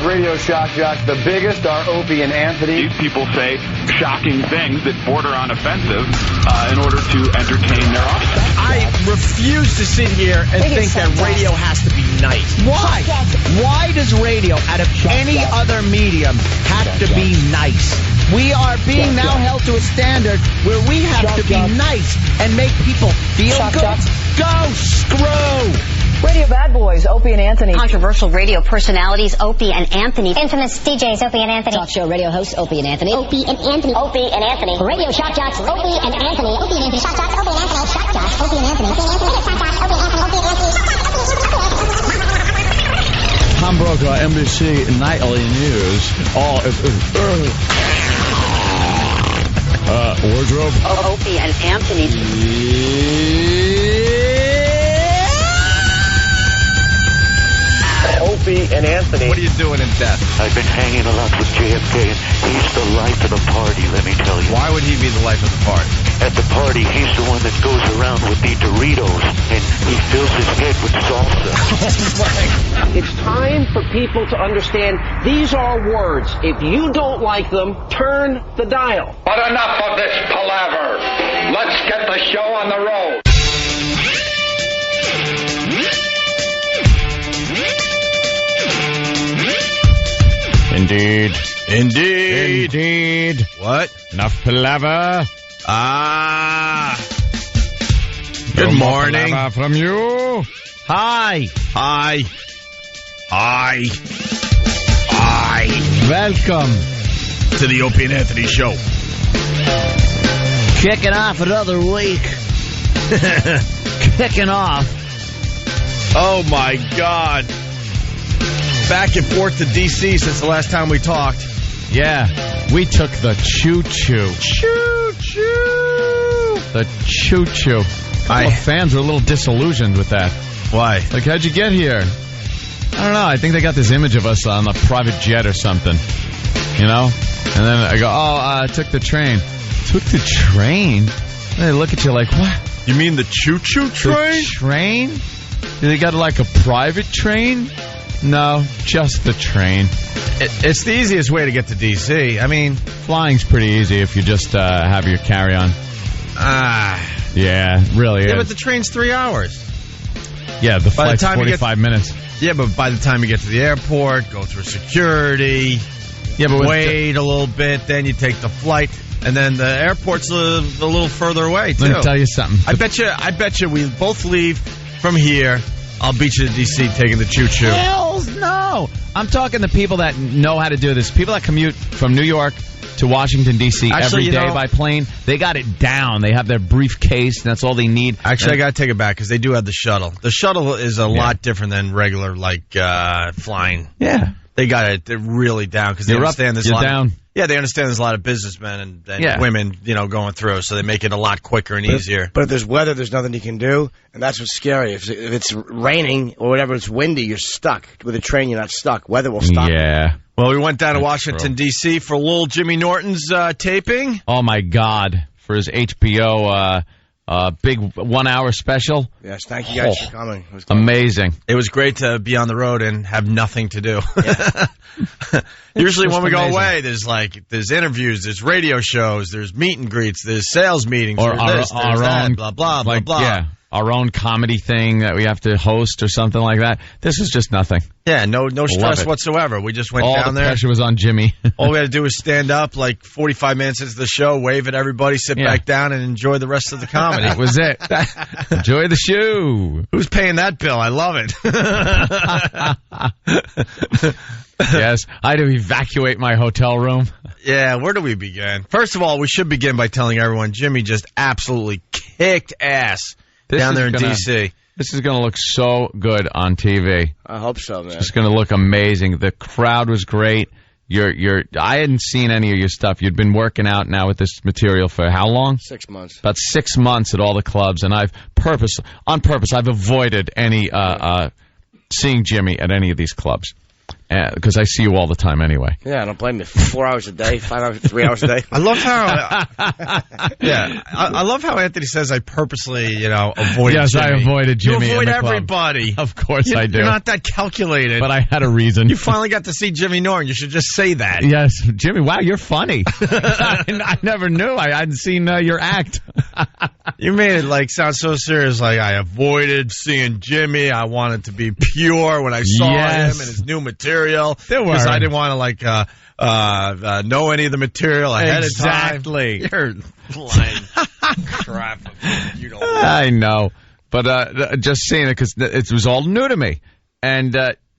of Radio Shock Jocks. The biggest are Opie and Anthony. These people say shocking things that border on offensive in order to entertain their audience. I refuse to sit here and think that radio has to be nice. Why? Why does radio, out of any other medium, have to be nice? We are being now held to a standard where we have to be nice and make people feel good. Go screw! Radio Bad Boys, Opie and Anthony. Controversial radio personalities, Opie and Anthony. Infamous DJs, Opie and Anthony. Talk show radio hosts, Opie and Anthony. Opie and Anthony. Opie and Anthony. Radio Shock Jocks, Opie and Anthony. Opie and Anthony. Shock Jocks, Opie and Anthony. Shock Jocks, Opie and Anthony. Opie and Anthony. Shock Jocks, Opie and Anthony. Opie and Anthony. Tom Brokaw, NBC Nightly News. Wardrobe. Opie and Anthony. Opie and Anthony. What are you doing in death? I've been hanging a lot with JFK, and he's the life of the party, let me tell you. Why would he be the life of the party? At the party, he's the one that goes around with the Doritos, and he fills his head with salsa. It's time for people to understand these are words. If you don't like them, turn the dial. But enough of this palaver. Let's get the show on the road. Indeed. What? Enough palaver. Good morning. Palaver from you. Hi. Welcome To the Opie and Anthony show. Kicking off another week. Kicking off. Oh, my God. Back and forth to D.C. since the last time we talked. Yeah, we took the choo-choo. Choo-choo. The choo-choo. Fans were a little disillusioned with that. Why? Like, how'd you get here? I don't know. I think they got this image of us on a private jet or something. You know? And then I go, I took the train. Took the train? And they look at you like, what? You mean the choo-choo train? The train? They got like a private train? No, just the train. It's the easiest way to get to D.C. I mean, flying's pretty easy if you just have your carry-on. Yeah, it really is. Yeah, but the train's 3 hours. Yeah, the flight's 45 minutes. Yeah, but by the time you get to the airport, go through security, but wait a little bit, then you take the flight, and then the airport's a little further away, too. Let me tell you something. I bet you we both leave from here. I'll beat you to D.C. taking the choo-choo. Hells no! I'm talking to people that know how to do this. People that commute from New York to Washington, D.C. every day by plane. They got it down. They have their briefcase, and that's all they need. Actually, I got to take it back because they do have the shuttle. The shuttle is a lot different than regular, flying. Yeah. They got it really down because they understand there's a lot down. Yeah, they understand there's a lot of businessmen and women, going through, so they make it a lot quicker and easier. But if there's weather, there's nothing you can do, and that's what's scary. If it's raining or whatever, it's windy, you're stuck. With a train, you're not stuck. Weather will stop you. Yeah. Well, we went down to Washington, D.C. for little Jimmy Norton's taping. Oh, my God. For his HBO big 1 hour special. Yes, thank you guys for coming. It was amazing. It was great to be on the road and have nothing to do. Yeah. Usually when we go away, there's interviews, there's radio shows, there's meet and greets, there's sales meetings, or our that, own blah, blah, blah, blah. Yeah, our own comedy thing that we have to host or something like that. This is just nothing. Yeah, no stress whatsoever. We just went down there. All the pressure was on Jimmy. All we had to do was stand up 45 minutes into the show, wave at everybody, sit back down, and enjoy the rest of the comedy. That was it. Enjoy the show. Who's paying that bill? I love it. Yes, I had to evacuate my hotel room. Yeah, where do we begin? First of all, we should begin by telling everyone Jimmy just absolutely kicked ass down there in D.C. This is going to look so good on TV. I hope so, man. It's going to look amazing. The crowd was great. I hadn't seen any of your stuff. You'd been working out now with this material for how long? 6 months. About 6 months at all the clubs, and on purpose, I've avoided any seeing Jimmy at any of these clubs. because I see you all the time anyway. Yeah, I don't blame you. 4 hours a day, 5 hours, 3 hours a day. I love how, I love how Anthony says I purposely, avoided Yes, Jimmy. I avoided Jimmy. You avoid in the club. everybody. Of course I do. You're not that calculated. But I had a reason. You finally got to see Jimmy Norton. You should just say that. Yes, Jimmy. Wow, you're funny. I never knew. I hadn't seen your act. You made it sound so serious. Like I avoided seeing Jimmy. I wanted to be pure when I saw him and his new material. Because I didn't want to know any of the material ahead of time. Exactly. You're lying crap. You don't. I know, but just seeing it because it was all new to me, and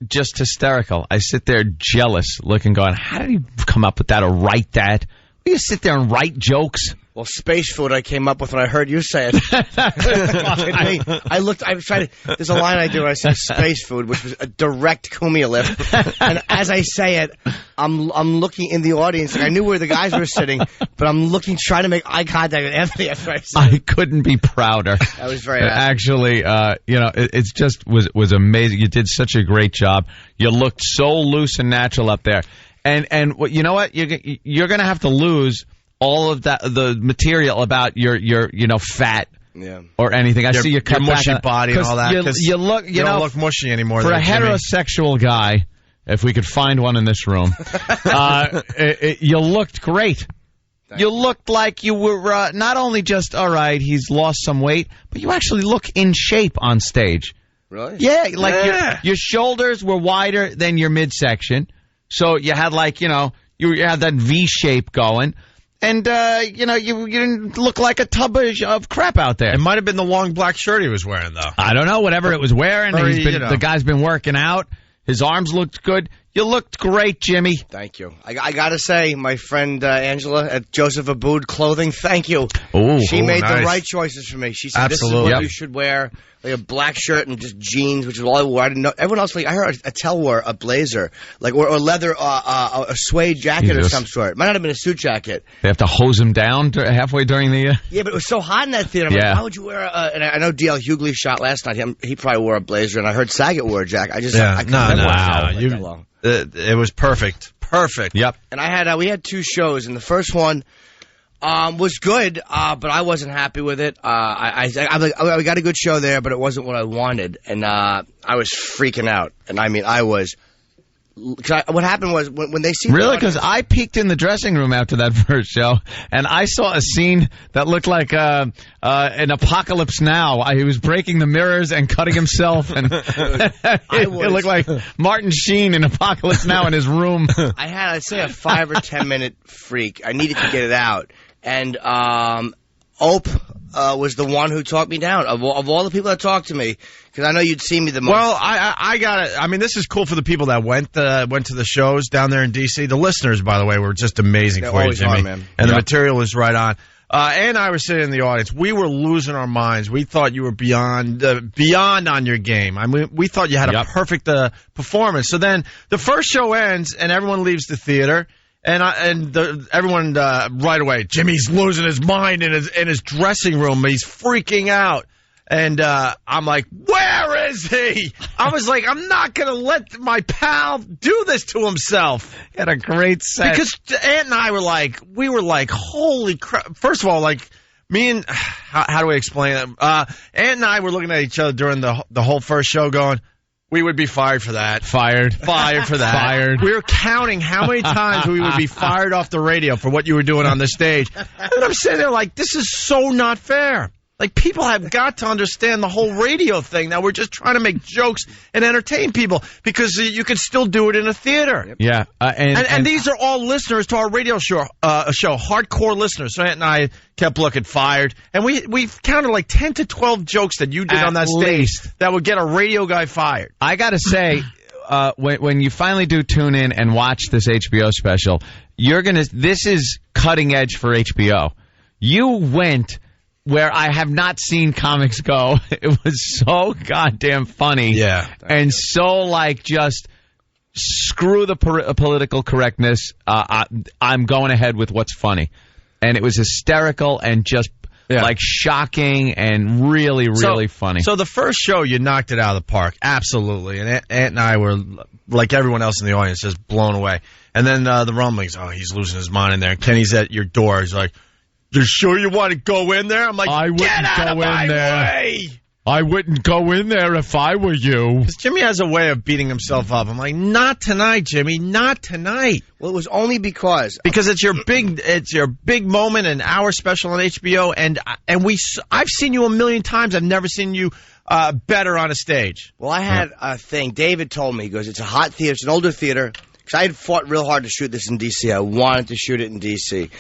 just hysterical. I sit there jealous, looking, going, "How did he come up with that or write that? You sit there and write jokes." Well, space food I came up with when I heard you say it. I was trying to, there's a line I do where I say space food, which was a direct Kumia lift. And as I say it, I'm looking in the audience. I knew where the guys were sitting, but I'm looking, trying to make eye contact with Anthony after I said it. I couldn't be prouder. I was very happy. Actually, it's just was amazing. You did such a great job. You looked so loose and natural up there. And you know what? You're going to have to lose all of that, the material about your fat or anything. I see you cut your back mushy on, body and all that. You look, you don't look mushy anymore. For there, a Jimmy. heterosexual guy, if we could find one in this room, you looked great. You looked like you were not only just, all right, he's lost some weight, but you actually look in shape on stage. Really? Yeah, your shoulders were wider than your midsection. So you had you had that V shape going. And, you didn't look like a tub of crap out there. It might have been the long black shirt he was wearing, though. I don't know. Whatever it was wearing. The guy's been working out. His arms looked good. You looked great, Jimmy. Thank you. I got to say, my friend Angela at Joseph Abood Clothing, thank you. She made the right choices for me. She said, this is what you should wear. Like a black shirt and just jeans, which is all I wore. I didn't know. Everyone else, I heard Attell wore a blazer, or leather, a suede jacket of some sort. It might not have been a suit jacket. They have to hose him down halfway during the... Yeah, but it was so hot in that theater. I'm like, why would you wear and I know D.L. Hughley shot last night. He probably wore a blazer, and I heard Saget wore a jacket. I couldn't wow. It was perfect. Perfect. Yep. And I had we had two shows, and the first one was good, but I wasn't happy with it. I got a good show there, but it wasn't what I wanted, and I was freaking out. And I mean, I was. What happened was when they see really, because I peeked in the dressing room after that first show, and I saw a scene that looked like an Apocalypse Now. He was breaking the mirrors and cutting himself, and it looked like Martin Sheen in Apocalypse Now in his room. I had, I'd say, a 5 or 10 minute freak. I needed to get it out, and Ope was the one who talked me down of all the people that talked to me, because I know you'd see me the most. Well, I got it. I mean, this is cool for the people that went to the shows down there in D.C. The listeners, by the way, were just amazing for you, Jimmy. Man. And the material was right on. And I was sitting in the audience. We were losing our minds. We thought you were beyond on your game. I mean, we thought you had a perfect performance. So then the first show ends, and everyone leaves the theater. And everyone right away, Jimmy's losing his mind in his dressing room. He's freaking out. And I'm like, where is he? I was like, I'm not going to let my pal do this to himself. He had a great set. Because Ant and I we were like, holy crap. First of all, like, me and, how do we explain it? Ant and I were looking at each other during the whole first show going, we would be fired for that. Fired for that. Fired. We were counting how many times we would be fired off the radio for what you were doing on the stage. And I'm sitting there like, this is so not fair. Like, people have got to understand the whole radio thing. Now, we're just trying to make jokes and entertain people because you can still do it in a theater. Yeah. And these are all listeners to our radio show, hardcore listeners. So Ant and I kept looking fired. And we counted like 10 to 12 jokes that you did on that stage that would get a radio guy fired. I got to say, when you finally do tune in and watch this HBO special, this is cutting edge for HBO. You went where I have not seen comics go. It was so goddamn funny. Yeah. And so, just screw the political correctness. I'm going ahead with what's funny. And it was hysterical and just like shocking and really, really funny. So the first show, you knocked it out of the park, absolutely. And Ant and I were, like everyone else in the audience, just blown away. And then the rumblings, he's losing his mind in there. Kenny's at your door. He's like, "You sure you want to go in there?" I'm like, "I wouldn't go in there. I wouldn't go in there if I were you." Because Jimmy has a way of beating himself up. I'm like, "Not tonight, Jimmy. Not tonight." Well, it was only because it's your big moment, an hour special on HBO, and I've seen you a million times. I've never seen you better on a stage. Well, I had a thing. David told me, he goes, "It's a hot theater. It's an older theater." Because I had fought real hard to shoot this in D.C. I wanted to shoot it in D.C.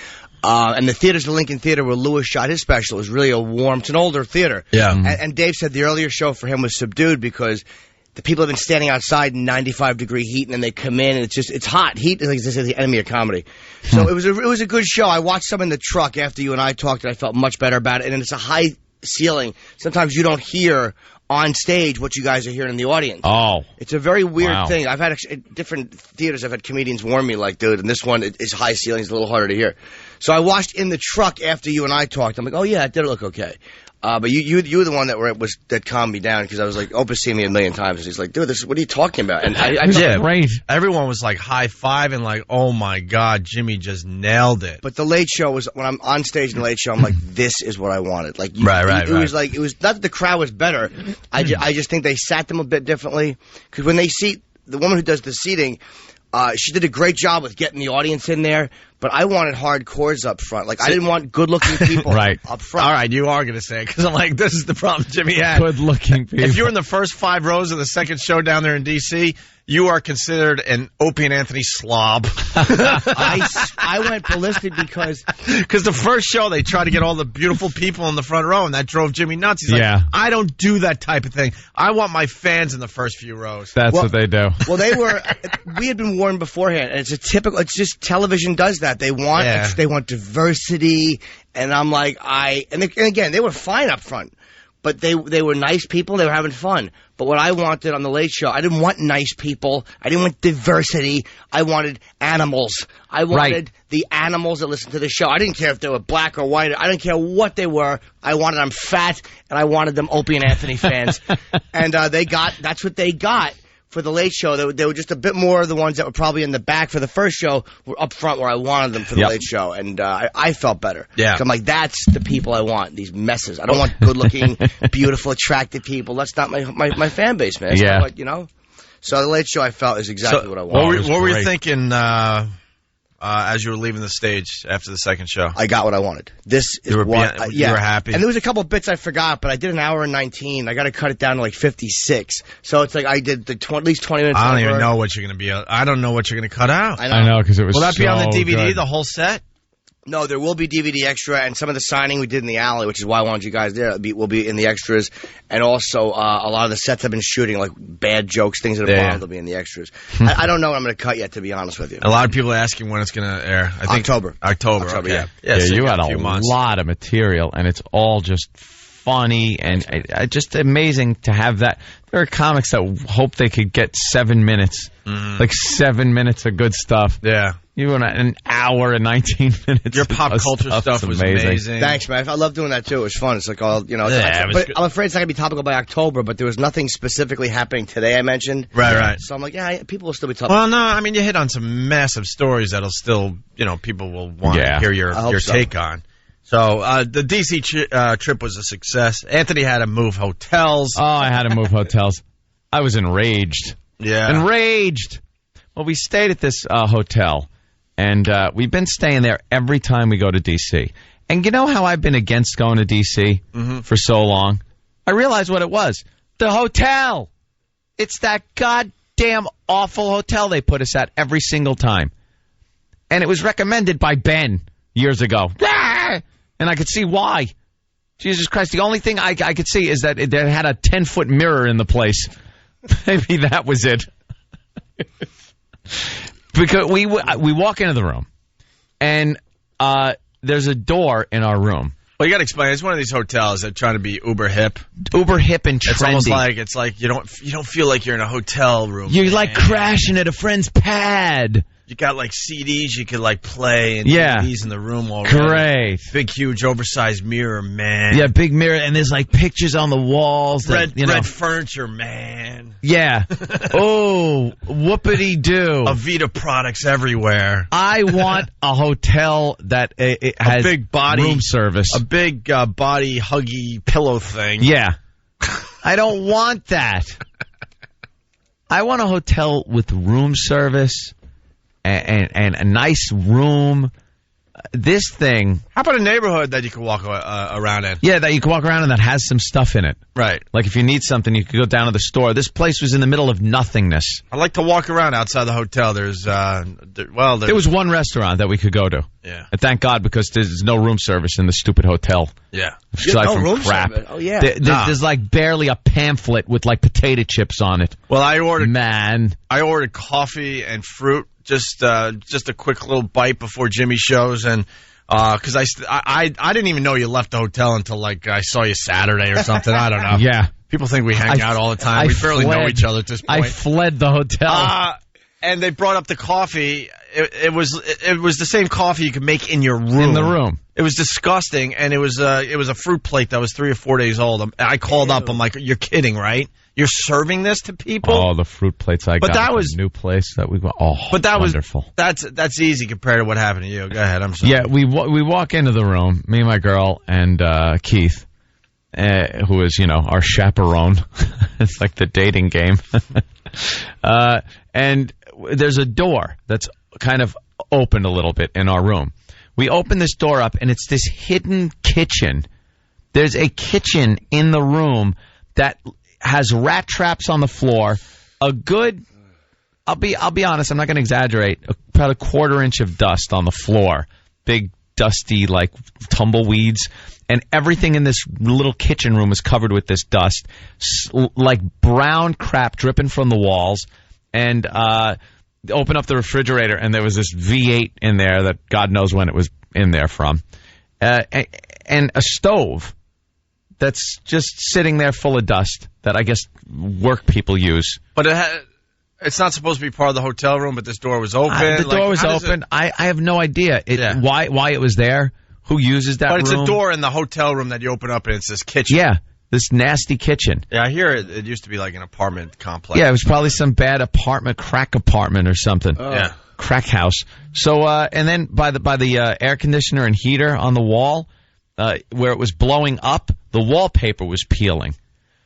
And the theater's the Lincoln Theater where Lewis shot his special. It was really it's an older theater. Yeah. And Dave said the earlier show for him was subdued because the people have been standing outside in 95-degree heat, and then they come in, and it's hot. Heat is, like they say, the enemy of comedy. So it was a good show. I watched some in the truck after you and I talked, and I felt much better about it. And it's a high ceiling. Sometimes you don't hear on stage what you guys are hearing in the audience. Oh. It's a very weird thing. I've had different theaters, I've had comedians warn me, like, dude, and this one is high ceilings, a little harder to hear. So I watched in the truck after you and I talked. I'm like, oh, yeah, it did look okay. But you were the one that calmed me down, because I was like, Opus seen me a million times. And he's like, dude, what are you talking about? And I great. Everyone was like high-fiving, like, oh, my God, Jimmy just nailed it. But the Late Show was, when I'm on stage in the Late Show, I'm like, this is what I wanted. Like, Right. It was not that the crowd was better. I just think they sat them a bit differently. Because when they seat, the woman who does the seating, she did a great job with getting the audience in there, but I wanted hardcores up front. Like, I didn't want good-looking people up front. All right, you are going to say it, because I'm like, this is the problem Jimmy had. Good-looking people. If you're in the first 5 rows of the second show down there in D.C., you are considered an Opie and Anthony slob. I went ballistic because the first show they tried to get all the beautiful people in the front row, and that drove Jimmy nuts. He's like, I don't do that type of thing. I want my fans in the first few rows. That's what they do. Well, we had been warned beforehand, and it's just television does that. They want diversity, and I'm like, and again, they were fine up front. But they were nice people. They were having fun. But what I wanted on the Late Show, I didn't want nice people. I didn't want diversity. I wanted animals. I wanted the animals that listened to the show. I didn't care if they were black or white. I didn't care what they were. I wanted them fat, and I wanted them Opie and Anthony fans. And that's what they got. For the Late Show, they were just a bit more of the ones that were probably in the back. For the first show, were up front where I wanted them for the Late Show, and I felt better. Yeah, I'm like, that's the people I want. These messes. I don't want good-looking, beautiful, attractive people. That's not my fan base, man. That's not what, you know. So the Late Show, I felt, is exactly what I wanted. What were you thinking as you were leaving the stage after the second show? I got what I wanted. You were happy. And there was a couple of bits I forgot, but I did an hour and 19. I got to cut it down to like 56. So it's like I did at least 20 minutes. I don't even know what you're going to be. I don't know what you're going to cut out. I know, because it was. Will that be on the DVD, good. The whole set? No, there will be DVD extra, and some of the signing we did in the alley, which is why I wanted you guys there, will be in the extras. And also, a lot of the sets I've been shooting, like bad jokes, things that are bombed, will be in the extras. I don't know what I'm going to cut yet, to be honest with you. A lot of people are asking when it's going to air. I think October. Okay. Yeah, so you had a lot of material, and it's all just funny and just amazing to have that. There are comics that hope they could get 7 minutes, like 7 minutes of good stuff. Yeah. You went an hour and 19 minutes. Your pop culture stuff was amazing. Thanks, man. I love doing that too. It was fun. It's like all, you know. But I'm afraid it's not going to be topical by October, but there was nothing specifically happening today I mentioned. Right. So I'm like, people will still be talking. Well, no, I mean, you hit on some massive stories that'll still, people will want to hear your take on. So the D.C. trip was a success. Anthony had to move hotels. Oh, I had to move hotels. I was enraged. Yeah. Enraged. Well, we stayed at this hotel, and we've been staying there every time we go to D.C. And you know how I've been against going to D.C. For so long? I realized what it was. The hotel. It's that goddamn awful hotel they put us at every single time. And it was recommended by Ben years ago. And I could see why. Jesus Christ, the only thing I could see is that it had a 10-foot mirror in the place. Maybe that was it. Because we walk into the room, and there's a door in our room. Well, you got to explain. It's one of these hotels that are trying to be uber hip and trendy. It's almost like you don't feel like you're in a hotel room. You're like crashing at a friend's pad. You got like CDs you could like play and DVDs in the room already. Great. Big, huge, oversized mirror, man. Yeah, big mirror, and there's like pictures on the walls. Red furniture, man. Yeah. Oh, whoopity-doo. Avita products everywhere. I want a hotel that it has a big body room service. A big body huggy pillow thing. Yeah. I don't want that. I want a hotel with room service and a nice room. This thing. How about a neighborhood that you can walk around in? Yeah, that you can walk around and that has some stuff in it. Right. Like if you need something, you could go down to the store. This place was in the middle of nothingness. I like to walk around outside the hotel. There was one restaurant that we could go to. Yeah. And thank God, because there's no room service in the stupid hotel. Yeah. Aside from room crap. service. Oh, yeah. There's like barely a pamphlet with like potato chips on it. Well, I ordered coffee and fruit. Just a quick little bite before Jimmy shows, and because I didn't even know you left the hotel until like I saw you Saturday or something. I don't know. Yeah, people think we hang out all the time. We barely know each other at this point. I fled the hotel, and they brought up the coffee. It was the same coffee you could make in your room. In the room. It was disgusting, and it was a fruit plate that was 3 or 4 days old. I called up. I'm like, "You're kidding, right? You're serving this to people?" Oh, the fruit plates I got. That was a new place that we got. Oh, but that wonderful. That's easy compared to what happened to you. Go ahead. I'm sorry. Yeah, we walk into the room, me and my girl and Keith, who is our chaperone. It's like the dating game. And there's a door that's kind of open a little bit in our room. We open this door up, and it's this hidden kitchen. There's a kitchen in the room that has rat traps on the floor. A good, I'll be honest, I'm not going to exaggerate, about a 1/4 inch of dust on the floor. Big, dusty, like tumbleweeds. And everything in this little kitchen room is covered with this dust. Like brown crap dripping from the walls. And open up the refrigerator, and there was this V8 in there that God knows when it was in there from. And a stove that's just sitting there full of dust that I guess work people use. But it's not supposed to be part of the hotel room, but this door was open. The door was open. I have no idea why it was there, who uses that room. But it's a door in the hotel room that you open up, and it's this kitchen. Yeah. This nasty kitchen. Yeah, I hear it used to be like an apartment complex. Yeah, it was probably some bad crack apartment or something. Yeah. Crack house. So, and then by the air conditioner and heater on the wall, where it was blowing up, the wallpaper was peeling.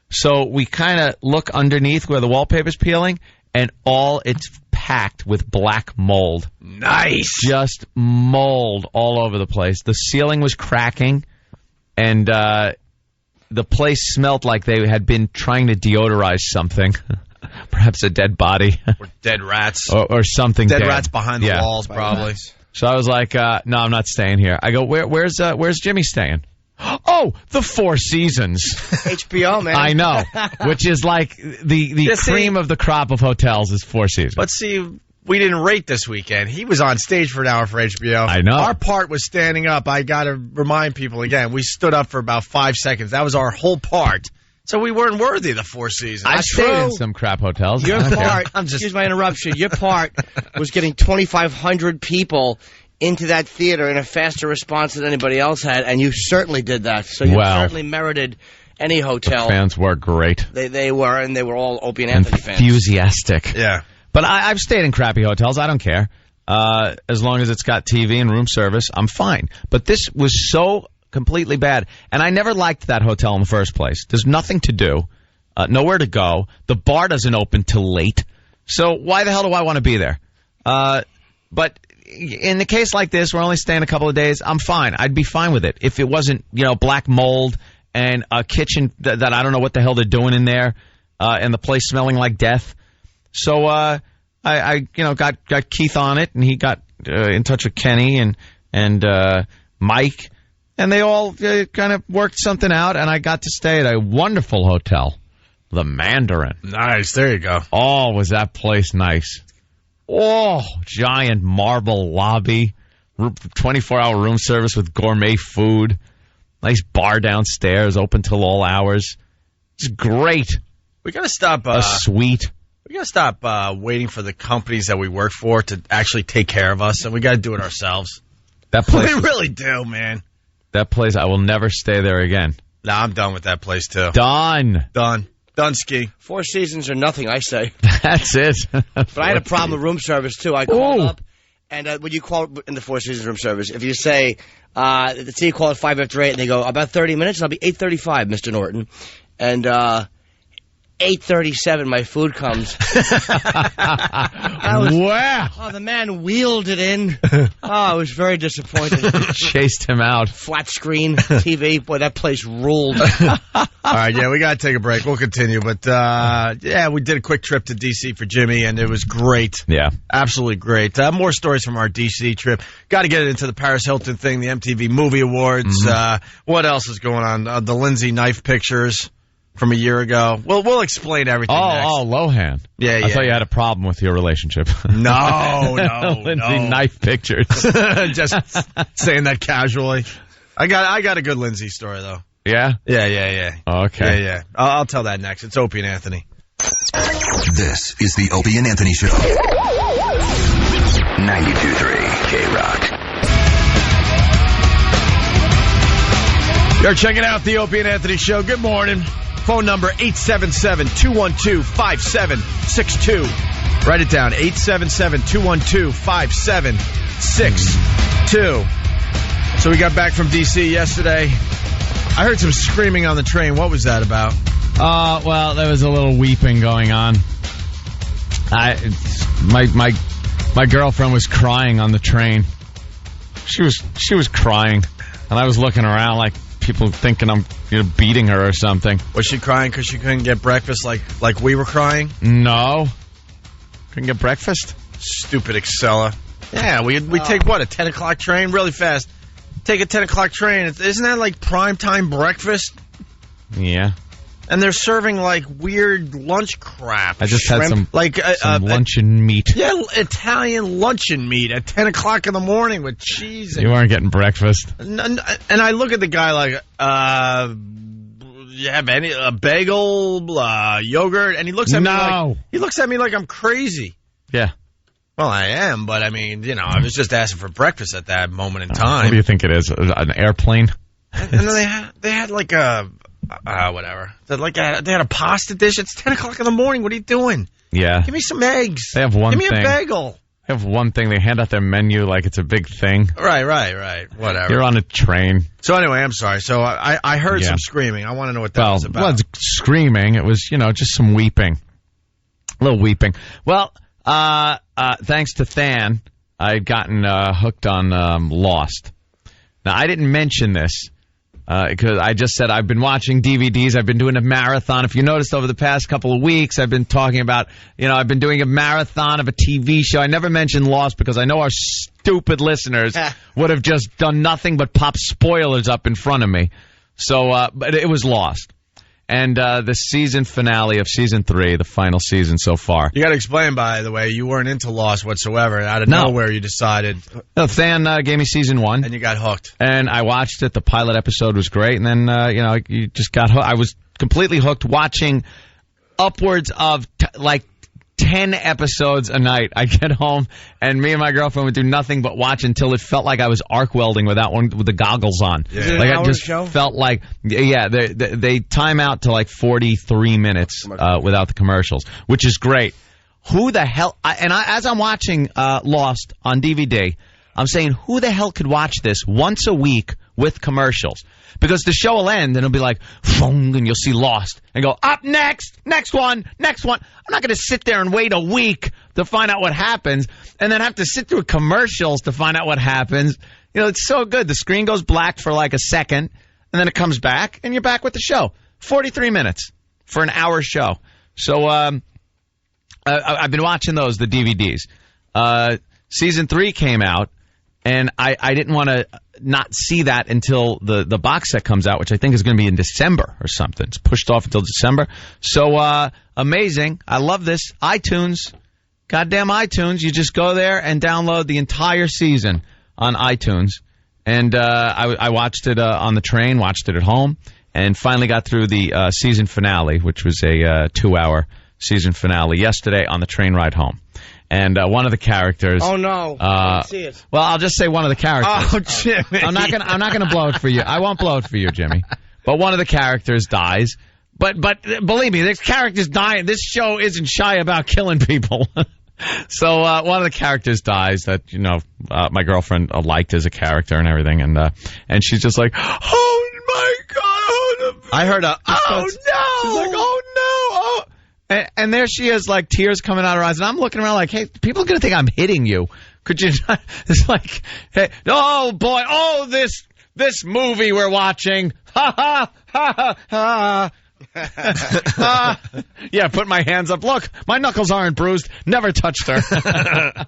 So we kind of look underneath where the wallpaper's peeling, and it's packed with black mold. Nice. Just mold all over the place. The ceiling was cracking, and the place smelled like they had been trying to deodorize something. Perhaps a dead body. Or dead rats. or something dead rats behind the walls, probably. So I was like, no, I'm not staying here. I go, where's Jimmy staying? Oh, the Four Seasons. HBO, man. I know. Which is like the cream of the crop of hotels is Four Seasons. Let's see. We didn't rate this weekend. He was on stage for an hour for HBO. I know. Our part was standing up. I got to remind people again. We stood up for about 5 seconds. That was our whole part. So we weren't worthy of the Four Seasons. I stayed in some crap hotels. Your part, excuse my interruption, your part was getting 2,500 people into that theater in a faster response than anybody else had, and you certainly did that. So you certainly merited any hotel. The fans were great. They were, and they were all Opie and Anthony fans. Enthusiastic. Yeah. But I've stayed in crappy hotels. I don't care. As long as it's got TV and room service, I'm fine. But this was so completely bad. And I never liked that hotel in the first place. There's nothing to do. Nowhere to go. The bar doesn't open till late. So why the hell do I want to be there? But in the case like this, we're only staying a couple of days. I'm fine. I'd be fine with it. If it wasn't, black mold and a kitchen that I don't know what the hell they're doing in there, and the place smelling like death. So I got Keith on it, and he got in touch with Kenny and Mike, and they all kind of worked something out, and I got to stay at a wonderful hotel, the Mandarin. Nice, there you go. Oh, was that place nice? Oh, giant marble lobby, 24-hour room service with gourmet food, nice bar downstairs, open till all hours. It's great. We got to stop. A suite. We got to stop waiting for the companies that we work for to actually take care of us, and we got to do it ourselves. That place, we really do, man. That place, I will never stay there again. Nah, I'm done with that place too. Done, ski. 4 seasons or nothing, I say. That's it. But I had a problem with room service too. I called up, and when you call in the 4 seasons room service, if you say let's say you call at 5 after 8, and they go about 30 minutes, and I'll be 8:35, Mr. Norton, and 8:37, my food comes. Wow! Oh, the man wheeled it in. Oh, I was very disappointed. Chased him out. Flat screen TV. Boy, that place ruled. All right, yeah, we got to take a break. We'll continue. But, yeah, we did a quick trip to D.C. for Jimmy, and it was great. Yeah. Absolutely great. More stories from our D.C. trip. Got to get into the Paris Hilton thing, the MTV Movie Awards. What else is going on? The Lindsay knife pictures from a year ago. We'll explain everything next. Oh, Lohan. Yeah. I thought you had a problem with your relationship. No. Lindsay knife pictures. Just saying that casually. I got a good Lindsay story, though. Yeah? Yeah. Okay. Yeah. I'll tell that next. It's Opie and Anthony. This is the Opie and Anthony Show. 92.3 K-Rock. You're checking out the Opie and Anthony Show. Good morning. Phone number 877-212-5762. Write it down, 877-212-5762. So we got back from D.C. yesterday. I heard some screaming on the train. What was that about? Well, there was a little weeping going on. My girlfriend was crying on the train. She was crying, and I was looking around like people thinking I'm beating her or something. Was she crying because she couldn't get breakfast like we were crying? No. Couldn't get breakfast? Stupid Excella. Yeah, we take what, a 10 o'clock train? Really fast. Take a 10 o'clock train. Isn't that like prime time breakfast? Yeah. And they're serving like weird lunch crap. I just shrimp, had some luncheon meat. Yeah, Italian luncheon meat at 10 o'clock in the morning with cheese. You weren't getting breakfast. And I look at the guy like, you have a bagel, yogurt, and he looks at me like I'm crazy. Yeah. Well, I am, but I mean, I was just asking for breakfast at that moment in time. What do you think it is? An airplane? And then they had like a whatever. They had a pasta dish. It's 10 o'clock in the morning. What are you doing? Yeah. Give me some eggs. They have one thing. Give me a bagel. They have one thing. They hand out their menu like it's a big thing. Right. Whatever. You're on a train. So anyway, I'm sorry. So I heard some screaming. I want to know what that was about. Well, screaming. It was, just some weeping. A little weeping. Well, thanks to Than, I had gotten hooked on Lost. Now, I didn't mention this because I just said I've been watching DVDs. I've been doing a marathon. If you noticed over the past couple of weeks, I've been talking about, I've been doing a marathon of a TV show. I never mentioned Lost because I know our stupid listeners would have just done nothing but pop spoilers up in front of me. So, but it was Lost. And the season finale of season 3, the final season so far. You got to explain, by the way, you weren't into Lost whatsoever. Out of nowhere, you decided. No, Than gave me season 1. And you got hooked. And I watched it. The pilot episode was great. And then, you just got hooked. I was completely hooked watching upwards of 10 episodes a night. I get home, and me and my girlfriend would do nothing but watch until it felt like I was arc welding with the goggles on. Yeah. Is it an hour show? Felt like, they time out to like 43 minutes without the commercials, which is great. Who the hell? As I'm watching Lost on DVD, I'm saying, who the hell could watch this once a week with commercials? Because the show will end, and it'll be like, and you'll see Lost, and go, up next one. I'm not going to sit there and wait a week to find out what happens, and then have to sit through commercials to find out what happens. It's so good. The screen goes black for like a second, and then it comes back, and you're back with the show. 43 minutes for an hour show. So I've been watching those, the DVDs. Season 3 came out, and I didn't want to not see that until the box set comes out, which I think is going to be in December or something. It's pushed off until December. So amazing. I love this. iTunes. Goddamn iTunes. You just go there and download the entire season on iTunes. And I watched it on the train, watched it at home, and finally got through the season finale, which was a 2-hour season finale yesterday on the train ride home. And one of the characters. Oh no! I didn't see it. Well, I'll just say one of the characters. Oh, Jimmy! I'm not gonna blow it for you. I won't blow it for you, Jimmy. But one of the characters dies. But believe me, there's characters dying. This show isn't shy about killing people. So one of the characters dies that my girlfriend liked as a character and everything, and she's just like, oh my god! I heard a oh no! She's like, oh no! Oh. And there she is, like, tears coming out of her eyes. And I'm looking around like, hey, people are going to think I'm hitting you. Could you not? It's like, hey, oh, boy, oh, this movie we're watching. Ha, ha, ha, ha, ha. Yeah, put my hands up. Look, my knuckles aren't bruised. Never touched her.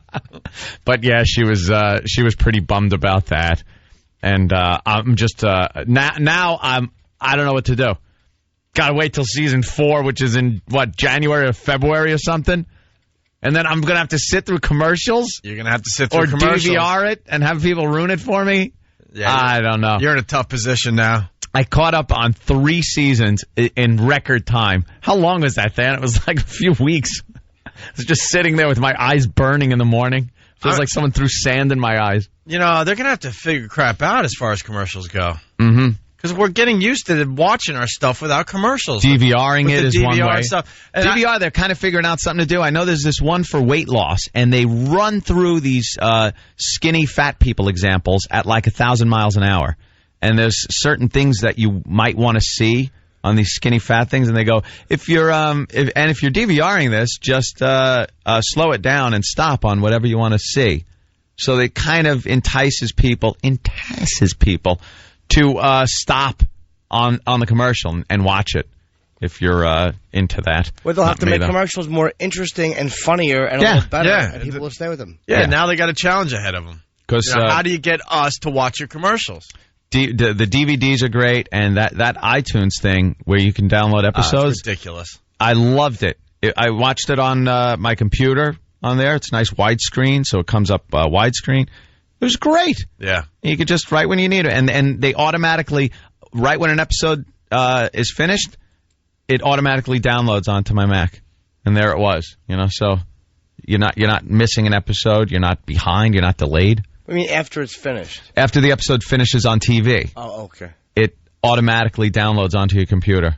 But, yeah, she was pretty bummed about that. And I'm just, now I don't know what to do. Gotta wait till season 4, which is in, January or February or something? And then I'm gonna have to sit through commercials? You're gonna have to sit through commercials. Or DVR it and have people ruin it for me? Yeah, I don't know. You're in a tough position now. I caught up on 3 seasons in record time. How long was that, Dan? It was like a few weeks. I was just sitting there with my eyes burning in the morning. Feels like someone threw sand in my eyes. They're gonna have to figure crap out as far as commercials go. Mm-hmm. Because we're getting used to watching our stuff without commercials. DVRing it is DVR one way. Stuff. DVR, they're kind of figuring out something to do. I know there's this one for weight loss, and they run through these skinny, fat people examples at like 1,000 miles an hour. And there's certain things that you might want to see on these skinny, fat things, and they go, if you're DVRing this, just slow it down and stop on whatever you want to see. So they kind of entices people to stop on the commercial and watch it if you're into that. Well, they'll have to make commercials more interesting and funnier and a little better, and people will stay with them. Yeah, now they got a challenge ahead of them. Because how do you get us to watch your commercials? The DVDs are great, and that iTunes thing where you can download episodes. It's ridiculous. I loved it. I watched it on my computer on there. It's a nice widescreen, so it comes up widescreen. It was great. Yeah. You could just write when you need it. And they automatically, right when an episode is finished, it automatically downloads onto my Mac. And there it was. So you're not missing an episode. You're not behind. You're not delayed. I mean, after it's finished? After the episode finishes on TV. Oh, okay. It automatically downloads onto your computer.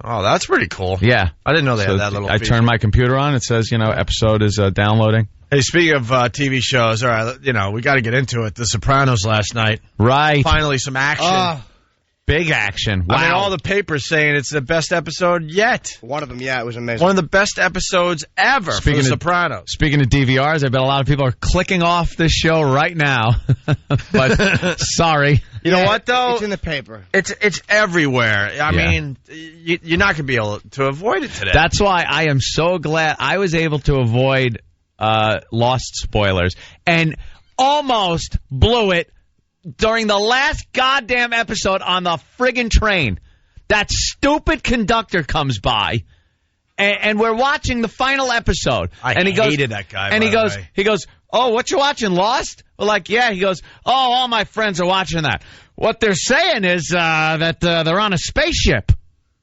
Oh, that's pretty cool. Yeah. I didn't know they had that little feature. I turn my computer on. It says, episode is downloading. Hey, speaking of TV shows, all right, we got to get into it. The Sopranos last night. Right. Finally some action. Big action. Wow. I mean, all the papers saying it's the best episode yet. One of them, yeah, it was amazing. One of the best episodes ever for The Sopranos. Speaking of DVRs, I bet a lot of people are clicking off this show right now. But sorry. You know what, though? It's in the paper. It's everywhere. I mean, you're not going to be able to avoid it today. That's why I am so glad I was able to avoid Lost spoilers and almost blew it during the last goddamn episode on the friggin' train. That stupid conductor comes by, and we're watching the final episode. I hated that guy. And he goes, oh, what you watching, Lost? We're like, yeah. He goes, oh, all my friends are watching that. What they're saying is that they're on a spaceship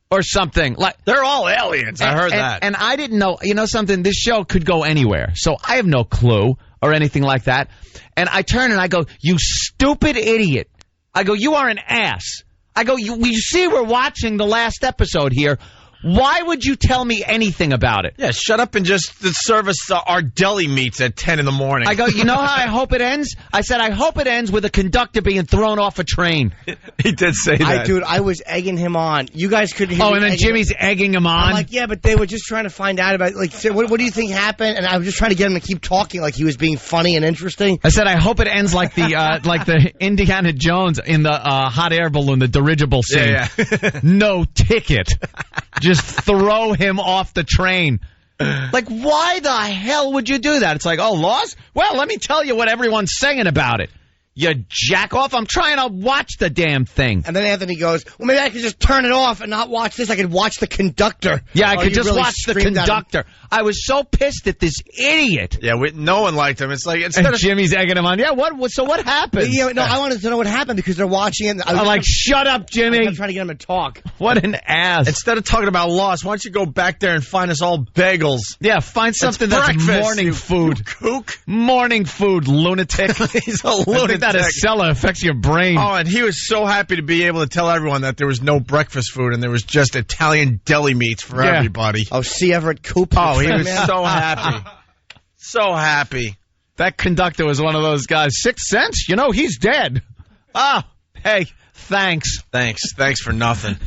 or something. Like they're all aliens. I heard that. And I didn't know. You know something? This show could go anywhere, so I have no clue or anything like that. And I turn and I go, you stupid idiot. I go, you are an ass. I go, you see we're watching the last episode here. Why would you tell me anything about it? Yeah, shut up and just serve us our deli meats at 10 in the morning. I go, you know how I hope it ends? I said, I hope it ends with a conductor being thrown off a train. He did say that. Dude, I was egging him on. You guys couldn't hear me. Oh, and then Jimmy's egging him on? I'm like, yeah, but they were just trying to find out about, like, what do you think happened? And I was just trying to get him to keep talking like he was being funny and interesting. I said, I hope it ends like the Indiana Jones in the hot air balloon, the dirigible scene. Yeah. No ticket. Just throw him off the train. Like, why the hell would you do that? It's like, oh, Lost? Well, let me tell you what everyone's saying about it. You jack off. I'm trying to watch the damn thing. And then Anthony goes, well, maybe I could just turn it off and not watch this. I could watch the conductor. Yeah, I could just watch the conductor. I was so pissed at this idiot. Yeah, no one liked him. It's like instead of Jimmy's egging him on. Yeah, so what happened? Yeah, no, I wanted to know what happened because they're watching it. I'm like, shut up, Jimmy. I'm trying to get him to talk. What an ass. Instead of talking about Lost, why don't you go back there and find us all bagels? Yeah, find something that's morning food. You kook. Morning food, lunatic. He's a lunatic. I think that Acela affects your brain. Oh, and he was so happy to be able to tell everyone that there was no breakfast food and there was just Italian deli meats for everybody. Oh, C. Everett Koop. Oh, he was so happy. So happy. That conductor was one of those guys. 6 cents? You know, he's dead. Ah, hey, thanks. Thanks for nothing.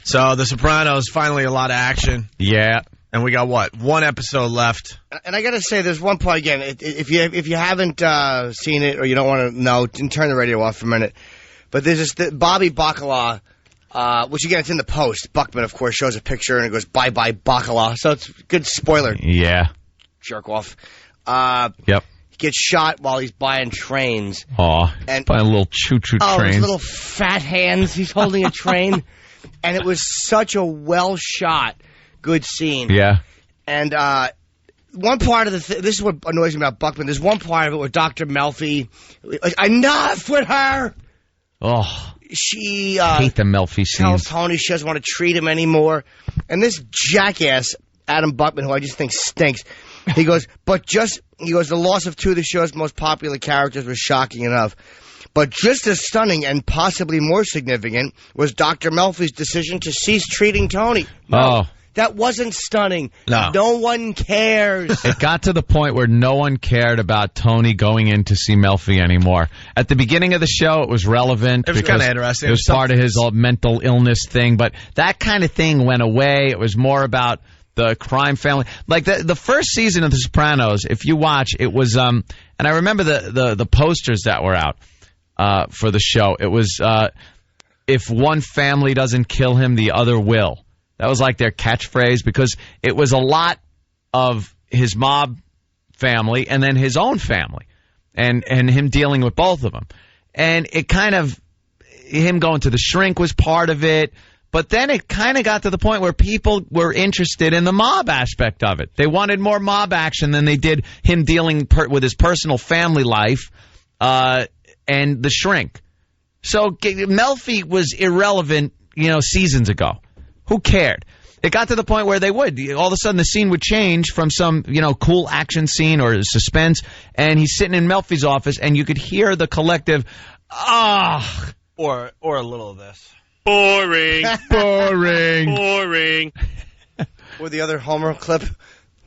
So, The Sopranos, finally a lot of action. Yeah. And we got, what, 1 episode left. And I got to say, there's one part, again, if you haven't seen it or you don't want to know, turn the radio off for a minute. But there's this Bobby Bacala, which, again, it's in the Post. Buckman, of course, shows a picture and it goes, bye-bye Bacala. So it's a good spoiler. Yeah. Jerk off. Yep. He gets shot while he's buying trains. Aw, buying little choo-choo trains. Oh, his little fat hands. He's holding a train. And it was such a well-shot, good scene. Yeah. And one part of this is what annoys me about Buckman. There's one part of it where Dr. Melfi, like, enough with her. Oh. She I hate the Melfi scenes. Tells Tony she doesn't want to treat him anymore. And this jackass, Adam Buckman, who I just think stinks, he goes, the loss of 2 of the show's most popular characters was shocking enough. But just as stunning and possibly more significant was Dr. Melfi's decision to cease treating Tony. No, that wasn't stunning. No one cares. It got to the point where no one cared about Tony going in to see Melfi anymore. At the beginning of the show, it was relevant. It was kind of interesting. It was part of his mental illness thing. But that kind of thing went away. It was more about the crime family. Like the first season of The Sopranos, if you watch, it was, and I remember the posters that were out. For the show. It was, if one family doesn't kill him, the other will. That was like their catchphrase because it was a lot of his mob family and then his own family and him dealing with both of them. And it kind of, him going to the shrink was part of it, but then it kind of got to the point where people were interested in the mob aspect of it. They wanted more mob action than they did him dealing with his personal family life, and the shrink. So Melfi was irrelevant, seasons ago. Who cared? It got to the point where they would. All of a sudden the scene would change from some, cool action scene or suspense, and he's sitting in Melfi's office, and you could hear the collective, or a little of this. Boring. Boring. Boring. Or the other Homer clip.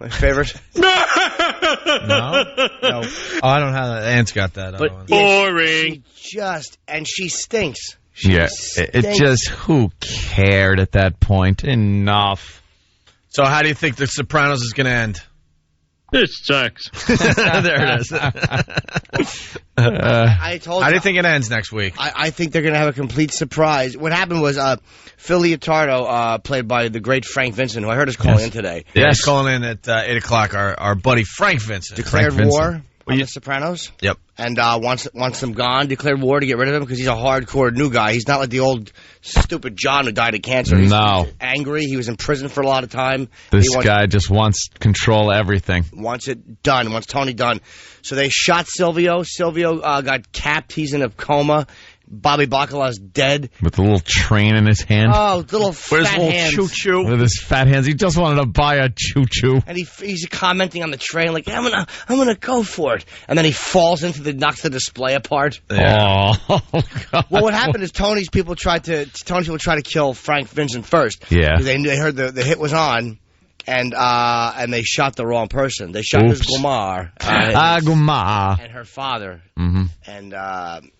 My favorite. No. Oh, I don't have that. Ant's got that. But boring. She stinks. It just, who cared at that point? Enough. So how do you think The Sopranos is going to end? This sucks. There it is. I told you. How do you think it ends next week? I think they're going to have a complete surprise. What happened was Phil Leotardo, played by the great Frank Vincent, who I heard is calling in today. Yeah, he's calling in at 8 o'clock, our buddy Frank Vincent. Declared war on The Sopranos. Yep. And wants them gone, declared war to get rid of him because he's a hardcore new guy. He's not like the old stupid John who died of cancer. He's angry. He was in prison for a lot of time. This guy just wants control everything. Wants it done. Wants Tony done. So they shot Silvio. Silvio got capped. He's in a coma. Bobby Bacala's dead. With the little train in his hand. Oh, little fat hands. Choo-choo. With his fat hands. He just wanted to buy a choo-choo. And he's commenting on the train like, I'm gonna go for it. And then he falls knocks the display apart. Yeah. Oh, God. Well, what happened is Tony's people tried to kill Frank Vincent first. Yeah. They heard the hit was on. And they shot the wrong person. They shot Miss Gumar. Gumar. And her father. Mm-hmm. And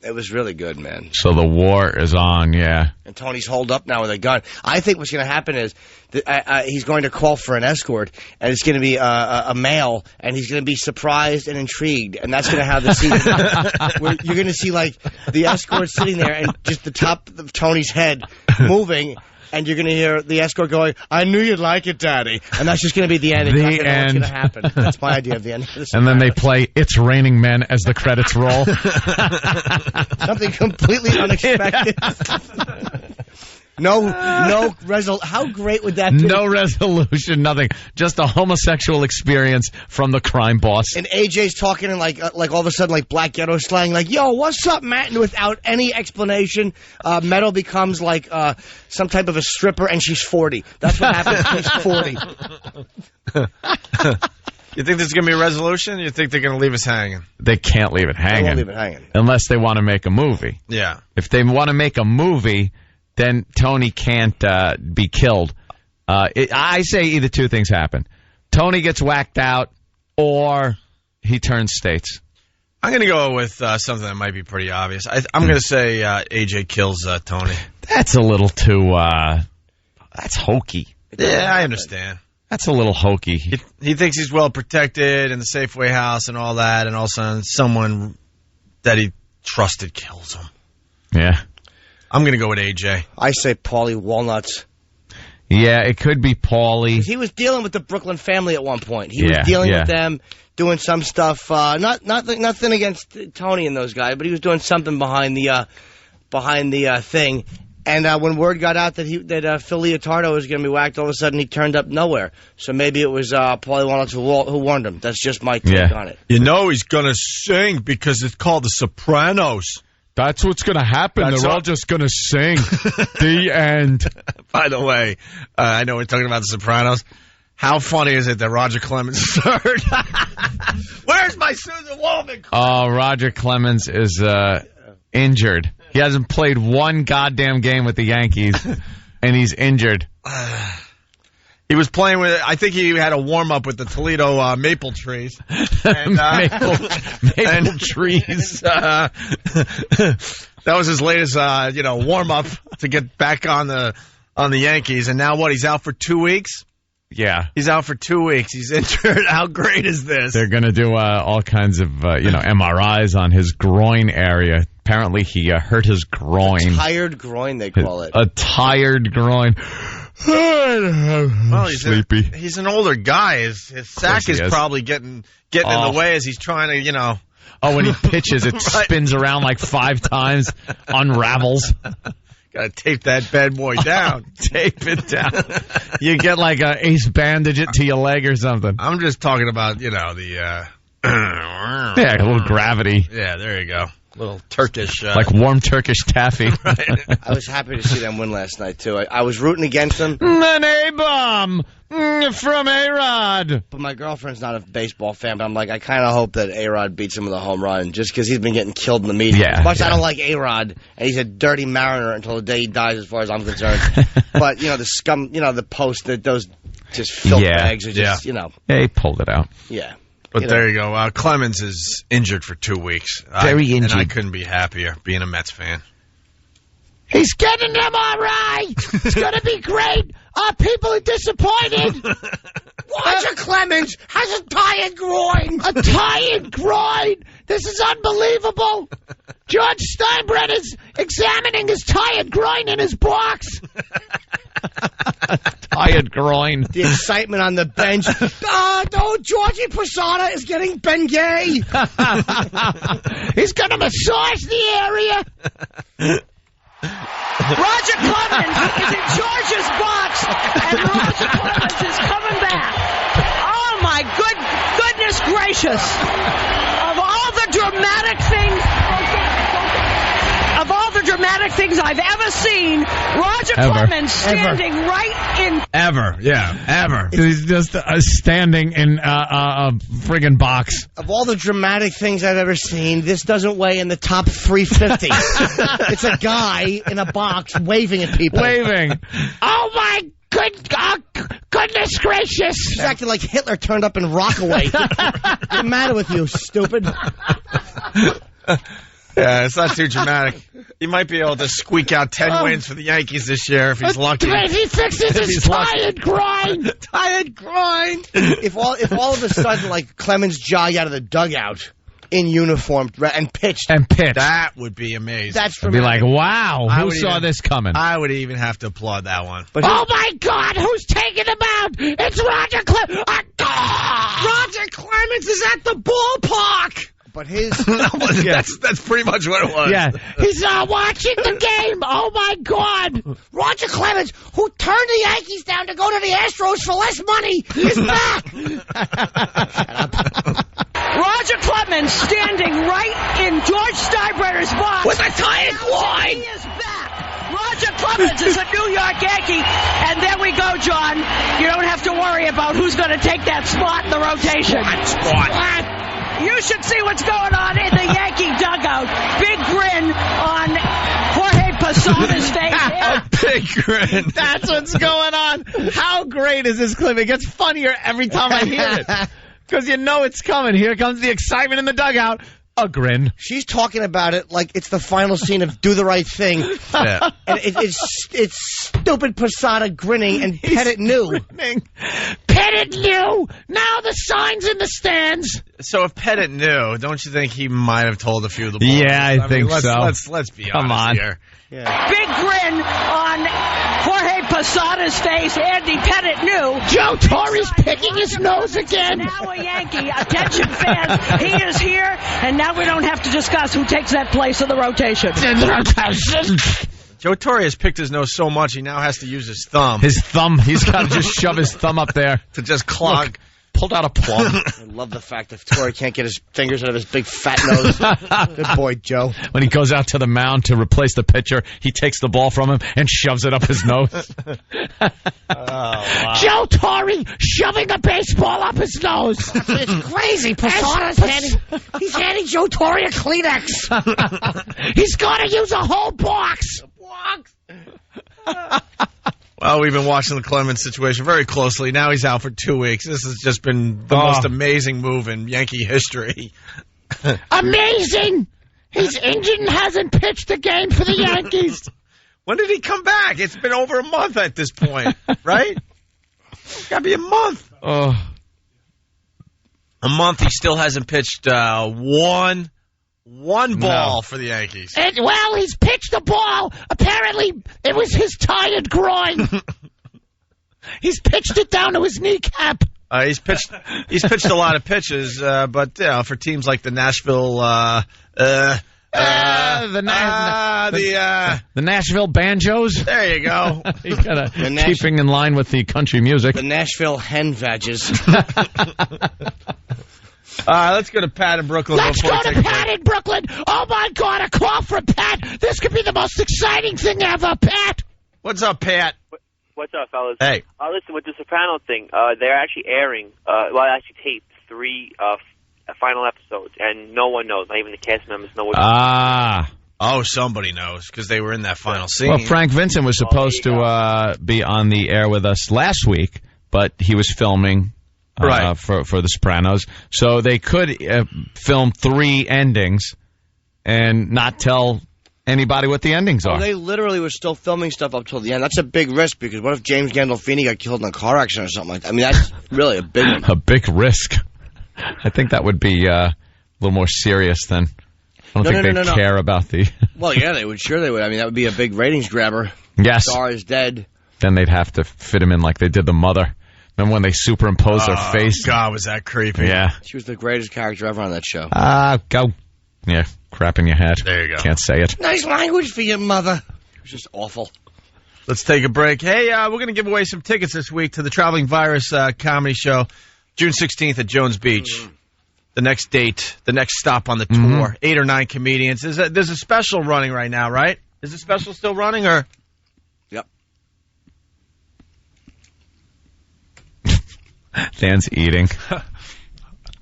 it was really good, man. So the war is on, yeah. And Tony's holed up now with a gun. I think what's going to happen is he's going to call for an escort, and it's going to be a male, and he's going to be surprised and intrigued. And that's going to have the scene where you're going to see, like, the escort sitting there and just the top of Tony's head moving. and you're going to hear the escort going, "I knew you'd like it, Daddy," and that's just going to be the end. It's not going to know what's going to happen. That's my idea of the end. And then they play "It's Raining Men" as the credits roll. Something completely unexpected. No resolution. How great would that be? No resolution, nothing. Just a homosexual experience from the crime boss. And AJ's talking in like all of a sudden like black ghetto slang, like, "Yo, what's up, Matt?" And without any explanation, Meadow becomes like some type of a stripper, and she's 40. That's what happens. She's 40. You think there's going to be a resolution? Or you think they're going to leave us hanging? They can't leave it hanging. They won't leave it hanging. Unless they want to make a movie. Yeah. If they want to make a movie, then Tony can't be killed. I say either two things happen. Tony gets whacked out, or he turns states. I'm going to go with something that might be pretty obvious. I'm going to say AJ kills Tony. That's a little too... that's hokey. Yeah, I understand. That's a little hokey. He thinks he's well protected in the Safeway house and all that, and all of a sudden someone that he trusted kills him. Yeah. I'm going to go with AJ. I say Paulie Walnuts. Yeah, it could be Paulie. He was dealing with the Brooklyn family at one point. He was dealing with them, doing some stuff. Nothing against Tony and those guys, but he was doing something behind the thing. And when word got out that Phil Leotardo was going to be whacked, all of a sudden he turned up nowhere. So maybe it was Paulie Walnuts who warned him. That's just my take on it. You know he's going to sing because it's called The Sopranos. That's what's going to happen. They're all just going to sing. The end. By the way, I know we're talking about The Sopranos. How funny is it that Roger Clemens is third? Where's my Susan Waldman? Oh, Roger Clemens is injured. He hasn't played one goddamn game with the Yankees, and he's injured. He was playing with, I think he had a warm-up with the Toledo Maple Trees. And, maple Trees. That was his latest, warm-up to get back on the Yankees. And now what, he's out for 2 weeks? Yeah. He's out for 2 weeks. He's injured. How great is this? They're going to do all kinds of, MRIs on his groin area. Apparently he hurt his groin. A tired groin, they call it. A tired groin. Well, he's sleepy. He's an older guy. His sack is probably getting in the way as he's trying to, Oh, when he pitches, it spins around like 5 times, unravels. Got to tape that bad boy down. Tape it down. You get like a ace bandage it to your leg or something. I'm just talking about, the... yeah, a little gravity. Yeah, there you go. A little Turkish... like warm Turkish taffy. Right. I was happy to see them win last night, too. I was rooting against them. An A-bomb from A-Rod. But my girlfriend's not a baseball fan, but I'm like, I kind of hope that A-Rod beats him with a home run, just because he's been getting killed in the media. Yeah, as much as I don't like A-Rod, and he's a dirty mariner until the day he dies, as far as I'm concerned. But, the scum, the post, that those just filth bags are just, Yeah, he pulled it out. Yeah. But there you go. Clemens is injured for 2 weeks. Very injured. And I couldn't be happier being a Mets fan. He's getting them all right. It's going to be great. People are disappointed. Roger Clemens has a tired groin. A tired groin. This is unbelievable. George Steinbrenner is examining his tired groin in his box. Tired groin. The excitement on the bench. Georgie Posada is getting Bengay. He's going to massage the area. Roger Clemens is in George's box, and Roger Clemens is coming back. Oh, my goodness gracious. Of all the dramatic things I've ever seen, Roger Clemens standing right in... Ever. He's just standing in a friggin' box. Of all the dramatic things I've ever seen, this doesn't weigh in the top 350. It's a guy in a box waving at people. Waving. Oh, my goodness gracious. He's acting like Hitler turned up in Rockaway. What's the matter with you, stupid? Yeah, it's not too dramatic. He might be able to squeak out 10 wins for the Yankees this year if he's lucky. He fixes his tired groin. Tired groin. If all of a sudden, like, Clemens jogged out of the dugout in uniform and pitched. That would be amazing. That's be like, wow, who saw this coming? I would even have to applaud that one. But oh my God, who's taking him out? It's Roger Clemens. Roger Clemens is at the ballpark. But his that's pretty much what it was. Yeah, he's watching the game. Oh my God, Roger Clemens, who turned the Yankees down to go to the Astros for less money, is back. Shut up. Roger Clemens standing right in George Steinbrenner's box with a tired groin. He is back. Roger Clemens is a New York Yankee, and there we go, John. You don't have to worry about who's going to take that spot in the rotation. Spot. You should see what's going on in the Yankee dugout. Big grin on Jorge Posada's face. A big grin. That's what's going on. How great is this clip? It gets funnier every time I hear it. Because you know it's coming. Here comes the excitement in the dugout. A grin. She's talking about it like it's the final scene of Do the Right Thing. Yeah. And it's stupid Posada grinning and Pettit knew. Pettit knew. Now the sign's in the stands. So if Pettit knew, don't you think he might have told a few of the boys? Yeah, I think so. Let's be honest here. Yeah. Big grin on Jorge Posada's face. Andy Pettit knew. Joe Torre's picking his nose again. Now a Yankee. Attention fans. He is here, and now we don't have to discuss who takes that place in the rotation. Joe Torre has picked his nose so much he now has to use his thumb. He's got to just shove his thumb up there. To just clog. Look, pulled out a plum. I love the fact that Torre can't get his fingers out of his big fat nose. Good boy, Joe. When he goes out to the mound to replace the pitcher, he takes the ball from him and shoves it up his nose. Wow. Joe Torre shoving a baseball up his nose. It's crazy. Posada's he's handing Joe Torre a Kleenex. He's got to use a whole box. Well, we've been watching the Clemens situation very closely. Now he's out for 2 weeks. This has just been the most amazing move in Yankee history. Amazing! He's injured and hasn't pitched a game for the Yankees. When did he come back? It's been over a month at this point, right? It's got to be a month. A month he still hasn't pitched one ball for the Yankees. And, well, he's pitched a ball. Apparently, it was his tired groin. He's pitched it down to his kneecap. He's pitched a lot of pitches, but for teams like the Nashville, the Nashville Banjos. There you go. You gotta keeping in line with the country music. The Nashville Hen Badges. Let's go to Pat in Brooklyn. Let's go to Pat in Brooklyn. Oh, my God, a call from Pat. This could be the most exciting thing ever, Pat. What's up, Pat? What's up, fellas? Hey. Listen, with the Soprano thing, they're actually airing, actually taped 3 final episodes, and no one knows, not even the cast members know what. Oh, somebody knows, because they were in that final scene. Well, Frank Vincent was supposed to be on the air with us last week, but he was filming for The Sopranos. So they could film 3 endings and not tell anybody what the endings are. They literally were still filming stuff up till the end. That's a big risk, because what if James Gandolfini got killed in a car accident or something like that? I mean, that's really a big one. A big risk. I think that would be a little more serious than... I don't think they care about the... Well, yeah, they would. Sure they would. I mean, that would be a big ratings grabber. Yes. Star is dead. Then they'd have to fit him in like they did the mother. Remember when they superimposed her face? God, was that creepy. Yeah. She was the greatest character ever on that show. Go. Yeah, crap in your head. There you go. Can't say it. Nice language for your mother. It was just awful. Let's take a break. Hey, we're going to give away some tickets this week to the Traveling Virus comedy show, June 16th at Jones Beach. The next date, the next stop on the tour. 8 or 9 comedians. There's a special running right now, right? Is the special still running, or? Yep. Dan's eating.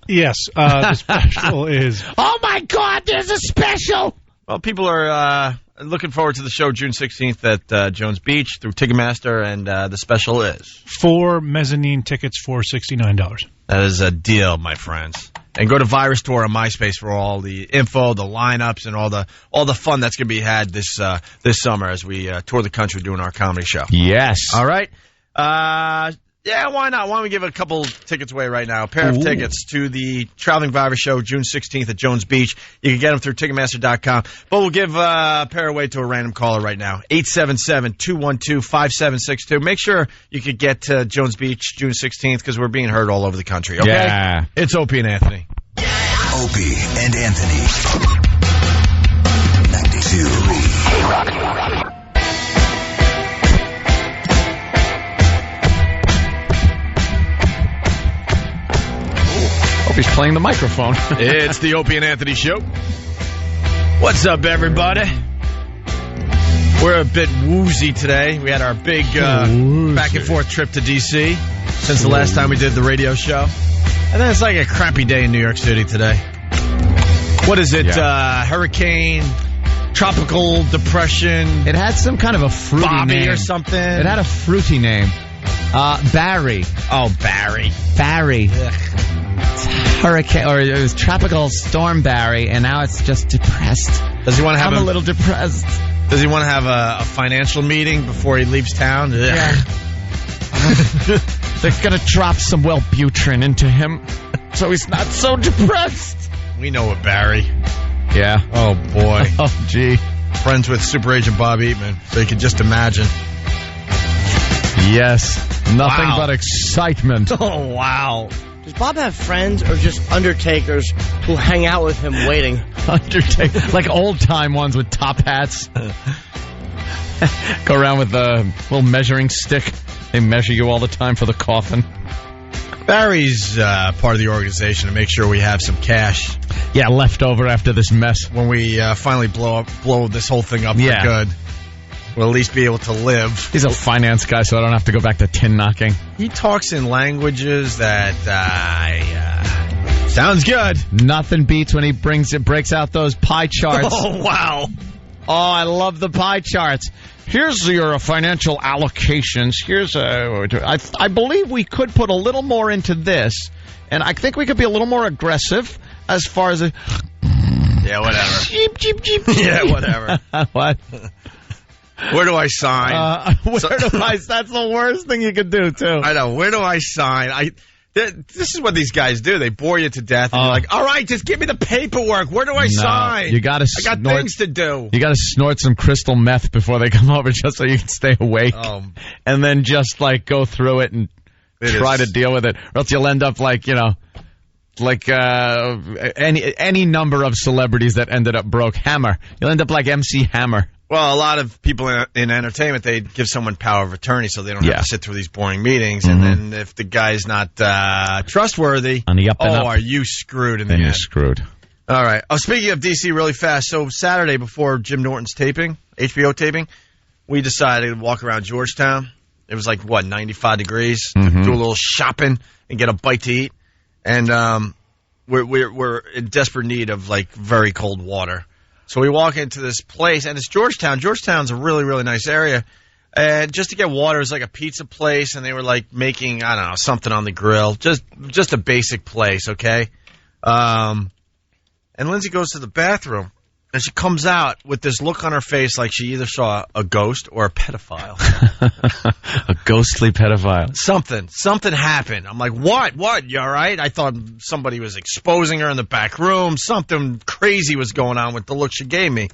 Yes, the special is... Oh, my God, there's a special! Well, people are looking forward to the show June 16th at Jones Beach through Ticketmaster, and the special is? 4 mezzanine tickets for $69. That is a deal, my friends. And go to Virus Tour on MySpace for all the info, the lineups, and all the fun that's going to be had this summer as we tour the country doing our comedy show. Yes. All right. Yeah, why not? Why don't we give a couple tickets away right now? A pair of tickets to the Traveling Viber Show, June 16th at Jones Beach. You can get them through Ticketmaster.com. But we'll give a pair away to a random caller right now. 877-212-5762. Make sure you could get to Jones Beach June 16th because we're being heard all over the country. Okay? Yeah. It's Opie and Anthony. Opie and Anthony. 92.3 K-Rock. He's playing the microphone. It's the Opie and Anthony Show. What's up, everybody? We're a bit woozy today. We had our big back and forth trip to D.C. since the last time we did the radio show. And then it's like a crappy day in New York City today. What is it? Yeah. Hurricane, tropical depression. It had some kind of a fruity Bobby name. Or something. It had a fruity name. Barry. Oh, Barry. Barry. Hurricane, or it was Tropical Storm Barry, and now it's just depressed. Does he want to have I'm a little depressed. Does he want to have a financial meeting before he leaves town? Yeah. They're going to drop some Wellbutrin into him so he's not so depressed. We know what Barry. Yeah. Oh, boy. Oh, gee. Friends with Super Agent Bob Eatman, so you can just imagine. Yes. Nothing but excitement. Oh, wow. Does Bob have friends or just undertakers who hang out with him waiting? Undertaker, like old-time ones with top hats. Go around with a little measuring stick. They measure you all the time for the coffin. Barry's part of the organization to make sure we have some cash. Yeah, left over after this mess. When we finally blow this whole thing up for good. We'll at least be able to live. He's a finance guy, so I don't have to go back to tin knocking. He talks in languages that sounds good. Nothing beats when he breaks out those pie charts. Oh, wow. Oh, I love the pie charts. Here's your financial allocations. Here's I believe we could put a little more into this, and I think we could be a little more aggressive as far as yeah, whatever. Jeep. Yeah, whatever. What? Where do I sign? That's the worst thing you could do, too. I know. Where do I sign? This is what these guys do. They bore you to death. And you're like, all right, just give me the paperwork. Where do I sign? You gotta I got things to do. You got to snort some crystal meth before they come over just so you can stay awake. And then just, go through it and try to deal with it. Or else you'll end up any number of celebrities that ended up broke. Hammer. You'll end up like MC Hammer. Well, a lot of people in entertainment, they give someone power of attorney so they don't have to sit through these boring meetings. Mm-hmm. And then if the guy's not trustworthy, are you screwed in the end? You're screwed. All right. Oh, speaking of D.C. really fast, so Saturday before Jim Norton's taping, HBO taping, we decided to walk around Georgetown. It was 95 degrees. Mm-hmm. Do a little shopping and get a bite to eat. And we're in desperate need of very cold water. So we walk into this place, and it's Georgetown. Georgetown's a really, really nice area. And just to get water, it was like a pizza place, and they were making, I don't know, something on the grill. Just a basic place, okay? And Lindsay goes to the bathroom, and she comes out with this look on her face like she either saw a ghost or a pedophile. A ghostly pedophile. Something happened. I'm like, what? You all right? I thought somebody was exposing her in the back room. Something crazy was going on with the look she gave me.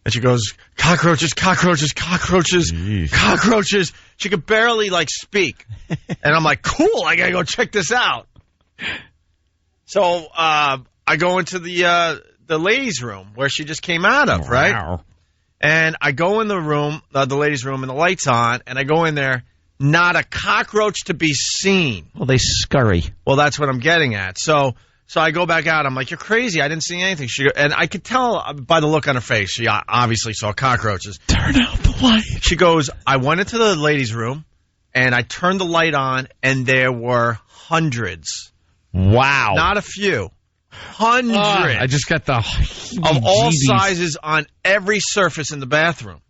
And she goes, cockroaches. Jeez. Cockroaches. She could barely speak. And I'm like, cool, I gotta go check this out. So I go into the ladies' room where she just came out of, right? Wow. And I go in the room, the ladies' room, and the light's on, and I go in there, not a cockroach to be seen. Well, they scurry. Well, that's what I'm getting at. So I go back out. I'm like, you're crazy. I didn't see anything. And I could tell by the look on her face, she obviously saw cockroaches. Turn out the light. She goes, I went into the ladies' room, and I turned the light on, and there were hundreds. Wow. Not a few. Hundreds. I just got the of all sizes on every surface in the bathroom.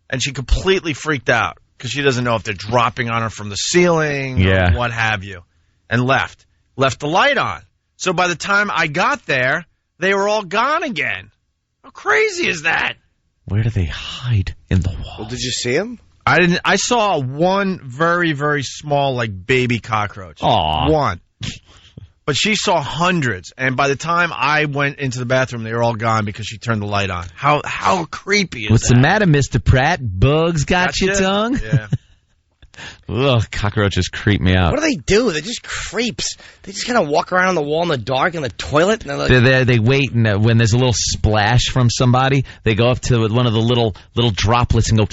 And she completely freaked out because she doesn't know if they're dropping on her from the ceiling or what have you. And left the light on. So by the time I got there, they were all gone again. How crazy is that? Where do they hide? In the wall? Well, did you see them? I saw one very, very small, like, baby cockroach. Aww. One. But she saw hundreds, and by the time I went into the bathroom, they were all gone because she turned the light on. How creepy is What's that? the matter, Mr. Pratt? Bugs got your tongue? Yeah. Ugh, cockroaches creep me out. What do? They're just creeps. They just kind of walk around on the wall in the dark in the toilet. And They wait, and when there's a little splash from somebody, they go up to one of the little droplets and go.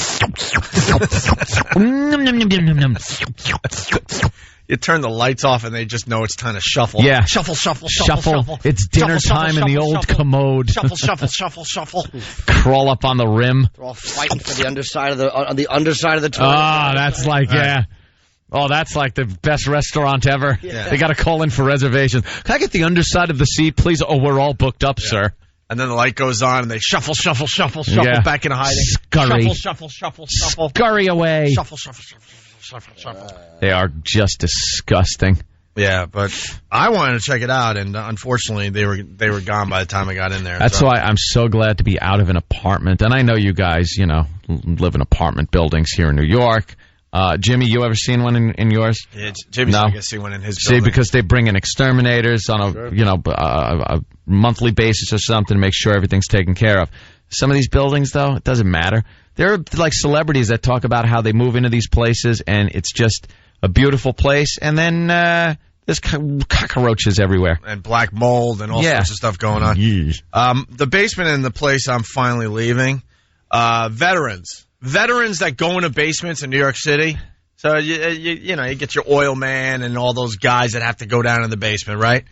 You turn the lights off, and they just know it's time to shuffle. Yeah. Shuffle. It's dinner time in the old commode. Shuffle. Crawl up on the rim. They're all fighting for the underside of the underside of the toilet. Oh, that's like, yeah. Oh, that's like the best restaurant ever. Yeah. They got to call in for reservations. Can I get the underside of the seat, please? Oh, we're all booked up, sir. And then the light goes on, and they shuffle back into hiding. Scurry. Shuffle. Scurry away. Shuffle. They are just disgusting. Yeah, but I wanted to check it out, and unfortunately, they were gone by the time I got in there. That's why I'm so glad to be out of an apartment. And I know you guys, live in apartment buildings here in New York. Jimmy, you ever seen one in yours? Yeah, Jimmy's no? going to see one in his building. See, because they bring in exterminators on a monthly basis or something to make sure everything's taken care of. Some of these buildings, though, it doesn't matter. There are like celebrities that talk about how they move into these places, and it's just a beautiful place, and then there's cockroaches everywhere. And black mold and all sorts of stuff going on. The basement in the place I'm finally leaving, veterans that go into basements in New York City. So, you get your oil man and all those guys that have to go down in the basement, right?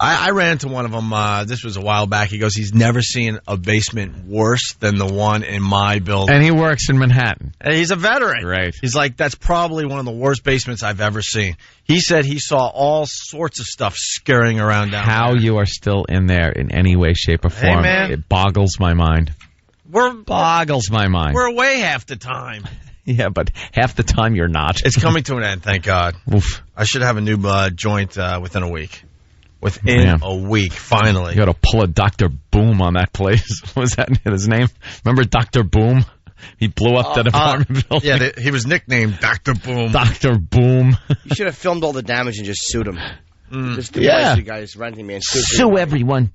I ran into one of them, this was a while back. He goes, he's never seen a basement worse than the one in my building. And he works in Manhattan. And he's a veteran. Right. He's like, that's probably one of the worst basements I've ever seen. He said he saw all sorts of stuff scurrying around down there. How you are still in there in any way, shape, or form, hey, man. It boggles my mind. Boggles my mind. We're away half the time. Yeah, but half the time you're not. It's coming to an end, thank God. Oof. I should have a new joint within a week. Within a week, finally. You got to pull a Dr. Boom on that place. What was that his name? Remember Dr. Boom? He blew up that apartment building. Yeah, he was nicknamed Dr. Boom. Dr. Boom. You should have filmed all the damage and just sued him. Just the guys renting me and sue everyone.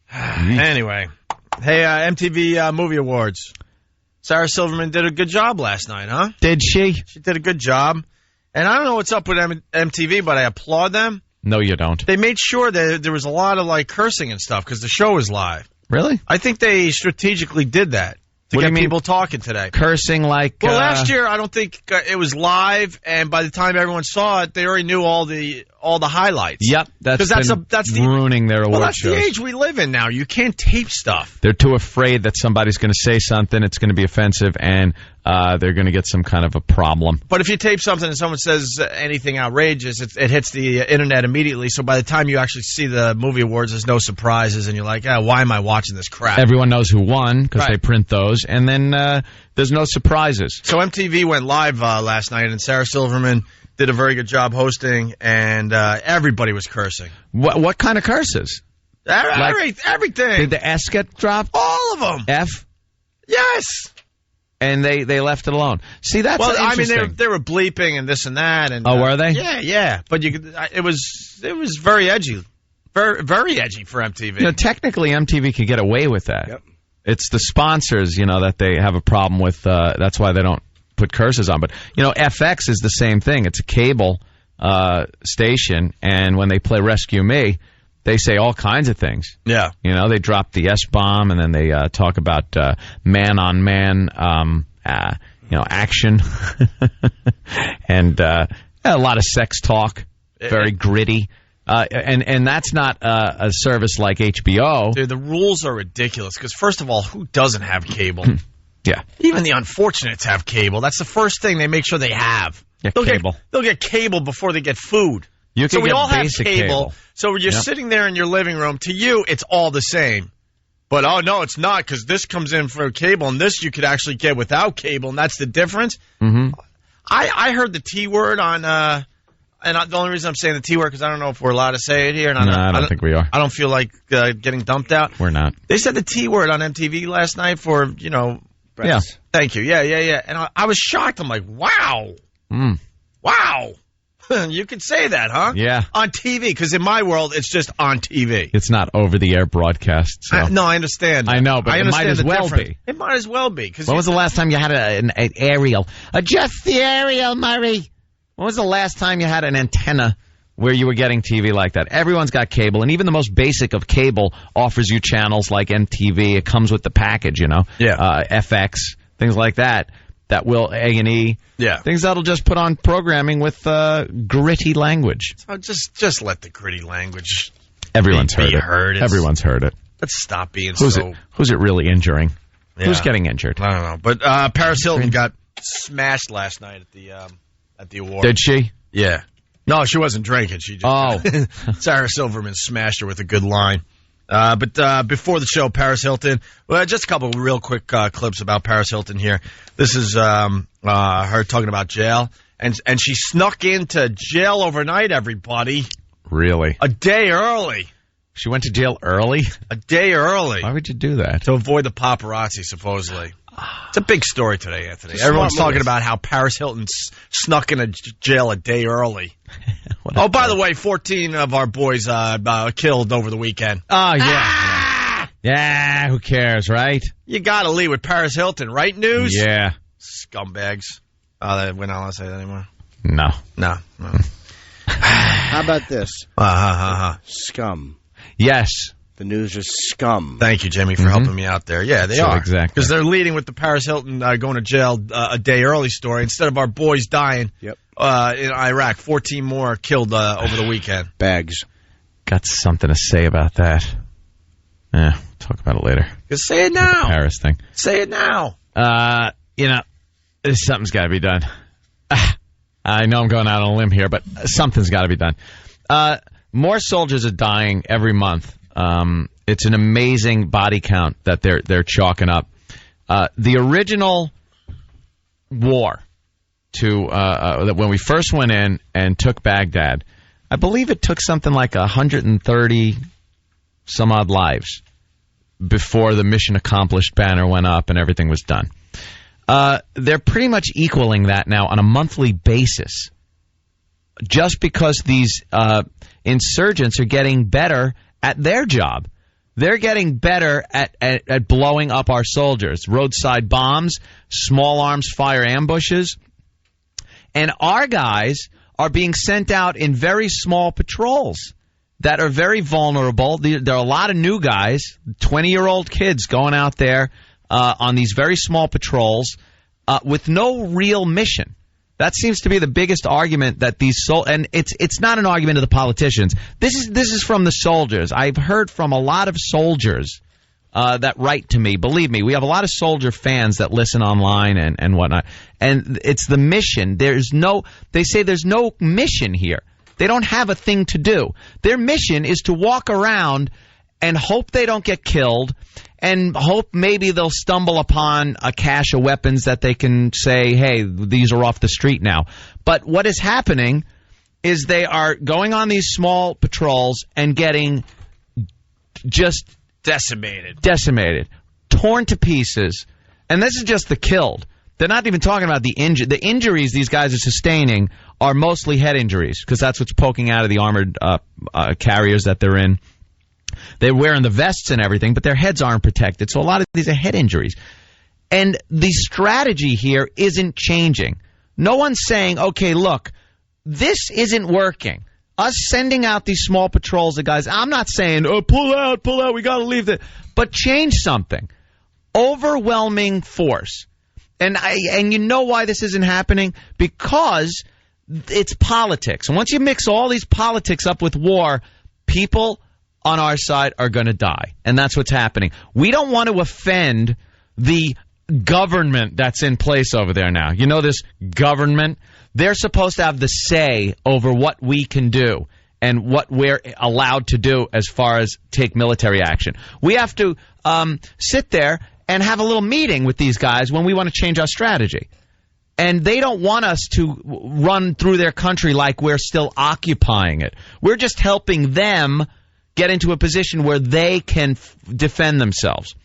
Anyway. Hey, MTV Movie Awards. Sarah Silverman did a good job last night, huh? Did she? She did a good job. And I don't know what's up with MTV, but I applaud them. No, you don't. They made sure that there was a lot of cursing and stuff because the show was live. Really? I think they strategically did that to get people talking today. Cursing like... Well, last year I don't think it was live, and by the time everyone saw it, they already knew all the highlights. Yep, that's ruining their award shows. That's the age we live in now. You can't tape stuff. They're too afraid that somebody's going to say something, it's going to be offensive, and they're going to get some kind of a problem. But if you tape something and someone says anything outrageous, it hits the internet immediately. So by the time you actually see the movie awards, there's no surprises, and you're like, why am I watching this crap? Everyone knows who won because they print those, and then there's no surprises. So MTV went live last night, and Sarah Silverman did a very good job hosting, and everybody was cursing. What kind of curses? Everything. Did the S get dropped? All of them. F? Yes. And they left it alone. See, that's interesting. I mean, they were bleeping and this and that. And were they? Yeah. But it was very edgy, very very edgy for MTV. Technically, MTV could get away with that. Yep. It's the sponsors, that they have a problem with. That's why they don't put curses on. But FX is the same thing. It's a cable station, and when they play Rescue Me, they say all kinds of things. Yeah. They drop the S-bomb, and then they talk about man-on-man, action. And a lot of sex talk, very gritty. And that's not a service like HBO. Dude, the rules are ridiculous, because first of all, who doesn't have cable? Yeah. Even the unfortunates have cable. That's the first thing they make sure they have. Yeah, cable. They'll get cable before they get food. So we all have cable. So you're sitting there in your living room. To you, it's all the same. But, no, it's not, because this comes in for cable, and this you could actually get without cable, and that's the difference. Mm-hmm. I heard the T word on, and the only reason I'm saying the T word because I don't know if we're allowed to say it here. And I don't think we are. I don't feel like getting dumped out. We're not. They said the T word on MTV last night for, Express. Yeah. Thank you. Yeah. And I was shocked. I'm like, wow. Wow. You could say that, huh? Yeah. On TV, because in my world, it's just on TV. It's not over-the-air broadcast. So. No, I understand. I know, but it might as well be. It might as well be. When was the last time you had an aerial? Adjust the aerial, Murray. When was the last time you had an antenna where you were getting TV like that? Everyone's got cable, and even the most basic of cable offers you channels like MTV. It comes with the package, FX, things like that. That will A&E. Yeah. Things that'll just put on programming with gritty language. So just let the gritty language. Everyone's heard it. Everyone's heard it. Let's stop being Who's it really injuring? Yeah. Who's getting injured? I don't know. But Paris Hilton got smashed last night at the award. Did she? Yeah. No, she wasn't drinking. She just Sarah Silverman smashed her with a good line. But before the show, Paris Hilton. Well, just a couple of real quick clips about Paris Hilton here. This is her talking about jail, and she snuck into jail overnight. Everybody, really? A day early. She went to jail early? A day early. Why would you do that? To avoid the paparazzi, supposedly. It's a big story today, Anthony. Everyone's talking about how Paris Hilton snuck into jail a day early. By the way, 14 of our boys killed over the weekend. Oh, yeah. Yeah, who cares, right? You got to lead with Paris Hilton, right, News? Yeah. Scumbags. We're not allowed to say that anymore? No. How about this? Scum. Yes. The News is scum. Thank you, Jimmy, for helping me out there. Yeah, they are. Exactly. Because they're leading with the Paris Hilton going to jail a day early story instead of our boys dying in Iraq. 14 more killed over the weekend. Bags. Got something to say about that. Yeah, talk about it later. Just say it now. The Paris thing. Say it now. Something's got to be done. I know I'm going out on a limb here, but something's got to be done. More soldiers are dying every month. It's an amazing body count that they're chalking up. The original war that when we first went in and took Baghdad, I believe it took something like 130 some odd lives before the mission accomplished banner went up and everything was done. They're pretty much equaling that now on a monthly basis, just because these insurgents are getting better at their job. They're getting better at blowing up our soldiers. Roadside bombs, small arms fire ambushes. And our guys are being sent out in very small patrols that are very vulnerable. There are a lot of new guys, 20-year-old kids going out there on these very small patrols with no real mission. That seems to be the biggest argument that and it's not an argument of the politicians. This is from the soldiers. I've heard from a lot of soldiers that write to me. Believe me, we have a lot of soldier fans that listen online and whatnot. And it's the mission. They say there's no mission here. They don't have a thing to do. Their mission is to walk around and hope they don't get killed, and hope maybe they'll stumble upon a cache of weapons that they can say, hey, these are off the street now. But what is happening is they are going on these small patrols and getting just decimated, torn to pieces. And this is just the killed. They're not even talking about the injured. The injuries these guys are sustaining are mostly head injuries, because that's what's poking out of the armored carriers that they're in. They're wearing the vests and everything, but their heads aren't protected. So a lot of these are head injuries. And the strategy here isn't changing. No one's saying, okay, look, this isn't working. Us sending out these small patrols of guys, I'm not saying, oh, pull out, we got to leave it. But change something. Overwhelming force. And you know why this isn't happening? Because it's politics. And once you mix all these politics up with war, people on our side are going to die. And that's what's happening. We don't want to offend the government that's in place over there now. You know, this government, they're supposed to have the say over what we can do and what we're allowed to do as far as take military action. We have to sit there and have a little meeting with these guys when we want to change our strategy. And they don't want us to run through their country like we're still occupying it. We're just helping them get into a position where they can defend themselves.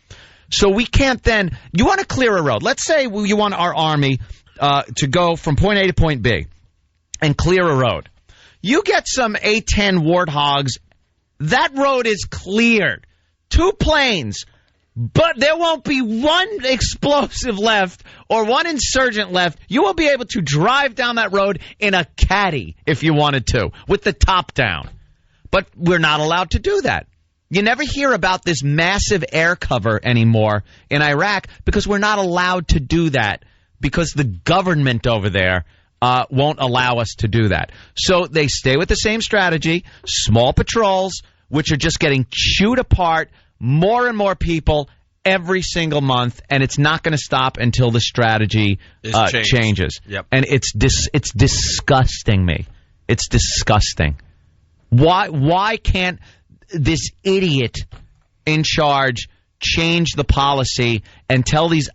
So we can't then... You want to clear a road. Let's say you want our army to go from point A to point B and clear a road. You get some A-10 Warthogs, that road is cleared. 2 planes, but there won't be one explosive left or one insurgent left. You will be able to drive down that road in a caddy if you wanted to, with the top down. But we're not allowed to do that. You never hear about this massive air cover anymore in Iraq because we're not allowed to do that because the government over there won't allow us to do that. So they stay with the same strategy, small patrols, which are just getting chewed apart, more and more people every single month, and it's not going to stop until the strategy changes. Yep. And it's disgusting me. It's disgusting. Why can't this idiot in charge change the policy and tell these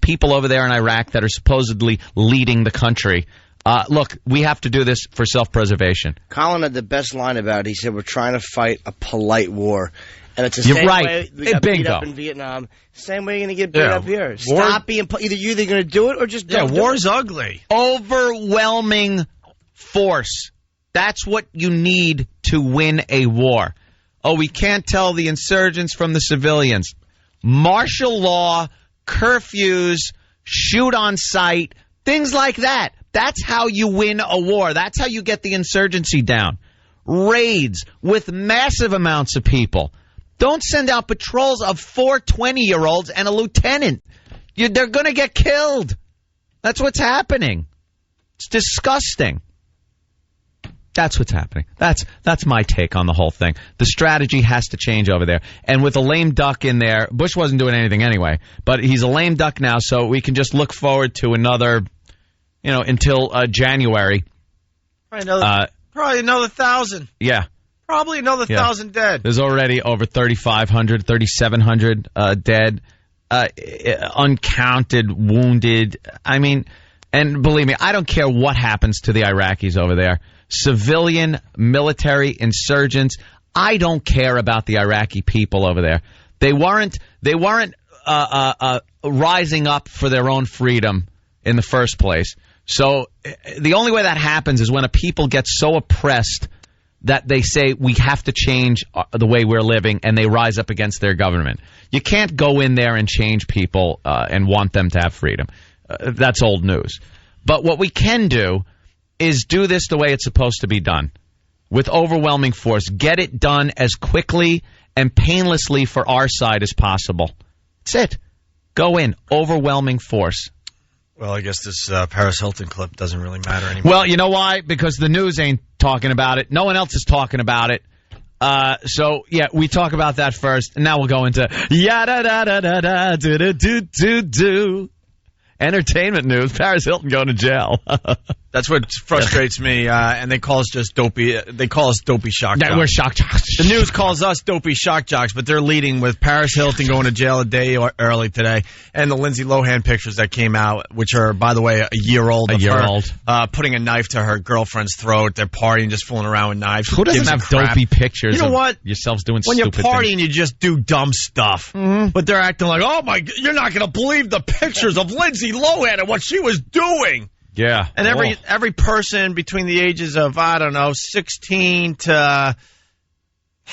people over there in Iraq that are supposedly leading the country, look, we have to do this for self-preservation. Colin had the best line about it. He said, we're trying to fight a polite war. And it's the same way we got beat up in Vietnam. Same way you're going to get beat up here. Stop being... Either you're going to do it or just don't do it. War's ugly. Overwhelming force. That's what you need to win a war. Oh, we can't tell the insurgents from the civilians. Martial law, curfews, shoot on sight, things like that. That's how you win a war. That's how you get the insurgency down. Raids with massive amounts of people. Don't send out patrols of 4 20-year-olds and a lieutenant. They're going to get killed. That's what's happening. It's disgusting. That's what's happening. That's my take on the whole thing. The strategy has to change over there. And with a lame duck in there, Bush wasn't doing anything anyway, but he's a lame duck now, so we can just look forward to another, until January. Probably another 1,000. Yeah. Probably another 1,000 dead. There's already over 3,500, 3,700 dead, uncounted, wounded. I mean, and believe me, I don't care what happens to the Iraqis over there. Civilian, military, insurgents. I don't care about the Iraqi people over there. They weren't rising up for their own freedom in the first place. So the only way that happens is when a people get so oppressed that they say we have to change the way we're living, and they rise up against their government. You can't go in there and change people and want them to have freedom. That's old news. But what we can do is do this the way it's supposed to be done, with overwhelming force. Get it done as quickly and painlessly for our side as possible. That's it. Go in. Overwhelming force. Well, I guess this Paris Hilton clip doesn't really matter anymore. Well, you know why? Because the news ain't talking about it. No one else is talking about it. So, yeah, we talk about that first, and now we'll go into yada-da-da-da-da-do-do-do-do. Entertainment news. Paris Hilton going to jail. That's what frustrates me, and they call us just dopey. They call us dopey shock jocks. We're shock jocks. The news calls us dopey shock jocks, but they're leading with Paris Hilton going to jail a day early today, and the Lindsay Lohan pictures that came out, which are, by the way, a year old. Putting a knife to her girlfriend's throat. They're partying, just fooling around with knives. Who doesn't have dopey pictures? You know what? Yourselves doing when stupid you're partying, things. you just do dumb stuff. Mm-hmm. But they're acting like, oh my, you're not going to believe the pictures of Lindsay Lohan and what she was doing. Yeah. And every person between the ages of, 16 to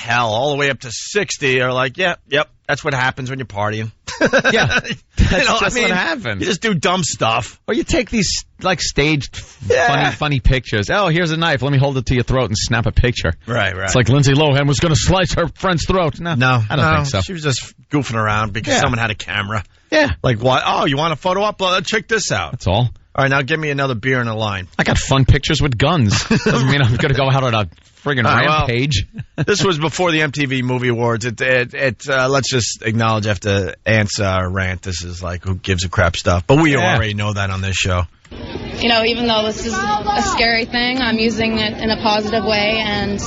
all the way up to 60 are like, yep, that's what happens when you're partying. Yeah. That's what happens. You just do dumb stuff. Or you take these, staged, funny pictures. Oh, here's a knife. Let me hold it to your throat and snap a picture. Right. It's like Lindsay Lohan was going to slice her friend's throat. No, I don't think so. She was just goofing around because someone had a camera. Yeah. Like, what? Oh, you want a photo up? Check this out. That's all. All right, now give me another beer and a line. I got fun pictures with guns. Doesn't mean I'm going to go out on a friggin' rampage. Well, this was before the MTV Movie Awards. Let's just acknowledge after Ant's rant, this is like who gives a crap stuff. But we already know that on this show. Even though this is a scary thing, I'm using it in a positive way. And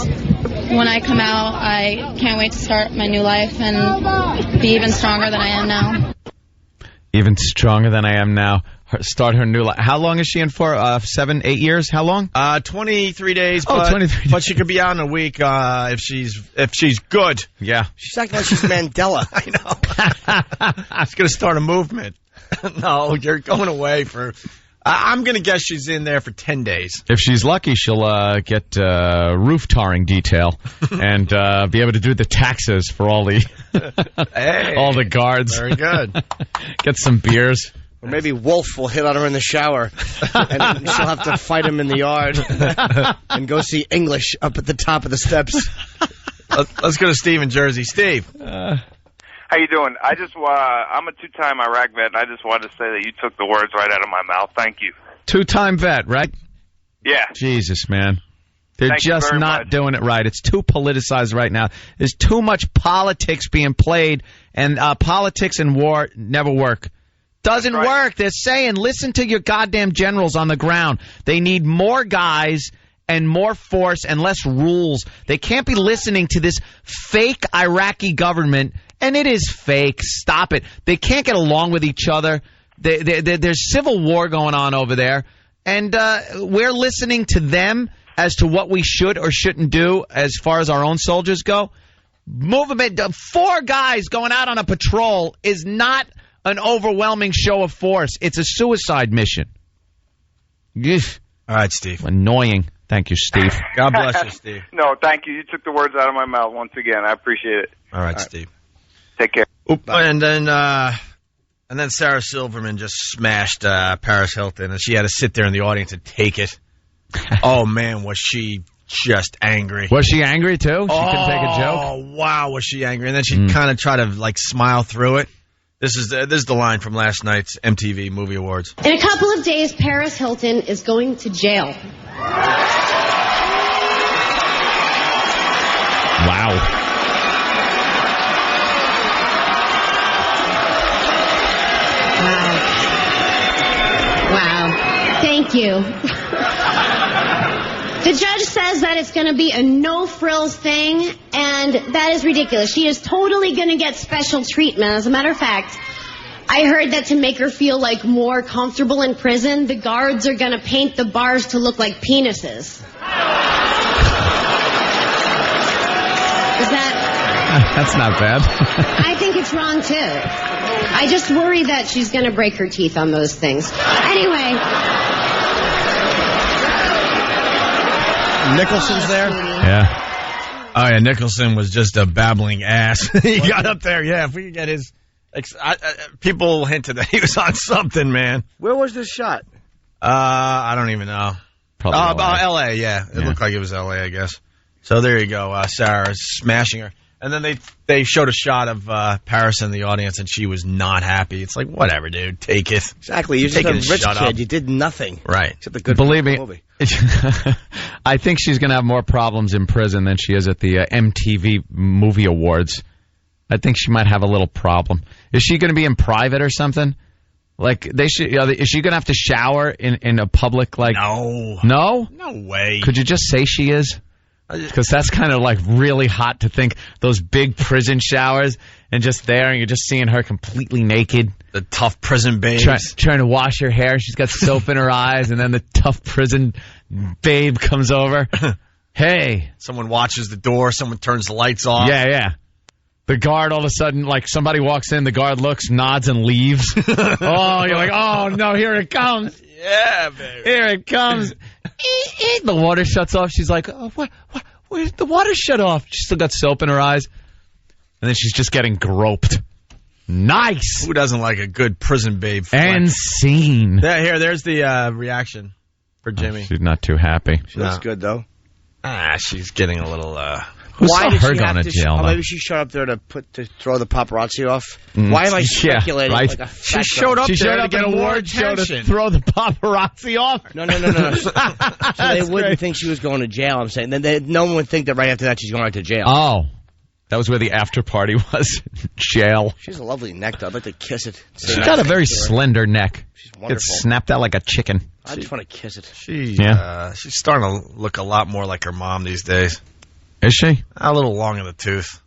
when I come out, I can't wait to start my new life and be even stronger than I am now. Even stronger than I am now. start her new life. How long is she in for? 7, 8 years? How long? 23 days. Oh, but, 23 days. But she could be out in a week if she's good. Yeah. She's acting like she's Mandela. I know. She's going to start a movement. No, you're going away for... I'm going to guess she's in there for 10 days. If she's lucky, she'll get roof tarring detail and be able to do the taxes for all the all the guards. Very good. Get some beers. Or maybe Wolf will hit on her in the shower, and she'll have to fight him in the yard and go see English up at the top of the steps. Let's go to Steve in Jersey. Steve. How you doing? I'm a 2-time Iraq vet, and I just wanted to say that you took the words right out of my mouth. Thank you. 2-time vet, right? Yeah. Jesus, man. They're Thank you just very not much. doing it right. It's too politicized right now. There's too much politics being played, and politics and war never work. Doesn't work. They're saying, listen to your goddamn generals on the ground. They need more guys and more force and less rules. They can't be listening to this fake Iraqi government. And it is fake. Stop it. They can't get along with each other. There's civil war going on over there. And we're listening to them as to what we should or shouldn't do as far as our own soldiers go. Movement. 4 guys going out on a patrol is not an overwhelming show of force. It's a suicide mission. All right, Steve. Annoying. Thank you, Steve. God bless you, Steve. No, thank you. You took the words out of my mouth once again. I appreciate it. All right, Steve. Take care. And then Sarah Silverman just smashed Paris Hilton, and she had to sit there in the audience and take it. Oh, man, was she just angry. Was she angry, too? She couldn't take a joke? Oh, wow, was she angry. And then she kind of tried to, smile through it. This is the line from last night's MTV Movie Awards. In a couple of days, Paris Hilton is going to jail. Wow. Wow. Thank you. The judge says that it's going to be a no-frills thing, and that is ridiculous. She is totally going to get special treatment. As a matter of fact, I heard that to make her feel more comfortable in prison, the guards are going to paint the bars to look like penises. That's not bad. I think it's wrong, too. I just worry that she's going to break her teeth on those things. Anyway. Nicholson's there? Yeah. Oh, yeah, Nicholson was just a babbling ass. He got up there, yeah, if we could get his... people hinted that he was on something, man. Where was this shot? I don't even know. Probably L.A., yeah. It looked like it was L.A., I guess. So there you go. Sarah's smashing her. And then they showed a shot of Paris in the audience, and she was not happy. It's like, whatever, dude. Take it. Exactly. You're just a rich kid. Up. You did nothing. Right. Except the good Believe me, movie. I think she's going to have more problems in prison than she is at the MTV Movie Awards. I think she might have a little problem. Is she going to be in private or something? Like, they should. Is she going to have to shower in a public, No. No? No way. Could you just say she is? Because that's kind of really hot to think, those big prison showers and just there and you're just seeing her completely naked. The tough prison babe. Trying to wash her hair. She's got soap in her eyes and then the tough prison babe comes over. Hey. Someone watches the door. Someone turns the lights off. Yeah. The guard all of a sudden, somebody walks in, the guard looks, nods, and leaves. Oh, you're like, oh, no, here it comes. Yeah, baby. Here it comes. The water shuts off. She's like, oh, what? Where's the water shut off? She's still got soap in her eyes. And then she's just getting groped. Nice. Who doesn't like a good prison babe flex? And scene. There's the reaction for Jimmy. She's not too happy. She looks good, though. She's getting a little... Why did her she going have to jail? Maybe she showed up there to throw the paparazzi off. Why am I speculating? Right. She showed up there to get award show to throw the paparazzi off. No. So they wouldn't think she was going to jail. I'm saying no one would think that right after that she's going right to jail. Oh, that was where the after party was. Jail. She has a lovely neck, though. I'd like to kiss it. She's got a very slender neck. She's wonderful. Gets snapped out like a chicken. I just want to kiss it. She's starting to look a lot more like her mom these days. Is she? A little long in the tooth.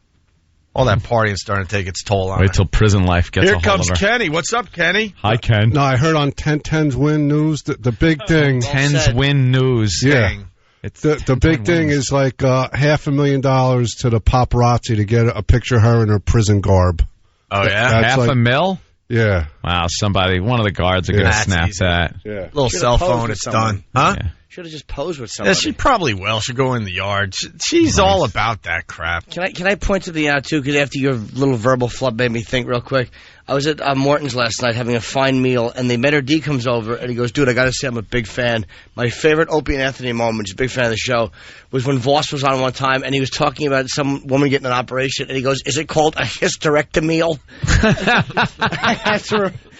All that partying starting to take its toll on Wait till prison life gets a hold of her. Here comes Kenny. What's up, Kenny? Hi, Ken. No, I heard on 1010's Win News the big thing. 10's Win News. Yeah. The big thing is like $500,000 to the paparazzi to get a picture of her in her prison garb. Oh, yeah? $500,000? Yeah. Wow, one of the guards are going to snap that. Yeah. Little cell phone, it's done. Huh? Yeah. Should have just posed with somebody. Yeah, she probably will. She'll go in the yard. She's all about that crap. Can I point something out, too? Because after your little verbal flub made me think real quick. I was at Morton's last night having a fine meal, and the maitre d' comes over, and he goes, dude, I got to say I'm a big fan. My favorite Opie and Anthony moment, he's a big fan of the show, was when Voss was on one time, and he was talking about some woman getting an operation, and he goes, is it called a hysterectomy?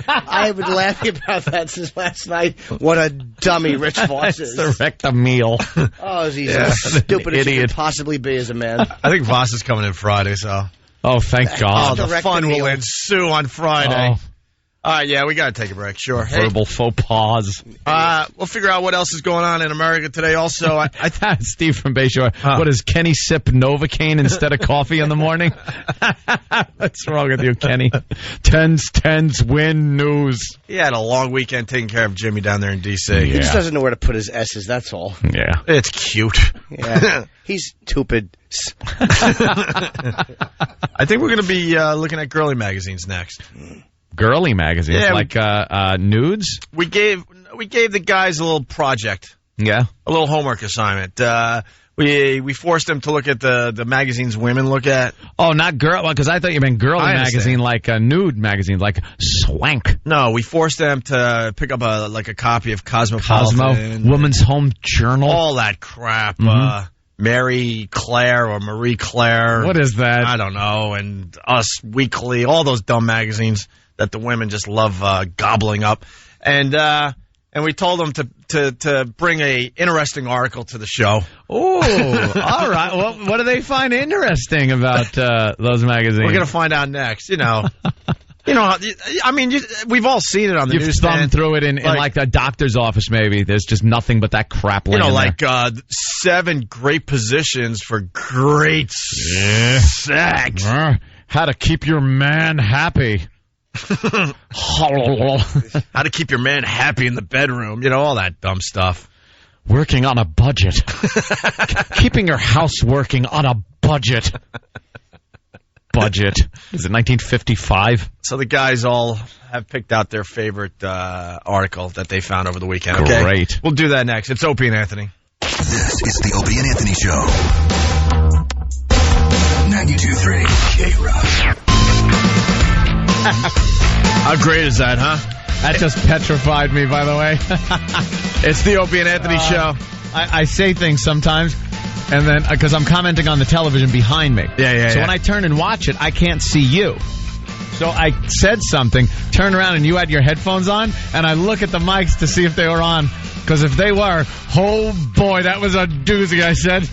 I've been laughing about that since last night. What a dummy Rich Voss is. Hysterectomy. Oh, he's as stupid as he could possibly be as a man. I think Voss is coming in Friday, so... Oh, thank God. Oh, the fun will ensue on Friday. All right, yeah, we got to take a break, sure. Verbal faux pas. We'll figure out what else is going on in America today. Also, I Steve from Bayshore. What does Kenny sip Novocaine instead of coffee in the morning? What's wrong with you, Kenny? 10's Win News. He had a long weekend taking care of Jimmy down there in D.C. He just doesn't know where to put his S's, that's all. Yeah. It's cute. Yeah. He's stupid. I think we're going to be looking at girly magazines next. Girly magazines, like nudes. We gave the guys a little project. Yeah, a little homework assignment. We forced them to look at the magazines women look at. Oh, not girl. Well, because I thought you meant girly magazine, like a nude magazine, like Swank. No, we forced them to pick up a copy of Cosmopolitan, Woman's Home Journal, all that crap. Mm-hmm. Marie Claire or Marie Claire. What is that? I don't know. And Us Weekly, all those dumb magazines that the women just love gobbling up. And we told them to bring a interesting article to the show. Oh, all right. Well, what do they find interesting about those magazines? We're going to find out next, You know, I mean, we've all seen it on the You've newsstand. thumbed through it in like a doctor's office, maybe. There's just nothing but that crap laying there. 7 great positions for great sex. How to keep your man happy. How to keep your man happy in the bedroom. All that dumb stuff. Working on a budget. Keeping your house working on a budget. Budget. Is it 1955? So the guys all have picked out their favorite article that they found over the weekend. Okay? Great. We'll do that next. It's Opie and Anthony. This is the Opie and Anthony Show. 92.3 K-Rock. How great is that, huh? That just petrified me, by the way. It's the Opie and Anthony Show. I say things sometimes, and then because I'm commenting on the television behind me. So when I turn and watch it, I can't see you. So I said something, turn around, and you had your headphones on, and I look at the mics to see if they were on. Because if they were, oh boy, that was a doozy, I said.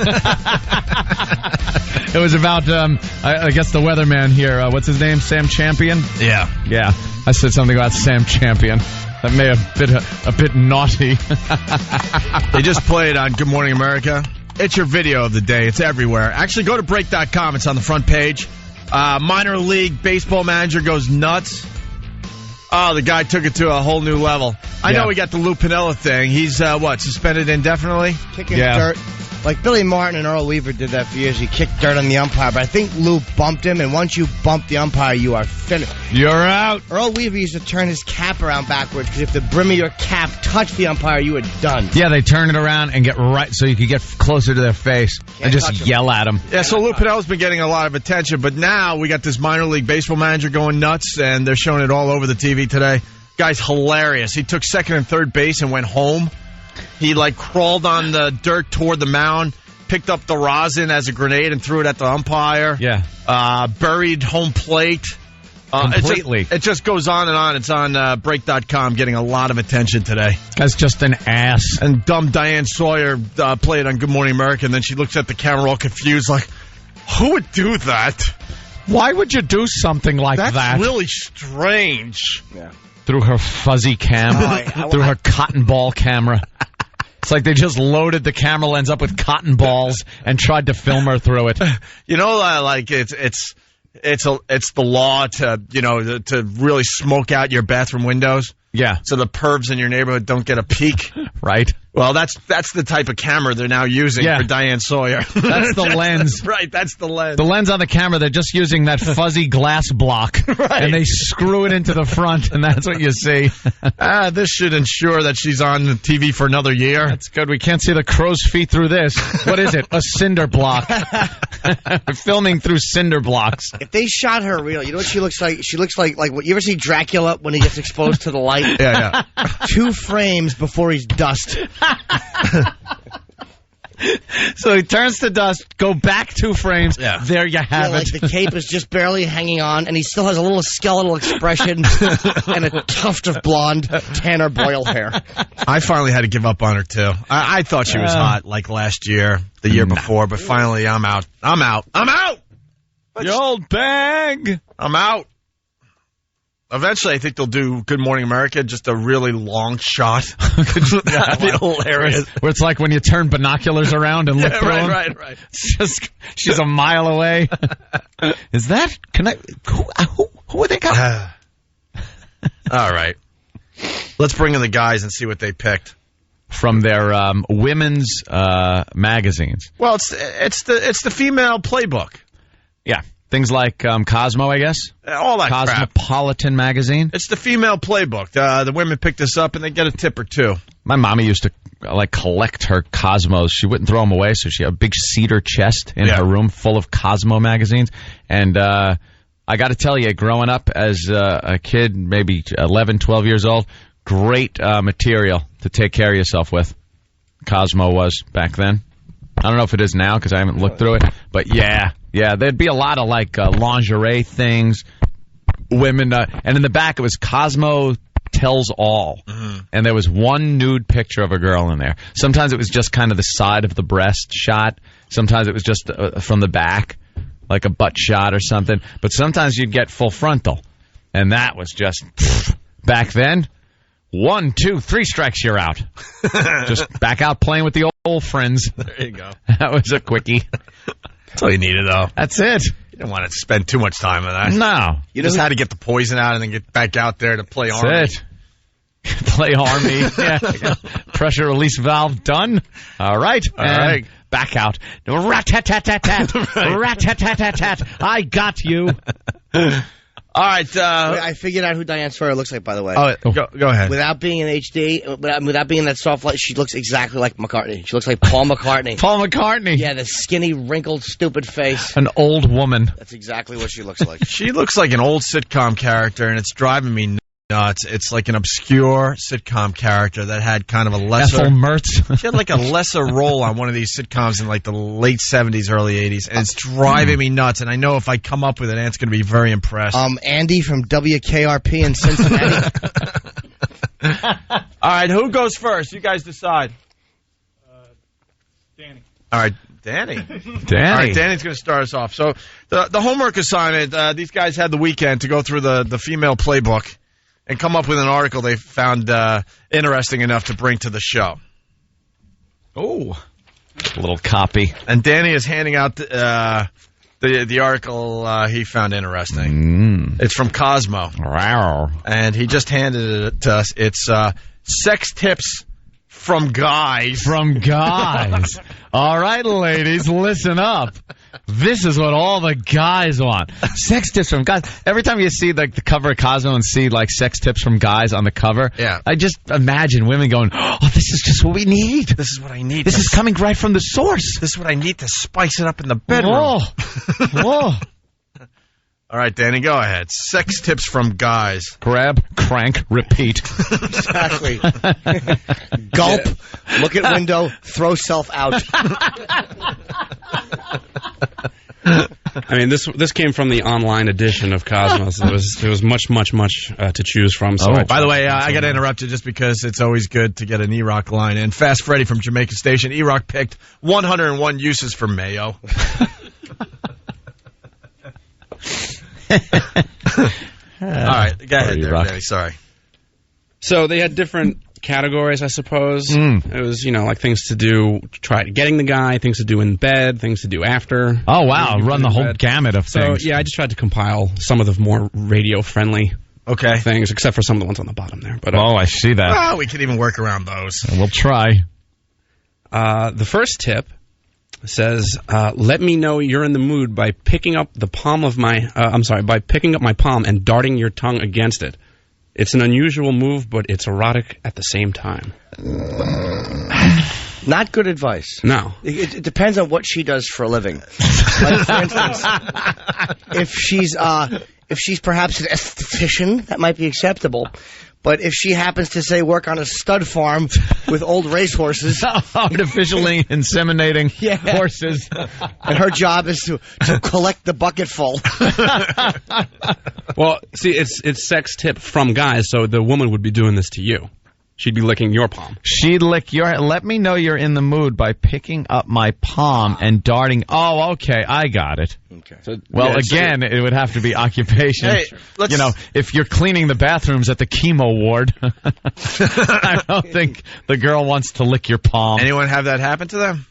It was about, I guess, the weatherman here. What's his name? Sam Champion? Yeah. Yeah. I said something about Sam Champion. That may have been a bit naughty. They just played on Good Morning America. It's your video of the day. It's everywhere. Actually, go to break.com. It's on the front page. Minor league baseball manager goes nuts. Oh, the guy took it to a whole new level. I know we got the Lou Piniella thing. He's, suspended indefinitely? Kicking dirt. Like Billy Martin and Earl Weaver did that for years. He kicked dirt on the umpire, but I think Lou bumped him, and once you bump the umpire, you are finished. You're out. Earl Weaver used to turn his cap around backwards, because if the brim of your cap touched the umpire, you were done. Yeah, they turn it around and get right so you could get closer to their face and just yell at them. Yeah, so Lou Piniella's been getting a lot of attention, but now we got this minor league baseball manager going nuts, and they're showing it all over the TV today. Guy's hilarious. He took second and third base and went home. He, crawled on the dirt toward the mound, picked up the rosin as a grenade and threw it at the umpire. Yeah. Buried home plate. Completely. It just goes on and on. It's on break.com, getting a lot of attention today. That's just an ass. And dumb Diane Sawyer played on Good Morning America, and then she looks at the camera all confused, like, who would do that? Why would you do something like that? That's really strange. Yeah. Through her fuzzy cam, through her cotton ball camera. It's like they just loaded the camera lens up with cotton balls and tried to film her through it. It's it's the law to really smoke out your bathroom windows. Yeah. So the pervs in your neighborhood don't get a peek. Right. Well, that's the type of camera they're now using for Diane Sawyer. That's the lens. Right, that's the lens. The lens on the camera, they're just using that fuzzy glass block. Right. And they screw it into the front, and that's what you see. This should ensure that she's on TV for another year. That's good. We can't see the crow's feet through this. What is it? A cinder block. Filming through cinder blocks. If they shot her real, you know what she looks like? She looks like what you ever see Dracula when he gets exposed to the light? Yeah. 2 frames before he's dust. So he turns to dust, go back 2 frames. Yeah. There you have it. Like the cape is just barely hanging on, and he still has a little skeletal expression and a tuft of blonde Tanner Boyle hair. I finally had to give up on her, too. I thought she was hot like last year, the year before, but finally I'm out. The old bag. I'm out. Eventually, I think they'll do Good Morning America, just a really long shot. That'd be hilarious. Where it's like when you turn binoculars around and look through them. Right. It's just, she's a mile away. Is that? Who are they coming? All right. Let's bring in the guys and see what they picked. From their women's magazines. Well, it's the female playbook. Yeah. Things like Cosmo, I guess. All that Cosmopolitan magazine. It's the female playbook. The women pick this up and they get a tip or 2. My mommy used to collect her Cosmos. She wouldn't throw them away, so she had a big cedar chest in her room full of Cosmo magazines. And I got to tell you, growing up as a kid, maybe 11, 12 years old, great material to take care of yourself with. Cosmo was back then. I don't know if it is now because I haven't looked through it, but yeah, there'd be a lot of lingerie things, women, and in the back it was Cosmo Tells All, and there was one nude picture of a girl in there. Sometimes it was just kind of the side of the breast shot. Sometimes it was just from the back, like a butt shot or something. But sometimes you'd get full frontal, and that was just back then. 1, 2, 3 strikes, you're out. Just back out playing with the old friends. There you go. That was a quickie. That's all you needed, though. That's it. You didn't want to spend too much time on that. No. You just had to get the poison out and then get back out there to play Army. That's it. Play Army. Yeah. Pressure release valve done. All right. All right. Back out. Rat-tat-tat-tat-tat. Rat-tat-tat-tat-tat. I got you. All right. I figured out who Diane Sawyer looks like, by the way. Oh, go ahead. Without being in HD, without being in that soft light, she looks exactly like McCartney. She looks like Paul McCartney. Paul McCartney. Yeah, the skinny, wrinkled, stupid face. An old woman. That's exactly what she looks like. She looks like an old sitcom character, and it's driving me nuts. It's like an obscure sitcom character that had kind of a lesser... Ethel Mertz. She had like a lesser role on one of these sitcoms in like the late 70s, early 80s, and it's driving me nuts, and I know if I come up with it, Ant's going to be very impressed. Andy from WKRP in Cincinnati. All right, who goes first? You guys decide. Danny. All right. Danny. Danny. All right, Danny's going to start us off. So the homework assignment, these guys had the weekend to go through the female playbook and come up with an article they found interesting enough to bring to the show. Oh, a little copy. And Danny is handing out the article he found interesting. It's from Cosmo. Wow. And he just handed it to us. It's sex tips from guys. From guys. All right, ladies, listen up. This is what all the guys want. Sex tips from guys. Every time you see the cover of Cosmo and see sex tips from guys on the cover, I just imagine women going, "Oh, this is just what we need. This is what I need. This is coming right from the source. This is what I need to spice it up in the bedroom." Whoa. All right, Danny, go ahead. Sex tips from guys. Grab, crank, repeat. Exactly. Gulp, look at window, throw self out. I mean, this came from the online edition of Cosmos. It was much to choose from. So by the way, I got to interrupt you just because it's always good to get an E-Rock line in. Fast Freddy from Jamaica Station. E-Rock picked 101 uses for mayo. All right, go ahead there, Danny. Sorry. So they had different categories, I suppose. It was, like things to do, getting the guy, things to do in bed, things to do after. Oh, wow. Run the whole gamut of things. So, yeah, I just tried to compile some of the more radio-friendly things, except for some of the ones on the bottom there. But I see that. Well, we could even work around those. We'll try. The first tip says, let me know you're in the mood by picking up my palm and darting your tongue against it. It's an unusual move, but it's erotic at the same time. Not good advice. No. It depends on what she does for a living. Like, for instance, if she's perhaps an esthetician, that might be acceptable. But if she happens to, say, work on a stud farm with old racehorses... artificially inseminating horses. And her job is to collect the bucketful. Well, see, it's sex tip from guys, so the woman would be doing this to you. She'd be licking your palm. She'd lick your... Let me know you're in the mood by picking up my palm and darting... Oh, okay, I got it. Okay. So, again, it would have to be occupation. Hey, if you're cleaning the bathrooms at the chemo ward, I don't think the girl wants to lick your palm. Anyone have that happen to them?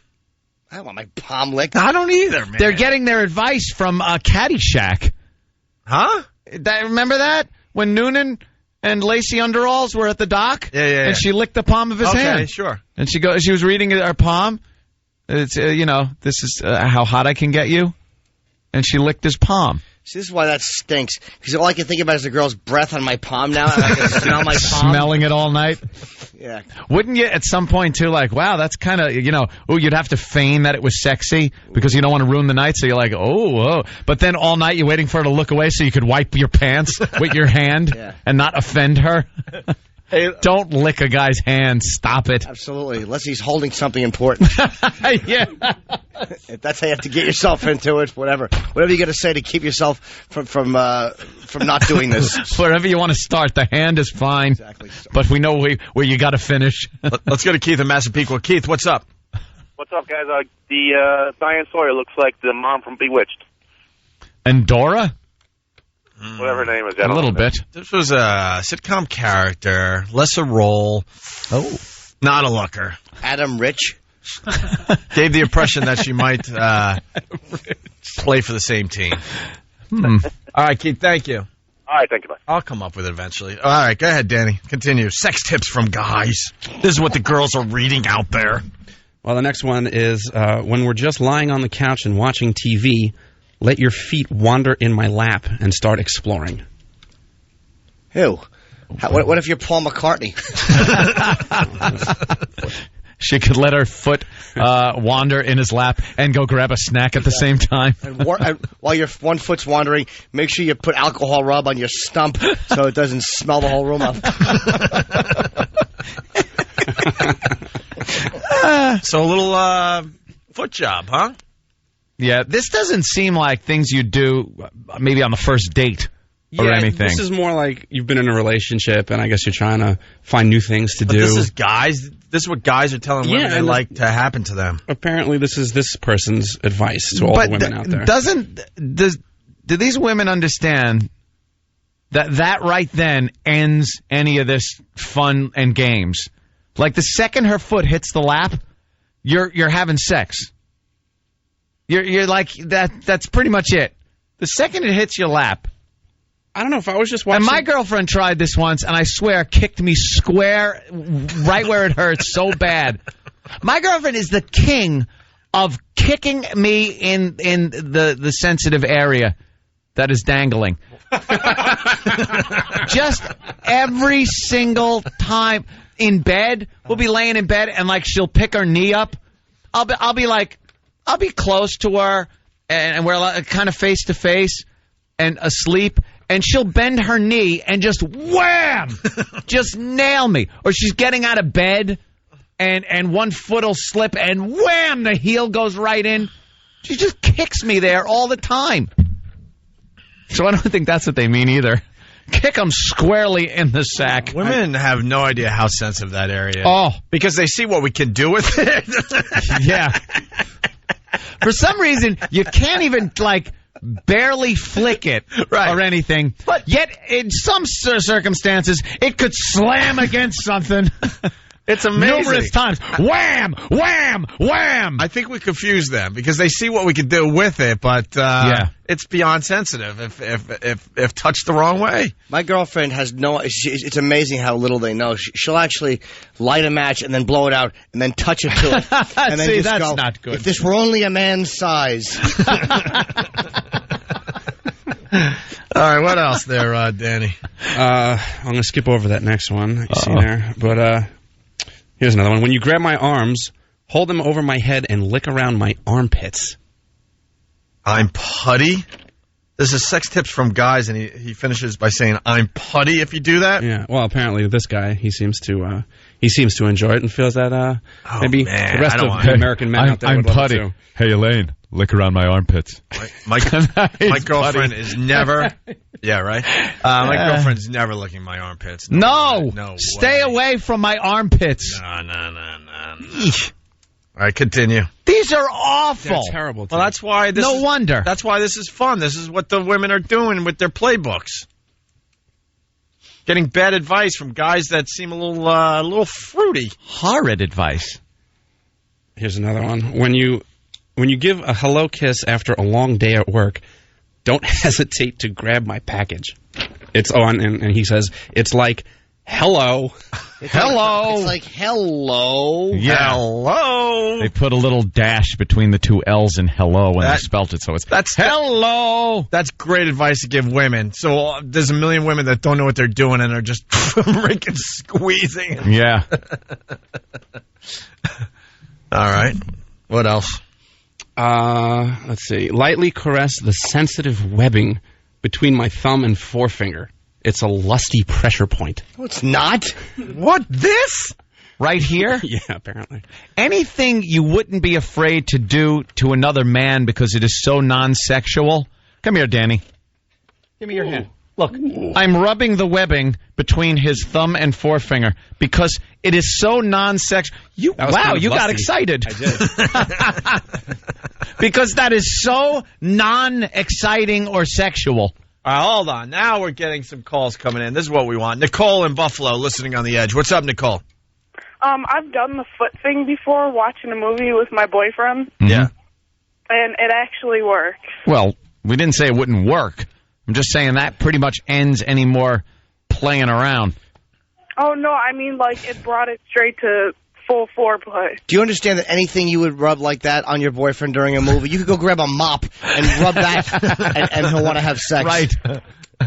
I don't want my palm licked. I don't either, man. They're getting their advice from Caddyshack. Huh? Remember that? When Noonan... and Lacey Underalls were at the dock, and she licked the palm of his hand. Okay, sure. And she was reading her palm. It's this is how hot I can get you, and she licked his palm. See, this is why that stinks. Because all I can think about is the girl's breath on my palm now, and I can smell my palm. Smelling it all night. Yeah. Wouldn't you at some point too, like, wow, that's kind of, you'd have to feign that it was sexy because you don't want to ruin the night, so you're like, oh. But then all night you're waiting for her to look away so you could wipe your pants with your hand and not offend her. Hey, don't lick a guy's hand. Stop it. Absolutely. Unless he's holding something important. Yeah. If that's how you have to get yourself into it, whatever you got to say to keep yourself from not doing this. Wherever you want to start, the hand is fine. Exactly. But we know where you got to finish. Let's go to Keith in Massapequa. Keith, what's up? What's up, guys? Diane Sawyer looks like the mom from Bewitched. And Dora? Whatever her name is. A little bit. This was a sitcom character, lesser role. Oh. Not a looker. Adam Rich. Gave the impression that she might play for the same team. All right, Keith, thank you. All right, thank you, bye. I'll come up with it eventually. All right, go ahead, Danny. Continue. Sex tips from guys. This is what the girls are reading out there. Well, the next one is when we're just lying on the couch and watching TV, let your feet wander in my lap and start exploring. Ew. What if you're Paul McCartney? She could let her foot wander in his lap and go grab a snack at the same time. And while your one foot's wandering, make sure you put alcohol rub on your stump so it doesn't smell the whole room up. So a little foot job, huh? Yeah, this doesn't seem like things you do maybe on the first date or anything. This is more like you've been in a relationship, and I guess you're trying to find new things to do. This is guys. This is what guys are telling women they like to happen to them. Apparently, this is this person's advice to all the women out there. Do these women understand that right then ends any of this fun and games? Like the second her foot hits the lap, you're having sex. You're like that. That's pretty much it. The second it hits your lap. I don't know if I was just watching. And my girlfriend tried this once, and I swear kicked me square right where it hurts so bad. My girlfriend is the king of kicking me in the sensitive area that is dangling. Just every single time in bed, we'll be laying in bed, and like she'll pick her knee up. I'll be close to her, and we're kind of face to face and asleep, and she'll bend her knee and just wham, just nail me. Or she's getting out of bed, and one foot will slip, and wham, the heel goes right in. She just kicks me there all the time. So I don't think that's what they mean either. Kick them squarely in the sack. Women have no idea how sensitive that area is. Oh. Because they see what we can do with it. Yeah. For some reason, you can't even, like, barely flick it or anything. But yet, in some circumstances, it could slam against something. It's amazing. Numerous times. Wham! Wham! Wham! I think we confuse them because they see what we can do with it, but it's beyond sensitive if touched the wrong way. My girlfriend has it's amazing how little they know. She'll actually light a match and then blow it out and then touch it to it. And then See, just that's go, not good. If this were only a man's size. All right, what else there, Danny? I'm going to skip over that next one you see there. But here's another one. When you grab my arms, hold them over my head and lick around my armpits. I'm putty? This is sex tips from guys, and he finishes by saying, I'm putty if you do that? Yeah, well, apparently this guy, he seems to enjoy it and feels that maybe the rest of the American men out there would love it too. Hey, Elaine, lick around my armpits. My girlfriend is never... Yeah, right? My girlfriend's never licking my armpits. No! No Stay away from my armpits. No. All right, continue. These are awful. They're terrible. Well, that's why this No wonder. That's why this is fun. This is what the women are doing with their playbooks. Getting bad advice from guys that seem a little fruity. Horrid advice. Here's another one. When you give a hello kiss after a long day at work, don't hesitate to grab my package. It's on, and he says, it's like, hello. Hello. It's like, hello. Yeah. Hello. They put a little dash between the two L's in hello when they spelt it, so that's hello. That's great advice to give women. So there's a million women that don't know what they're doing and are just freaking squeezing. Yeah. All right. What else? Let's see. Lightly caress the sensitive webbing between my thumb and forefinger. It's a lusty pressure point. No, it's not. What, this? Right here? Yeah, apparently. Anything you wouldn't be afraid to do to another man because it is so non-sexual? Come here, Danny. Give me your hand. Look, I'm rubbing the webbing between his thumb and forefinger because it is so non-sexual. Wow, you got excited. I did. Because that is so non-exciting or sexual. All right, hold on. Now we're getting some calls coming in. This is what we want. Nicole in Buffalo, listening on the edge. What's up, Nicole? I've done the foot thing before, watching a movie with my boyfriend. Yeah. And it actually works. Well, we didn't say it wouldn't work. I'm just saying that pretty much ends any more playing around. Oh, no, I mean, like, it brought it straight to full foreplay. Do you understand that anything you would rub like that on your boyfriend during a movie, you could go grab a mop and rub that, and he'll want to have sex. Right.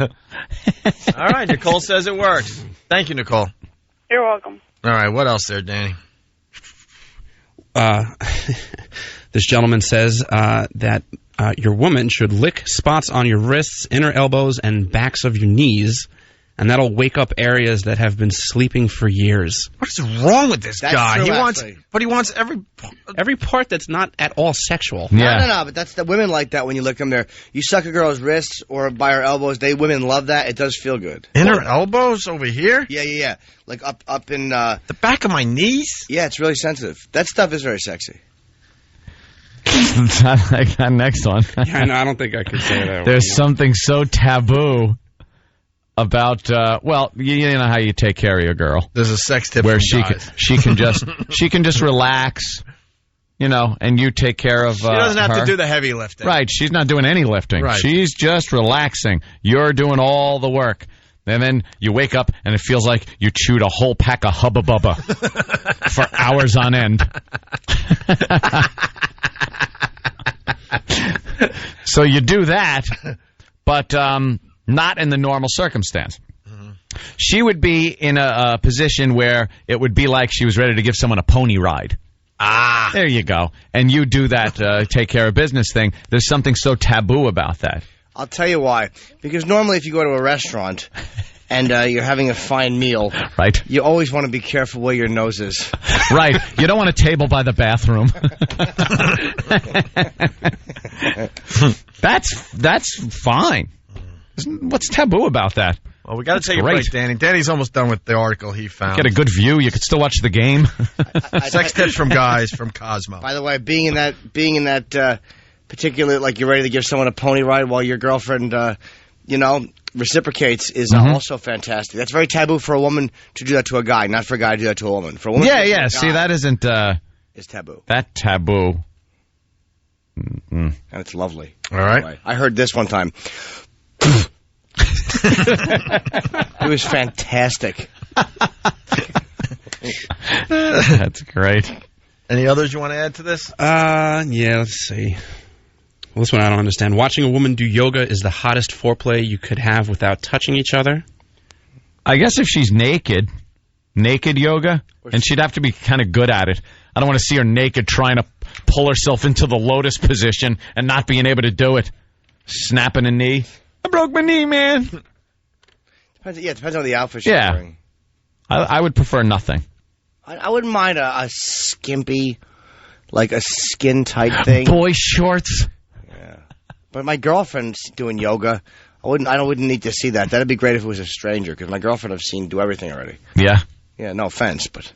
All right, Nicole says it works. Thank you, Nicole. You're welcome. All right, what else there, Danny? This gentleman says that your woman should lick spots on your wrists, inner elbows, and backs of your knees, and that'll wake up areas that have been sleeping for years. What is wrong with this guy? True, he wants every part that's not at all sexual. Yeah. No, but that's the women like that when you lick them there. You suck a girl's wrists or by her elbows. Women love that. It does feel good. Inner elbows over here? Yeah. Like up in the back of my knees? Yeah, it's really sensitive. That stuff is very sexy. I like that next one. Yeah, no, I don't think I could say that. There's something so taboo about you know how you take care of your girl. There's a sex tip where she can just relax, you know, and you take care of. She doesn't have her. to do the heavy lifting. Right, she's not doing any lifting. Right. She's just relaxing. You're doing all the work. And then you wake up and it feels like you chewed a whole pack of Hubba Bubba for hours on end. So you do that, but not in the normal circumstance. Mm-hmm. She would be in a position where it would be like she was ready to give someone a pony ride. Ah. There you go. And you do that take care of business thing. There's something so taboo about that. I'll tell you why. Because normally if you go to a restaurant and you're having a fine meal, right, you always want to be careful where your nose is. Right. You don't want a table by the bathroom. That's fine. What's taboo about that? Well, we got to take a break, Danny. Danny's almost done with the article he found. Get a good view. You could still watch the game. Sex tips from guys from Cosmo. By the way, being in that particularly like you're ready to give someone a pony ride while your girlfriend, reciprocates, is also fantastic. That's very taboo for a woman to do that to a guy, not for a guy to do that to a woman. For a woman, See, that isn't. Is taboo. That taboo. And it's lovely. All right. I heard this one time. It was fantastic. That's great. Any others you want to add to this? Yeah, let's see. Well, this one I don't understand. Watching a woman do yoga is the hottest foreplay you could have without touching each other. I guess if she's naked yoga, and she'd have to be kind of good at it. I don't want to see her naked trying to pull herself into the lotus position and not being able to do it. Snapping a knee. I broke my knee, man. It depends on the outfit she's wearing. I would prefer nothing. I wouldn't mind a skimpy, like a skin-tight thing. Boy shorts. Yeah. But my girlfriend's doing yoga. I wouldn't need to see that. That'd be great if it was a stranger, because my girlfriend I've seen do everything already. Yeah. Yeah, no offense, but...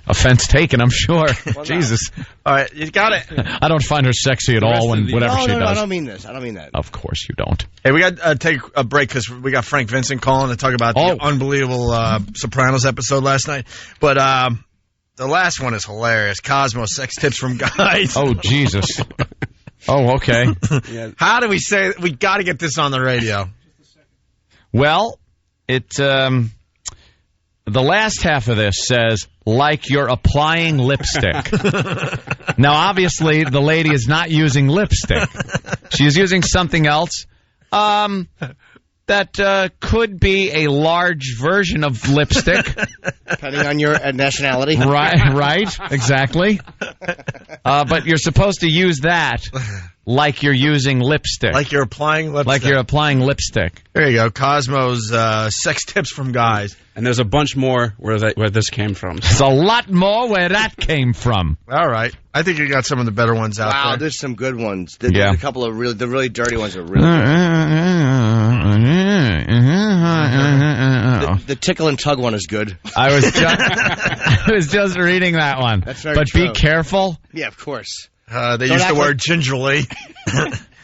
Offense taken, I'm sure. Well, Jesus. All right, you got it. I don't find her sexy at all when whatever she does. No, I don't mean this. I don't mean that. Of course you don't. Hey, we got to take a break because we got Frank Vincent calling to talk about the unbelievable Sopranos episode last night. But the last one is hilarious. Cosmo, sex tips from guys. Oh, Jesus. Oh, okay. How do we say we got to get this on the radio? Well, the last half of this says, like you're applying lipstick. Now, obviously, the lady is not using lipstick. She's using something else that could be a large version of lipstick. Depending on your nationality. Right, exactly. But you're supposed to use that like you're using lipstick. Like you're applying lipstick. Like you're applying lipstick. There you go. Cosmo's sex tips from guys. And there's a bunch more where this came from. There's a lot more where that came from. All right. I think you got some of the better ones out there. Wow, there's some good ones. There's a couple of the really dirty ones are really good. The tickle and tug one is good. I was just reading that one. That's very But true. be careful. Yeah, of course. They use the word gingerly.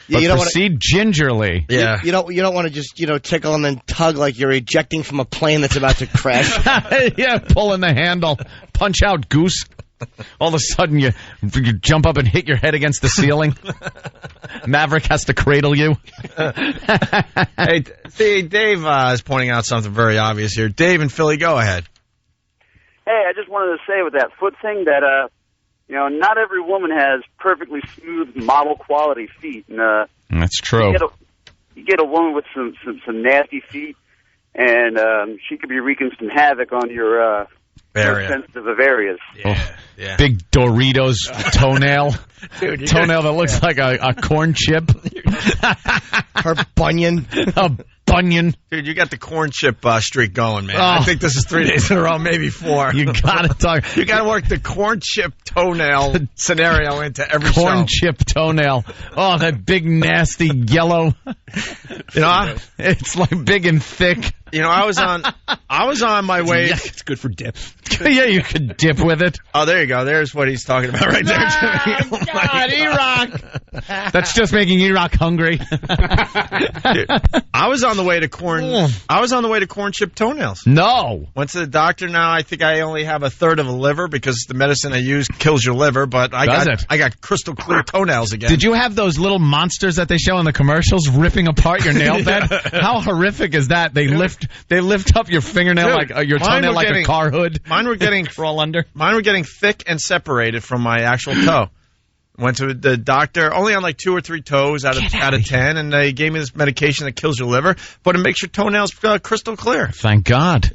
But proceed gingerly. Yeah. You don't want to just, tickle and then tug like you're ejecting from a plane that's about to crash. Yeah, pulling the handle. Punch out, goose. All of a sudden you jump up and hit your head against the ceiling. Maverick has to cradle you. Hey, see, Dave is pointing out something very obvious here. Dave in Philly, go ahead. Hey, I just wanted to say with that foot thing that, not every woman has perfectly smooth model quality feet. And, that's true. You get a woman with some nasty feet, and she could be wreaking some havoc on your sensitive areas. Yeah. Big Doritos toenail. Dude, toenail that looks like a corn chip. Her bunion. A bunion. Dude, you got the corn chip streak going, man. I think this is 3 days in a row, maybe 4. You gotta talk. You gotta work the corn chip toenail scenario into every corn show. Chip toenail. Oh, that big nasty yellow. It's like big and thick. I was on my way. Yeah, it's good for dip. Yeah, you could dip with it. Oh, there you go. There's what he's talking about right there, Jimmy. Oh, God, E-Rock. That's just making E-Rock hungry. Dude, I was on the way to corn. I was on the way to corn chip toenails. No. Went to the doctor. Now I think I only have a third of a liver because the medicine I use kills your liver. But I got crystal clear toenails again. Did you have those little monsters that they show in the commercials ripping apart your nail bed? How horrific is that? They lift up your fingernail your toenail like a car hood. Mine were getting crawl under. Mine were getting thick and separated from my actual toe. Went to the doctor, only on like 2 or 3 toes out of 10, and they gave me this medication that kills your liver, but it makes your toenails crystal clear. Thank God.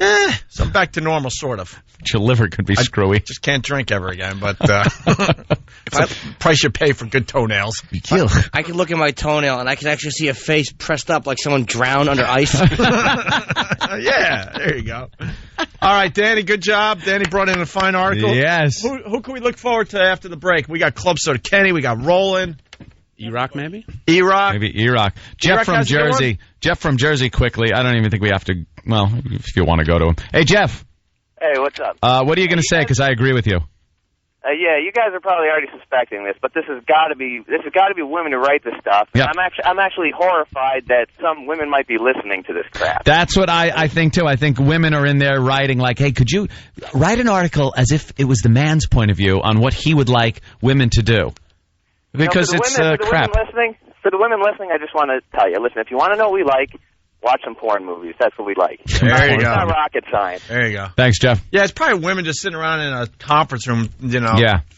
So I'm back to normal, sort of. But your liver could be screwy. Just can't drink ever again, but price you pay for good toenails. I can look at my toenail, and I can actually see a face pressed up like someone drowned under ice. Yeah, there you go. All right, Danny, good job. Danny brought in a fine article. Yes. Who can we look forward to after the break? We got Club Soda Kenny. We got Roland. E-Rock, maybe? E-Rock. Maybe E-Rock. Jeff from Jersey. Jeff from Jersey, quickly. I don't even think we have to, well, if you want to go to him. Hey, Jeff. Hey, what's up? What are you going to say? Because I agree with you. Yeah, you guys are probably already suspecting this, but this has got to be women who write this stuff. Yep. I'm actually horrified that some women might be listening to this crap. That's what I think too. I think women are in there writing like, "Hey, could you write an article as if it was the man's point of view on what he would like women to do?" Because it's crap. For the women listening, I just want to tell you, listen, if you want to know what we like, watch some porn movies. That's what we like. There you go. It's not rocket science. There you go. Thanks, Jeff. Yeah, it's probably women just sitting around in a conference room,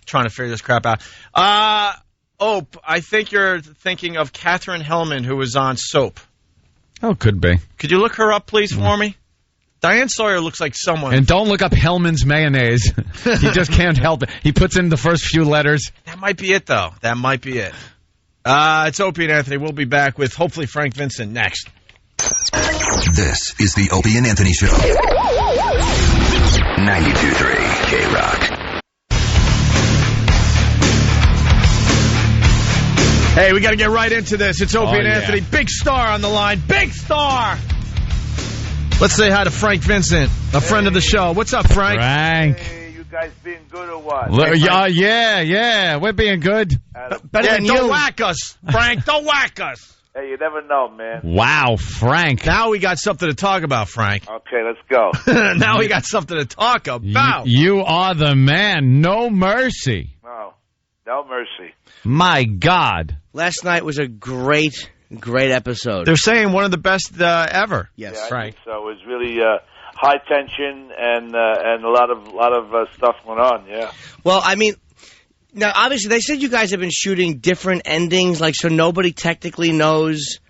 trying to figure this crap out. I think you're thinking of Katherine Hellman, who was on Soap. Oh, could be. Could you look her up, please, for me? Diane Sawyer looks like someone. And don't look up Hellman's mayonnaise. He just can't help it. He puts in the first few letters. That might be it, though. That might be it. It's Opie and Anthony. We'll be back with, hopefully, Frank Vincent next. This is the Opie and Anthony Show. 92.3 K-Rock. Hey, we got to get right into this. It's Opie and Anthony. Big star on the line. Big star! Let's say hi to Frank Vincent, a friend of the show. What's up, Frank? Hey, you guys being good or what? Yeah, we're being good. Better than don't whack us, Frank. Don't whack us. Hey, you never know, man. Wow, Frank. Now we got something to talk about, Frank. Okay, let's go. Now we got something to talk about. You are the man. No mercy. No mercy. My God. Last night was a great episode. They're saying one of the best ever. Yes, yeah, Frank. So it was really high tension and a lot of stuff went on. Yeah. Well, I mean, now obviously they said you guys have been shooting different endings, like so nobody technically knows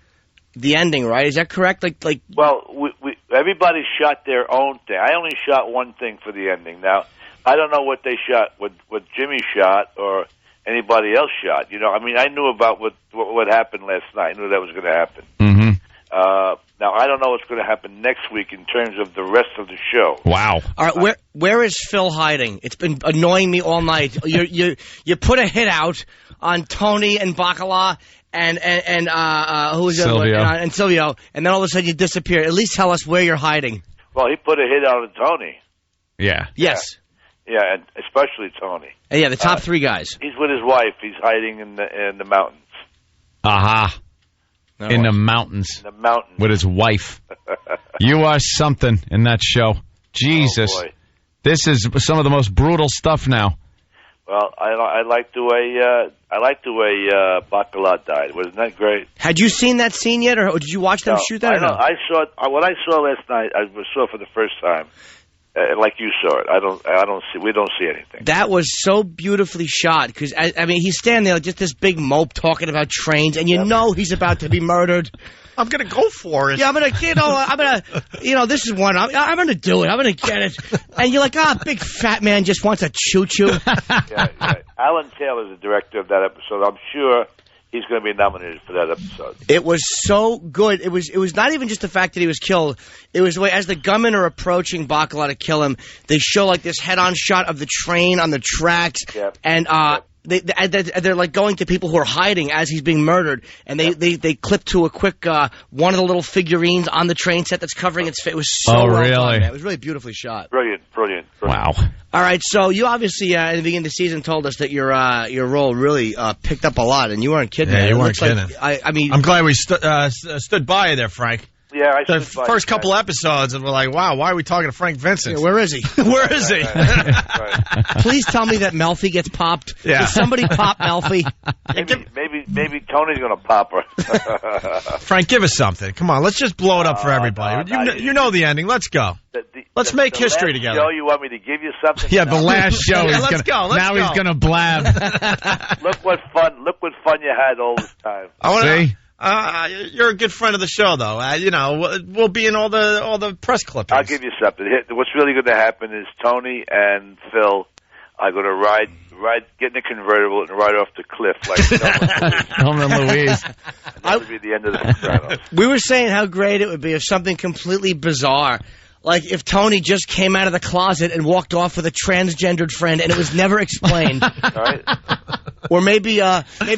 the ending, right? Is that correct? Like. Well, we everybody shot their own thing. I only shot one thing for the ending. Now I don't know what they shot, what Jimmy shot or anybody else shot. You know, I mean, I knew about what happened last night. I knew that was going to happen. Mm-hmm. Now, I don't know what's going to happen next week in terms of the rest of the show. Wow. All right, where is Phil hiding? It's been annoying me all night. You put a hit out on Tony and Bacala and who was Silvio. And Silvio, and then all of a sudden you disappear. At least tell us where you're hiding. Well, he put a hit out on Tony. Yeah. Yes. Yeah, and especially Tony. And yeah, the top three guys. He's with his wife. He's hiding in the mountains. Aha. In the mountains. In the mountains. With his wife. You are something in that show. Jesus. Oh, boy. This is some of the most brutal stuff now. Well, I like the way Bacala died. Wasn't that great? Had you seen that scene yet, or did you watch them shoot that? I saw it. What I saw last night. I saw it for the first time. Like you saw it. We don't see anything. That was so beautifully shot because I mean he's standing there like just this big mope talking about trains, and you know he's about to be murdered. I'm gonna go for it. Yeah, this is one. I'm gonna do it. I'm gonna get it. And you're like, big fat man just wants a choo-choo. Yeah. Alan Taylor's the director of that episode. I'm sure he's going to be nominated for that episode. It was so good. It was not even just the fact that he was killed. It was the way, as the gunmen are approaching Bacala to kill him, they show like this head-on shot of the train on the tracks, and they're like going to people who are hiding as he's being murdered, and they clip to a quick one of the little figurines on the train set that's covering its face. It was so well done, man. It was really beautifully shot. Brilliant. Wow. All right, so you obviously at the beginning of the season told us that your role really picked up a lot, and you weren't kidding. Yeah, man. you weren't kidding. Like, I mean, I'm glad we stood by you there, Frank. Yeah, the first couple episodes, and we're like, wow, why are we talking to Frank Vincent? Yeah, where is he? Where is he? Right. Please tell me that Melfi gets popped. Yeah. Does somebody pop Melfi? Maybe Tony's going to pop her. Frank, give us something. Come on, let's just blow it up for everybody. You know the ending. Let's go. Let's make history together. Show, you want me to give you something? Yeah, the last show. Let's go. He's going to blab. Look what fun you had all this time. See? You're a good friend of the show, though. We'll be in all the press clippings. I'll give you something. What's really going to happen is Tony and Phil are going to get in a convertible and ride off the cliff like Thelma and Louise. That would be the end of the Sopranos. We were saying how great it would be if something completely bizarre, like if Tony just came out of the closet and walked off with a transgendered friend and it was never explained. Right. Or maybe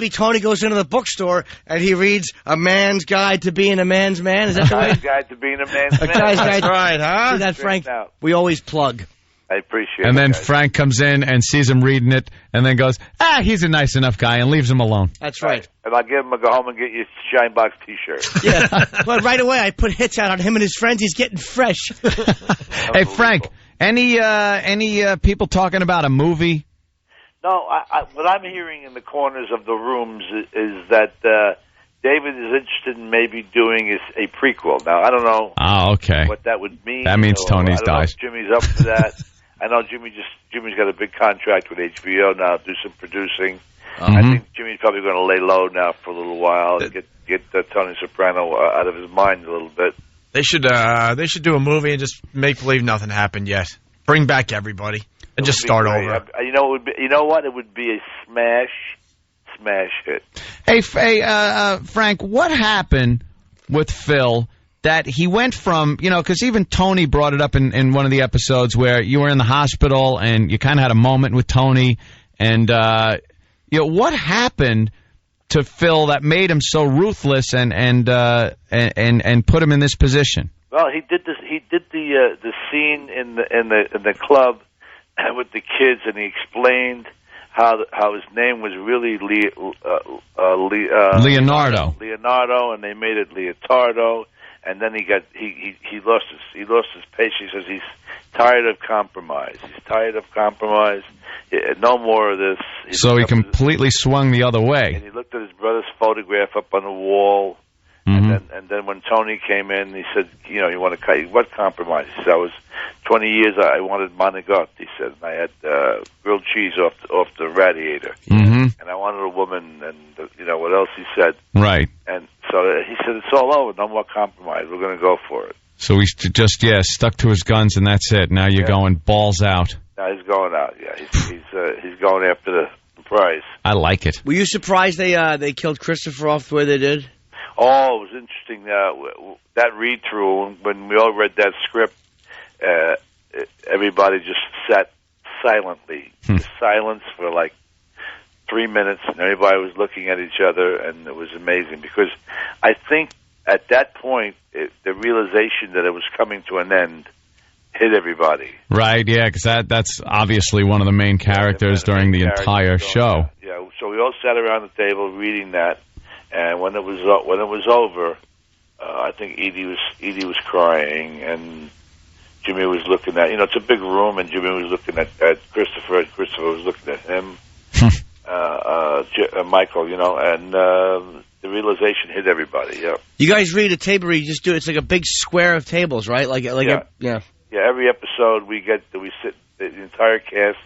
Tony goes into the bookstore and he reads A Man's Guide to Being a Man's Man. Is that the way? Guy's Guide to Being a Man's Man. Guy's Guide. That's right, huh? See that, Frank? We always plug. I appreciate it. And then guys. Frank comes in and sees him reading it and then goes, he's a nice enough guy, and leaves him alone. That's right. And I'll give him a go home and get you a Shine Box T-shirt. Yeah. But right away, I put hits out on him and his friends. He's getting fresh. Hey, Frank, any people talking about a movie? No, what I'm hearing in the corners of the rooms is that David is interested in maybe doing a prequel. Now, I don't know what that would mean. That means Tony's dies. Jimmy's up for that. I know Jimmy's got a big contract with HBO now to do some producing. I think Jimmy's probably going to lay low now for a little while, get Tony Soprano out of his mind a little bit. They should do a movie and just make believe nothing happened yet. Bring back everybody and just start over. You know what? It would be a smash hit. Hey, Frank, what happened with Phil that he went from, because even Tony brought it up in one of the episodes where you were in the hospital and you kind of had a moment with Tony, and what happened to Phil that made him so ruthless and put him in this position? Well, he did the scene in the club with the kids, and he explained how his name was really Leonardo. Leonardo, and they made it Leotardo. And then he lost his patience. He says he's tired of compromise. No more of this. So he completely swung the other way. And he looked at his brother's photograph up on the wall. And then when Tony came in, he said, you want to cut? What compromise? He said, I was 20 years. I wanted Monagot. He said, and I had grilled cheese off the radiator, and I wanted a woman. And what else he said? Right. And so he said, it's all over. No more compromise. We're going to go for it. So he's just stuck to his guns, and that's it. Now you're going balls out. Now he's going out. Yeah, he's going after the prize. I like it. Were you surprised they killed Christopher off the way they did? Oh, it was interesting. That read-through, when we all read that script, everybody just sat silently. Just silence for like 3 minutes, and everybody was looking at each other, and it was amazing. Because I think at that point, the realization that it was coming to an end hit everybody. Right, yeah, because that's obviously one of the main characters during the entire show. Yeah, so we all sat around the table reading that. And when it was over, I think Edie was crying, and Jimmy was looking at. It's a big room, and Jimmy was looking at Christopher, and Christopher was looking at him, Michael. And the realization hit everybody. Yeah. You guys read a table where you just do it's like a big square of tables, right? Yeah. Every episode we sit the entire cast.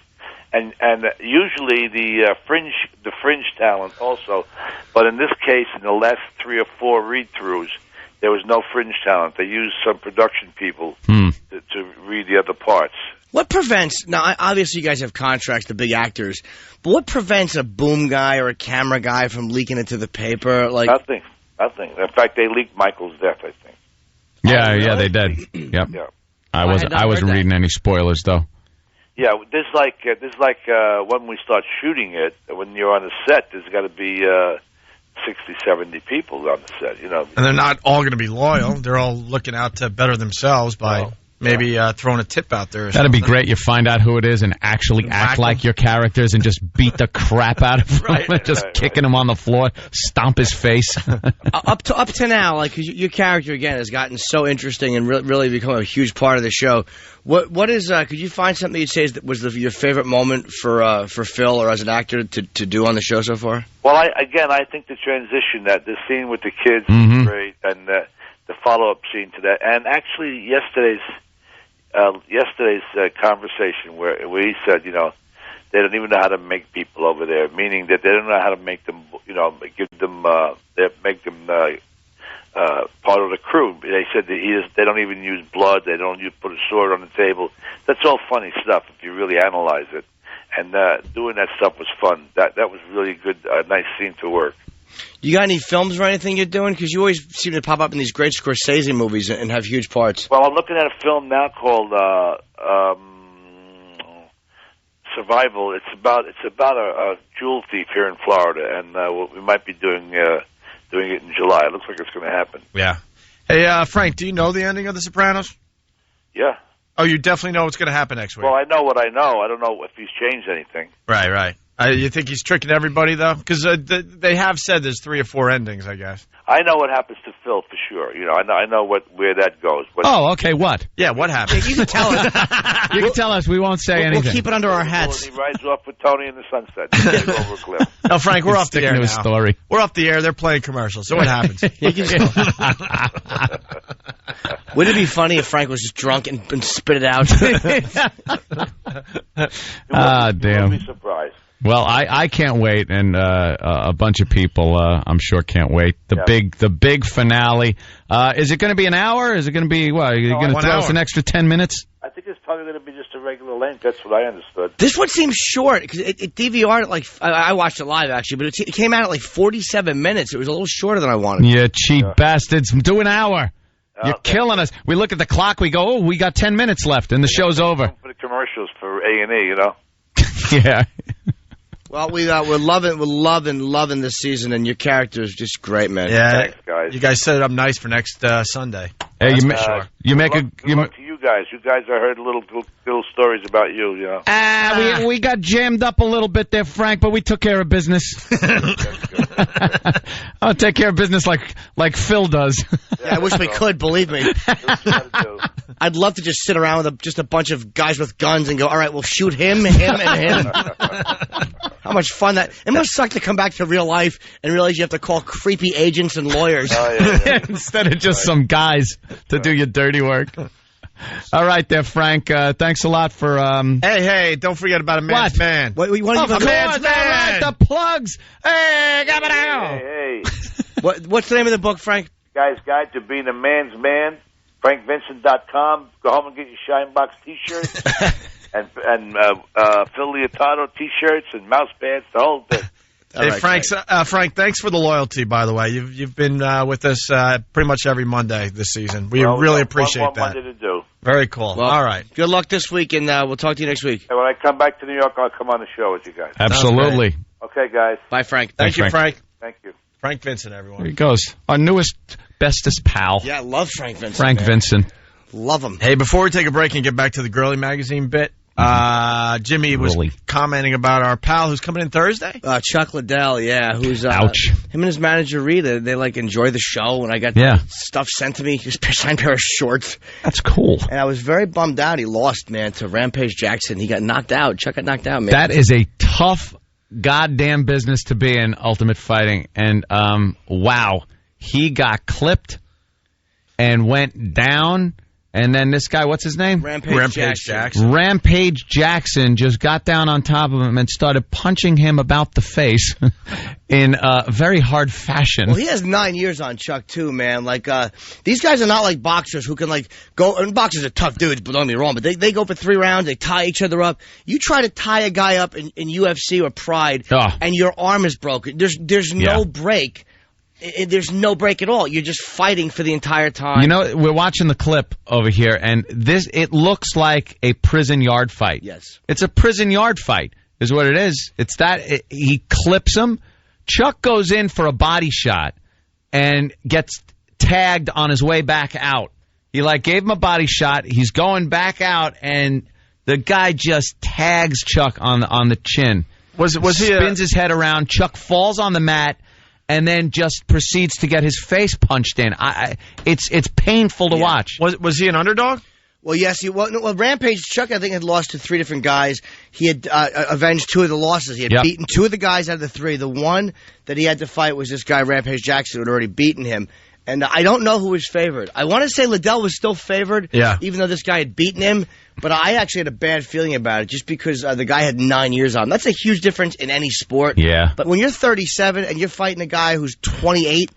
And usually the fringe talent also, but in this case, in the last 3 or 4 read-throughs, there was no fringe talent. They used some production people to read the other parts. What prevents? Now, obviously, you guys have contracts, the big actors, but what prevents a boom guy or a camera guy from leaking it to the paper? Nothing. In fact, they leaked Michael's death, I think. Yeah, they did. Yep. Yeah. I wasn't reading any spoilers though. Yeah, there's like when we start shooting it, when you're on the set, there's got to be 60, 70 people on the set, And they're not all going to be loyal. They're all looking out to better themselves by maybe throwing a tip out there. That'd be great. You find out who it is and actually act like your characters and just beat the crap out of him and just kicking him on the floor, stomp his face. Up to now, your character again has gotten so interesting and really become a huge part of the show. What is? Could you find something you'd say was your favorite moment for Phil or as an actor to do on the show so far? Well, I think the transition, that the scene with the kids is great, and the follow-up scene to that, and actually yesterday's conversation where he said, they don't even know how to make people over there, meaning that they don't know how to make them, give them, make them part of the crew. They said that they don't even use blood. They don't put a sword on the table. That's all funny stuff if you really analyze it. And doing that stuff was fun. That was really good, nice scene to work. You got any films or anything you're doing? Because you always seem to pop up in these great Scorsese movies and have huge parts. Well, I'm looking at a film now called Survival. It's about a jewel thief here in Florida, and we might be doing it in July. It looks like it's going to happen. Yeah. Hey, Frank, do you know the ending of The Sopranos? Yeah. Oh, you definitely know what's going to happen next week. Well, I know what I know. I don't know if he's changed anything. Right. You think he's tricking everybody, though? Because they have said there's 3 or 4 endings, I guess. I know what happens to Phil for sure. You know, I know where that goes. But okay. What? Yeah, what happens? You can tell us. You can tell us. We won't say anything. We'll keep it under our hats. He rides off with Tony in the sunset. Over a cliff. No, Frank, we're off the air now. Story. We're off the air. They're playing commercials. So what happens? Wouldn't it be funny if Frank was just drunk and spit it out? Damn. You'll be surprised. Well, I can't wait, and a bunch of people, I'm sure, can't wait. The big finale. Is it going to be an hour? Is it going to be what? Are you going to throw us an extra 10 minutes? I think it's probably going to be just a regular length. That's what I understood. This one seems short because it DVR'd at like I watched it live actually, but it came out at like 47 minutes. It was a little shorter than I wanted. You cheap bastards! Do an hour. You're killing us. We look at the clock. We go, we got 10 minutes left, and the show's over. For the commercials for A&E, you know. Yeah. Well, we're loving this season, and your character is just great, man. Yeah, thanks, guys. You guys set it up nice for next Sunday. Hey, you make good luck to you guys. You guys, I heard little stories about you. You know. We got jammed up a little bit there, Frank, but we took care of business. I'll take care of business like Phil does. Yeah, I wish we could. Believe me. I'd love to just sit around with just a bunch of guys with guns and go, all right, we'll shoot him, and him. How much fun that... It must suck to come back to real life and realize you have to call creepy agents and lawyers. Instead of just some guys to do your dirty work. All right there, Frank. Thanks a lot for... Hey, don't forget about a man's man. What, you want a man's man. All right, the plugs. Hey, come on. Hey. What's the name of the book, Frank? Guy's Guide to Being a Man's Man. FrankVincent.com. Go home and get your Shinebox T-shirts and Phil Leotardo T-shirts and mouse pads, the whole thing. Hey, right, Frank, thanks for the loyalty, by the way. You've been with us pretty much every Monday this season. We really appreciate that. One Monday to do. Very cool. Well, all right. Good luck this week, and we'll talk to you next week. And when I come back to New York, I'll come on the show with you guys. Absolutely. Okay, guys. Bye, Frank. Thank you, Frank. Thank you. Frank Vincent, everyone. Here he goes. Our newest, bestest pal. Yeah, I love Frank Vincent. Frank Vincent. Love him. Hey, before we take a break and get back to the Girly Magazine bit, Jimmy was commenting about our pal who's coming in Thursday. Chuck Liddell, who's ouch. Him and his manager Rita, they enjoy the show, and I got stuff sent to me. His signed pair of shorts. That's cool. And I was very bummed out. He lost, man, to Rampage Jackson. He got knocked out. Chuck got knocked out, man. That is a tough goddamn business to be in, Ultimate Fighting, and wow, he got clipped and went down. And then this guy, what's his name? Rampage Jackson. Rampage Jackson just got down on top of him and started punching him about the face in a very hard fashion. Well, he has 9 years on Chuck, too, man. These guys are not like boxers who can, go... And boxers are tough dudes, but don't get me wrong. But they go for 3 rounds. They tie each other up. You try to tie a guy up in UFC or Pride, and your arm is broken. There's no break. There's no break at all. You're just fighting for the entire time. You know, we're watching the clip over here, and it looks like a prison yard fight. Yes. It's a prison yard fight, is what it is. It's that he clips him. Chuck goes in for a body shot and gets tagged on his way back out. He, gave him a body shot. He's going back out, and the guy just tags Chuck on the chin. Spins his head around. Chuck falls on the mat. And then just proceeds to get his face punched in. It's painful to watch. Was he an underdog? Well, yes. Rampage Chuck, I think, had lost to 3 different guys. He had avenged 2 of the losses. He had beaten 2 of the guys out of the 3. The one that he had to fight was this guy, Rampage Jackson, who had already beaten him. And I don't know who was favored. I want to say Liddell was still favored, even though this guy had beaten him. But I actually had a bad feeling about it just because the guy had 9 years on. That's a huge difference in any sport. Yeah. But when you're 37 and you're fighting a guy who's 28,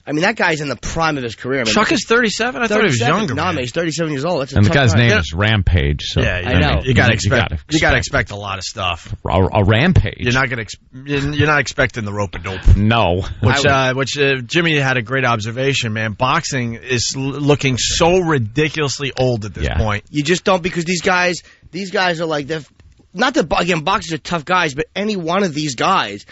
I mean, that guy's in the prime of his career. Chuck is 37? I thought he was younger. No, man, he's 37 years old. That's and the guy's name is Rampage. So I know. You got to expect a lot of stuff. A rampage. You're not expecting the rope a dope. No. Which Jimmy had a great observation, man. Boxing is looking so ridiculously old at this point. You just don't, because these guys are boxers are tough guys, but any one of these guys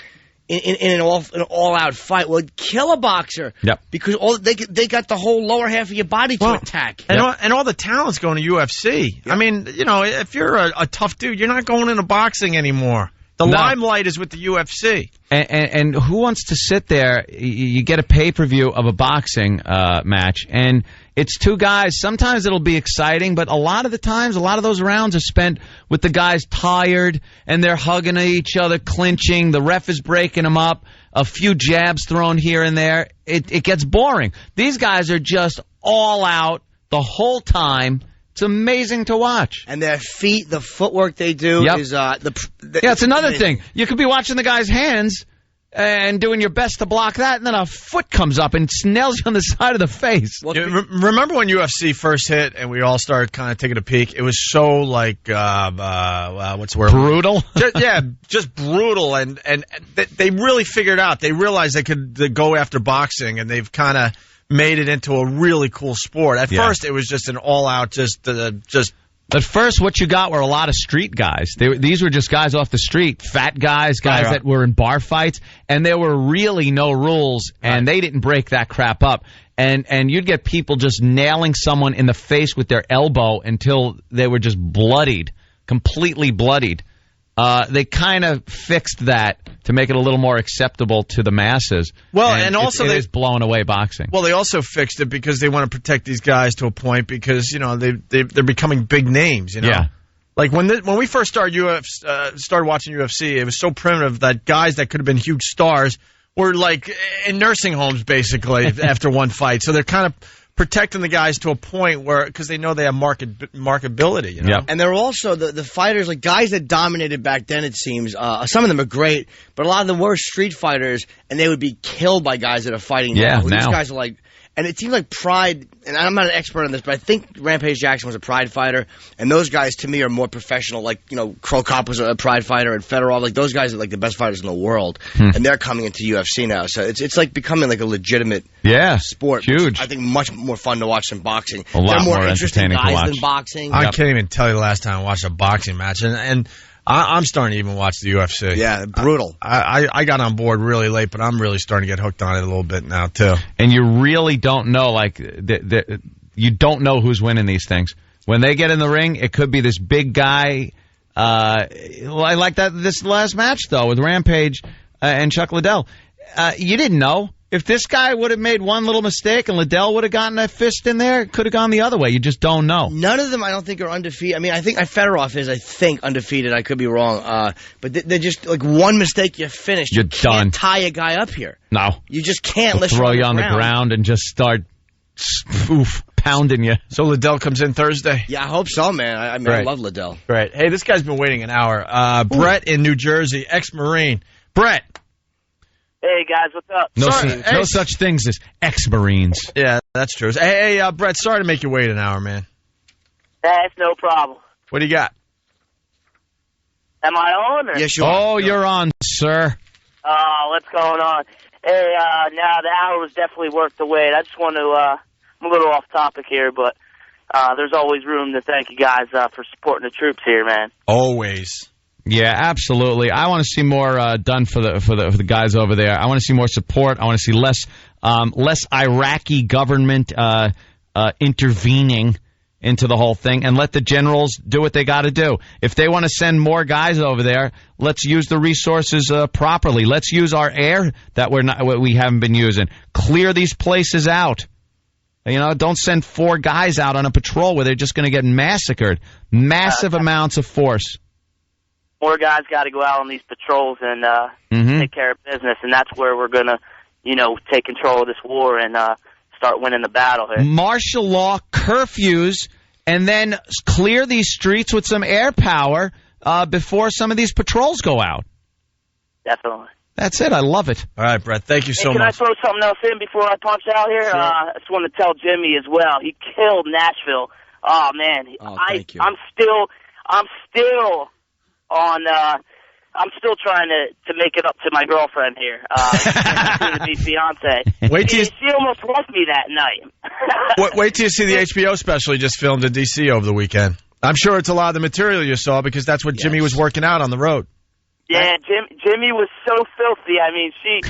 in an all-out fight would kill a boxer. Yep. Because they got the whole lower half of your body to attack. And, all the talent's going to UFC. Yep. I mean, if you're a tough dude, you're not going into boxing anymore. The limelight is with the UFC. And who wants to sit there? You get a pay-per-view of a boxing match, and it's two guys. Sometimes it'll be exciting, but a lot of the times, a lot of those rounds are spent with the guys tired, and they're hugging each other, clinching. The ref is breaking them up. A few jabs thrown here and there. It gets boring. These guys are just all out the whole time. It's amazing to watch. And their feet, the footwork they do is it's another thing. You could be watching the guy's hands and doing your best to block that, and then a foot comes up and nails you on the side of the face. Remember when UFC first hit and we all started kind of taking a peek? It was so what's the word? Brutal? just brutal. And they really figured out. They realized they could go after boxing, and they've kind of made it into a really cool sport. At first, it was just an all-out, just. At first, what you got were a lot of street guys. These were just guys off the street, fat guys that were in bar fights, and there were really no rules, and they didn't break that crap up. And you'd get people just nailing someone in the face with their elbow until they were just bloodied, completely bloodied. They kind of fixed that to make it a little more acceptable to the masses. Well, and also it is blowing away boxing. Well, they also fixed it because they want to protect these guys to a point because they're becoming big names. Yeah. Like when we first started watching UFC, it was so primitive that guys that could have been huge stars were like in nursing homes basically after one fight. So they're kind of protecting the guys to a point where, because they know they have marketability, Yep. And they're also the fighters, like guys that dominated back then. It seems some of them are great, but a lot of them were street fighters, and they would be killed by guys that are fighting now. These guys are like, and it seems like Pride. And I'm not an expert on this, but I think Rampage Jackson was a Pride fighter, and those guys to me are more professional. Like Cro Cop was a Pride fighter, and Fedorov. Like those guys are like the best fighters in the world, and they're coming into UFC now. So it's like becoming like a legitimate sport. Huge. I think much more fun to watch than boxing. A lot more interesting guys to watch than boxing. I can't even tell you the last time I watched a boxing match, and I'm starting to even watch the UFC. Yeah, brutal. I got on board really late, but I'm really starting to get hooked on it a little bit now too. And you really don't know, you don't know who's winning these things. When they get in the ring, it could be this big guy. Like this last match though with Rampage and Chuck Liddell. You didn't know. If this guy would have made one little mistake and Liddell would have gotten a fist in there, it could have gone the other way. You just don't know. None of them, I don't think, are undefeated. I mean, I think Fedorov is, undefeated. I could be wrong. But they're just, like, one mistake, you're finished. You're done. Can't tie a guy up here. No. You just can't. They'll throw you on the ground and just start pounding you. So Liddell comes in Thursday? Yeah, I hope so, man. I love Liddell. Great. Hey, this guy's been waiting an hour. Brett in New Jersey, ex-Marine. Brett. Hey, guys, what's up? No such things as ex-Marines. Yeah, that's true. Hey, Brett, sorry to make you wait an hour, man. That's no problem. What do you got? Am I on? Or? Yes, you are. Oh, you're on, sir. What's going on? Hey, now the hour was definitely worth the wait. I just want to, I'm a little off topic here, but there's always room to thank you guys for supporting the troops here, man. Always. Yeah, absolutely. I want to see more done for the guys over there. I want to see more support. I want to see less Iraqi government intervening into the whole thing, and let the generals do what they got to do. If they want to send more guys over there, let's use the resources properly. Let's use our air that we haven't been using. Clear these places out. Don't send 4 guys out on a patrol where they're just going to get massacred. Massive amounts of force. More guys got to go out on these patrols and take care of business, and that's where we're going to, take control of this war and start winning the battle here. Martial law, curfews, and then clear these streets with some air power before some of these patrols go out. Definitely. That's it. I love it. All right, Brett. Thank you so much. Can I throw something else in before I punch out here? Sure. I just want to tell Jimmy as well. He killed Nashville. Oh, man. Thank you. I'm still on. I'm still trying to make it up to my girlfriend here. To be fiance. She almost left me that night. Wait till you see the HBO special he just filmed in D.C. over the weekend. I'm sure it's a lot of the material you saw because that's what Jimmy was working out on the road. Yeah, Jimmy was so filthy. I mean, she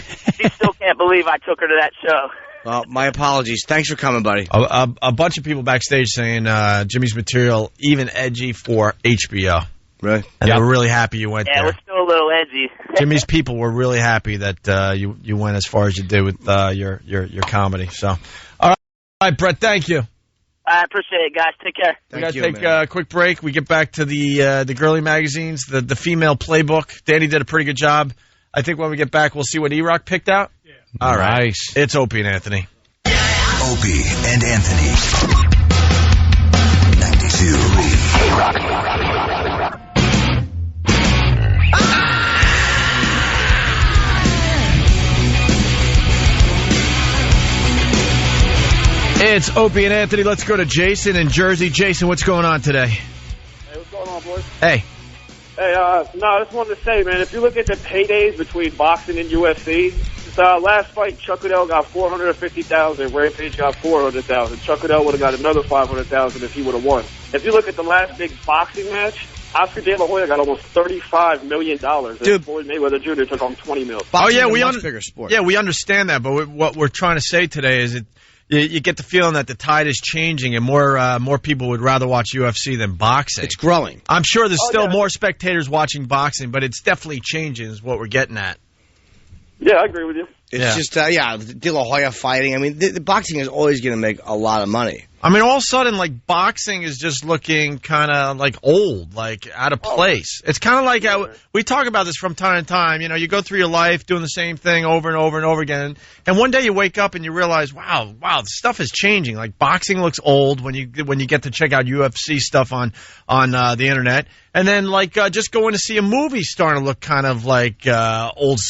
still can't believe I took her to that show. Well, my apologies. Thanks for coming, buddy. A bunch of people backstage saying Jimmy's material even edgy for HBO. Really? And they were really happy you went there. Yeah, it was still a little edgy. Jimmy's people were really happy that you went as far as you did with your comedy. So, all right, Brett, thank you. I appreciate it, guys. Take care. We got to take a quick break. We get back to the girly magazines, the female playbook. Danny did a pretty good job. I think when we get back, we'll see what E-Rock picked out. Yeah. All right. Nice. It's Opie and Anthony. Opie and Anthony. 92.3 E-Rock. It's Opie and Anthony. Let's go to Jason in Jersey. Jason, what's going on today? Hey, what's going on, boys? Hey. Hey, I just wanted to say, man, if you look at the paydays between boxing and UFC, last fight, Chuck Liddell got $450,000, Rampage got $400,000. Chuck Liddell would have got another $500,000 if he would have won. If you look at the last big boxing match, Oscar De La Hoya got almost $35 million. Dude, Floyd Mayweather Jr. took home $20 million. Oh, yeah, bigger sport. Yeah, we understand that, but what we're trying to say today is you get the feeling that the tide is changing and more people would rather watch UFC than boxing. It's growing. I'm sure there's still more spectators watching boxing, but it's definitely changing is what we're getting at. Yeah, I agree with you. It's just, De La Hoya fighting. I mean, the boxing is always going to make a lot of money. I mean, all of a sudden, like, boxing is just looking kind of, like, old, like, out of place. It's kind of like, we talk about this from time to time. You know, you go through your life doing the same thing over and over and over again. And one day you wake up and you realize, wow, stuff is changing. Like, boxing looks old when you get to check out UFC stuff on the internet. And then, like, just going to see a movie starting to look kind of like old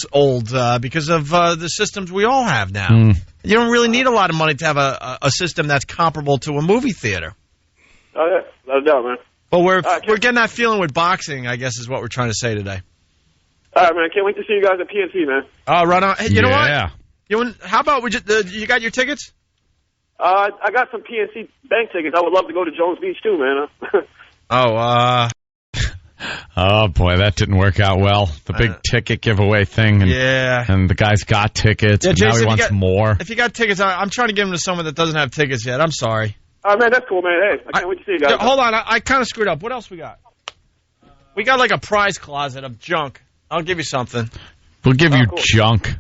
because of the systems we all have now. Mm. You don't really need a lot of money to have a system that's comparable to a movie theater. Oh, yeah. No doubt, man. But we're getting that feeling with boxing, I guess, is what we're trying to say today. All right, man. Can't wait to see you guys at PNC, man. Right on. Hey, you know what? How about you got your tickets? I got some PNC bank tickets. I would love to go to Jones Beach, too, man. Oh, boy, that didn't work out well. The big ticket giveaway thing. And the guy's got tickets, and now he wants more. If you got tickets, I'm trying to give them to someone that doesn't have tickets yet. I'm sorry. All right, man, that's cool, man. Hey, I can't wait to see you guys. Hold on, I kind of screwed up. What else we got? We got like a prize closet of junk. I'll give you something. We'll give you junk.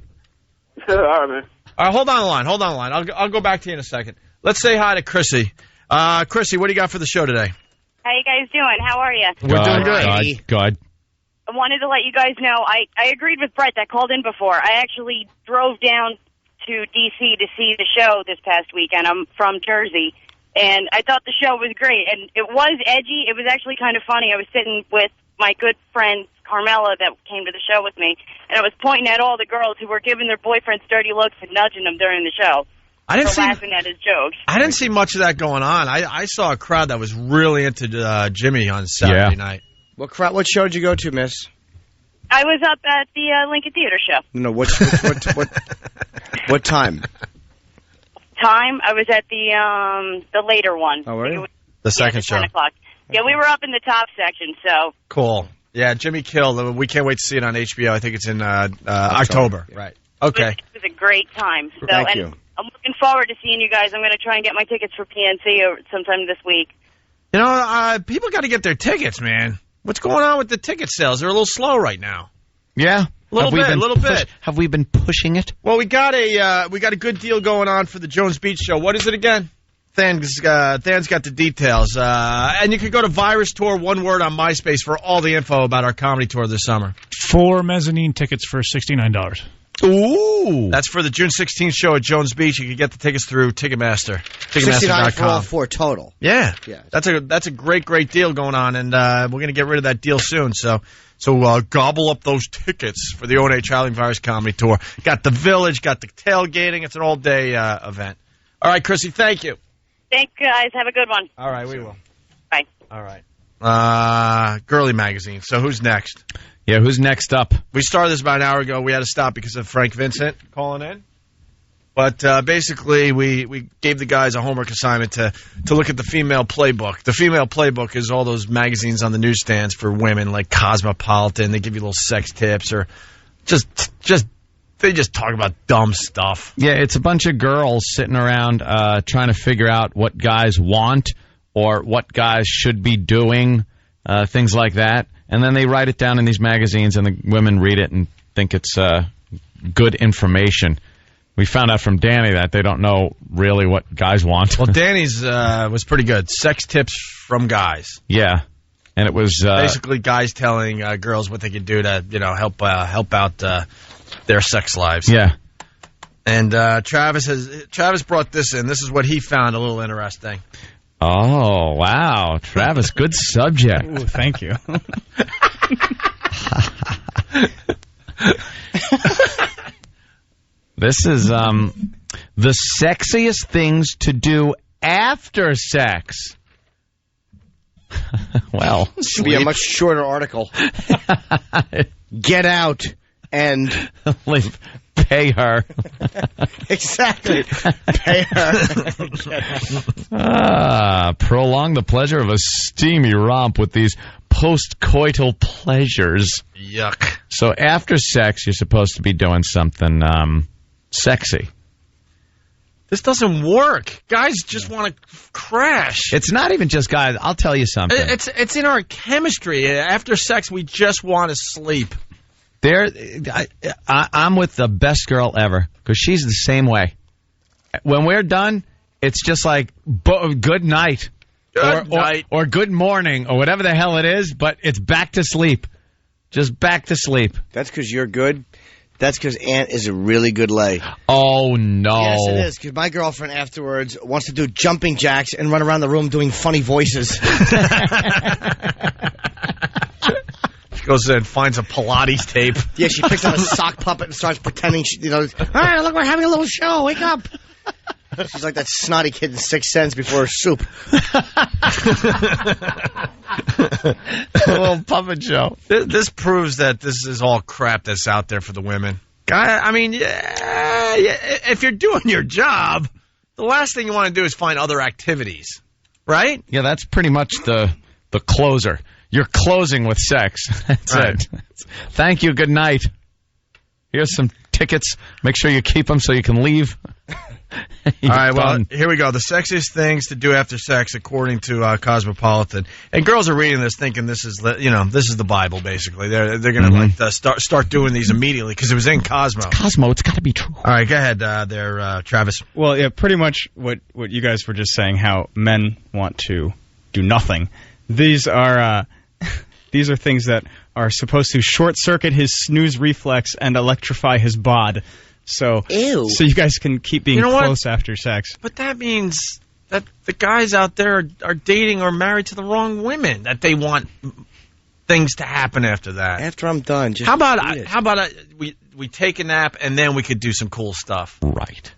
All right, man. All right, hold on the line. I'll go back to you in a second. Let's say hi to Chrissy. Chrissy, what do you got for the show today? How you guys doing? How are you? We're doing good. Good. I wanted to let you guys know, I agreed with Brett that called in before. I actually drove down to D.C. to see the show this past weekend. I'm from Jersey, and I thought the show was great. And it was edgy. It was actually kind of funny. I was sitting with my good friend Carmela that came to the show with me, and I was pointing at all the girls who were giving their boyfriends dirty looks and nudging them during the show. Laughing at his jokes. I didn't see much of that going on. I saw a crowd that was really into Jimmy on Saturday night. What show did you go to, miss? I was up at the Lincoln Theater show. No, what time? Time? I was at the later one. Oh, really? The second show. 10 o'clock. Yeah, we were up in the top section, so. Cool. Yeah, Jimmy killed. We can't wait to see it on HBO. I think it's in October. Right. Okay. It was a great time. So, Thank you. I'm looking forward to seeing you guys. I'm going to try and get my tickets for PNC sometime this week. You know, people got to get their tickets, man. What's going on with the ticket sales? They're a little slow right now. Yeah, a little bit. Have we been pushing it? Well, we got a good deal going on for the Jones Beach show. What is it again? Than's got the details. And you can go to Virus Tour, one word, on MySpace for all the info about our comedy tour this summer. 4 mezzanine tickets for $69. Ooh. That's for the June 16th show at Jones Beach. You can get the tickets through Ticketmaster. $69 for all 4 total. Yeah. That's a great deal going on, and we're going to get rid of that deal soon. So gobble up those tickets for the O&A Traveling Virus Comedy Tour. Got the Village, got the tailgating. It's an all-day event. All right, Chrissy, thank you. Thanks, guys. Have a good one. All right, we will. Bye. All right. Girly Magazine. So who's next? Yeah, who's next up? We started this about an hour ago. We had to stop because of Frank Vincent calling in. But basically, we gave the guys a homework assignment to look at the Female Playbook. The Female Playbook is all those magazines on the newsstands for women, like Cosmopolitan. They give you little sex tips, or they just talk about dumb stuff. Yeah, it's a bunch of girls sitting around trying to figure out what guys want or what guys should be doing, things like that. And then they write it down in these magazines, and the women read it and think it's good information. We found out from Danny that they don't know really what guys want. Well, Danny's was pretty good. Sex tips from guys. Yeah, and it was basically guys telling girls what they could do to, help out their sex lives. Yeah. And Travis brought this in. This is what he found a little interesting. Oh, wow, Travis, good subject. Ooh, thank you. This is the sexiest things to do after sex. Well, this should be a much shorter article. Get out and pay her. Exactly. Pay her. Prolong the pleasure of a steamy romp with these post-coital pleasures. Yuck. So after sex, you're supposed to be doing something sexy. This doesn't work. Guys just want to crash. It's not even just guys. I'll tell you something. It's in our chemistry. After sex, we just want to sleep. I'm with the best girl ever because she's the same way. When we're done, it's just like good night. Good night. Or good morning or whatever the hell it is, but it's back to sleep. Just back to sleep. That's because you're good. That's because Aunt is a really good lay. Oh, no. Yes, it is, because my girlfriend afterwards wants to do jumping jacks and run around the room doing funny voices. She goes in and finds a Pilates tape. Yeah, she picks up a sock puppet and starts pretending, all right, look, we're having a little show. Wake up. She's like that snotty kid in 6 Cents before her soup. A little puppet show. This proves that this is all crap that's out there for the women. I mean, if you're doing your job, the last thing you want to do is find other activities, right? Yeah, that's pretty much the closer. You're closing with sex. That's right. It. Thank you. Good night. Here's some tickets. Make sure you keep them so you can leave. All right, well, here we go. The sexiest things to do after sex, according to Cosmopolitan. And girls are reading this thinking this is the Bible, basically. They're going to start doing these immediately because it was in Cosmo. It's Cosmo. It's got to be true. All right, go ahead Travis. Well, yeah, pretty much what you guys were just saying, how men want to do nothing. These are things that are supposed to short-circuit his snooze reflex and electrify his bod. So you guys can keep being close after sex. But that means that the guys out there are dating or married to the wrong women, that they want things to happen after that. After I'm done, just how about we take a nap and then we could do some cool stuff. Right.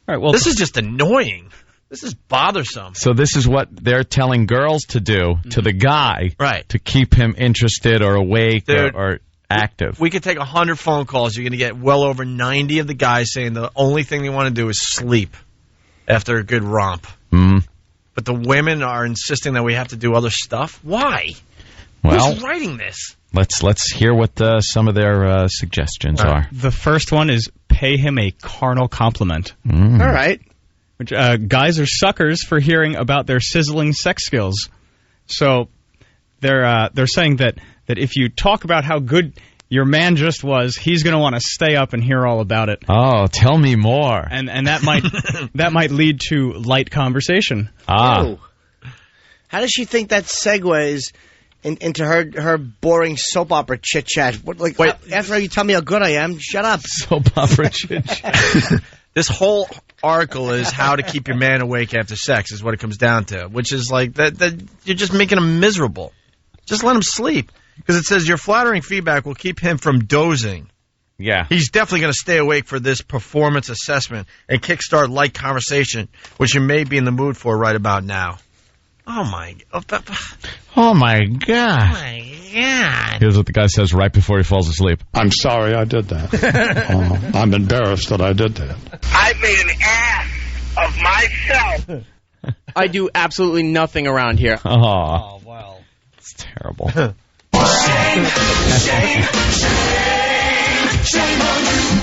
All right. Well, this is just annoying. This is bothersome. So this is what they're telling girls to do to the guy, right, to keep him interested or awake or active. We could take 100 phone calls. You're going to get well over 90 of the guys saying the only thing they want to do is sleep after a good romp. Mm. But the women are insisting that we have to do other stuff. Why? Well, who's writing this? Let's hear what some of their suggestions are. The first one is pay him a carnal compliment. Mm. All right. Which guys are suckers for hearing about their sizzling sex skills. So they're saying that if you talk about how good your man just was, he's going to want to stay up and hear all about it. Oh, tell me more. And that might lead to light conversation. How does she think that segues into her boring soap opera chit chat? After you tell me how good I am, shut up. Soap opera chit chat. This whole article is how to keep your man awake after sex is what it comes down to, which is like that you're just making him miserable. Just let him sleep. Because it says your flattering feedback will keep him from dozing. Yeah. He's definitely going to stay awake for this performance assessment and kickstart light conversation, which you may be in the mood for right about now. Oh, my God. Oh, my God. God. Here's what the guy says right before he falls asleep. I'm sorry I did that. I'm embarrassed that I did that. I made an ass of myself. I do absolutely nothing around here. Oh, well. It's terrible. Shame on you.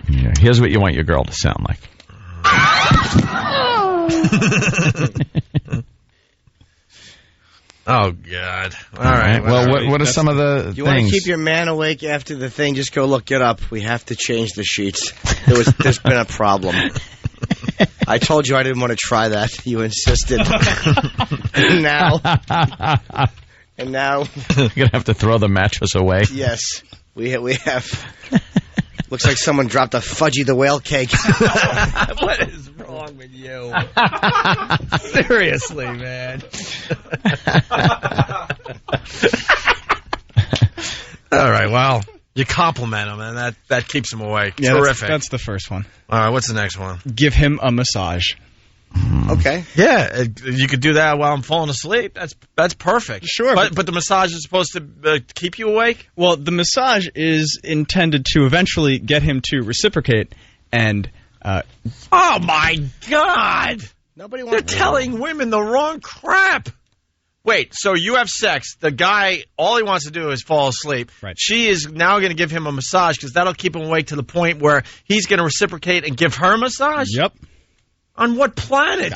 Yeah, here's what you want your girl to sound like. Oh, God. All right. Well, what are some of the things? You want to keep your man awake after the thing? Just go, look, get up. We have to change the sheets. There's been a problem. I told you I didn't want to try that. You insisted. And now you're going to have to throw the mattress away. Yes. We have. Looks like someone dropped a Fudgy the Whale cake. What is wrong with you? Seriously, man. All right, well, you compliment him, and that keeps him awake. Yeah, Terrific. That's the first one. All right, what's the next one? Give him a massage. Okay. Yeah, you could do that while I'm falling asleep. That's perfect. Sure. But the massage is supposed to keep you awake? Well, the massage is intended to eventually get him to reciprocate and... oh, my God! Nobody They're telling women the wrong crap. Wait, so you have sex. The guy, all he wants to do is fall asleep. Right. She is now going to give him a massage because that'll keep him awake to the point where he's going to reciprocate and give her a massage? Yep. On what planet?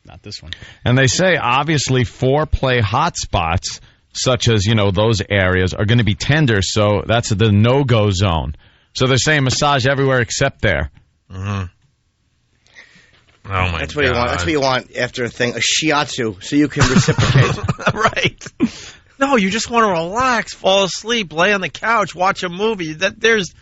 Not this one. And they say, obviously, foreplay hotspots, such as, those areas, are going to be tender, so that's the no-go zone. So they're saying massage everywhere except there. Mm-hmm. Oh, my That's what you want. That's what you want after a thing, a shiatsu, so you can reciprocate. Right. No, you just want to relax, fall asleep, lay on the couch, watch a movie. That's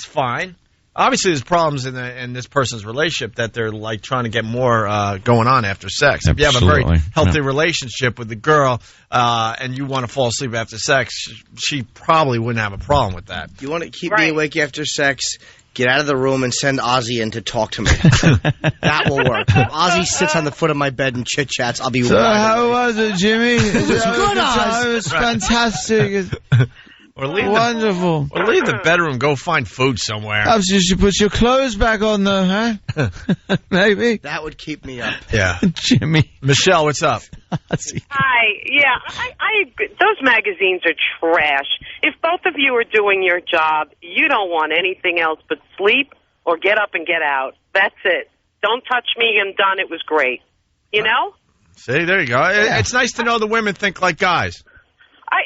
fine. Obviously, there's problems in this person's relationship that they're like trying to get more going on after sex. If you have a very healthy relationship with the girl and you want to fall asleep after sex, she probably wouldn't have a problem with that. You want to keep me awake after sex? Get out of the room and send Ozzy in to talk to me. That will work. If Ozzy sits on the foot of my bed and chit-chats, I'll be So how was it, Jimmy? It was good, Oz. It was fantastic. Wonderful. Or leave the bedroom, go find food somewhere. Perhaps you should put your clothes back on, though, huh? Maybe. That would keep me up. Yeah. Jimmy. Michelle, what's up? Hi. Yeah, I those magazines are trash. If both of you are doing your job, you don't want anything else but sleep or get up and get out. That's it. Don't touch me. I'm done. It was great. You know? See, there you go. Yeah. It's nice to know the women think like guys.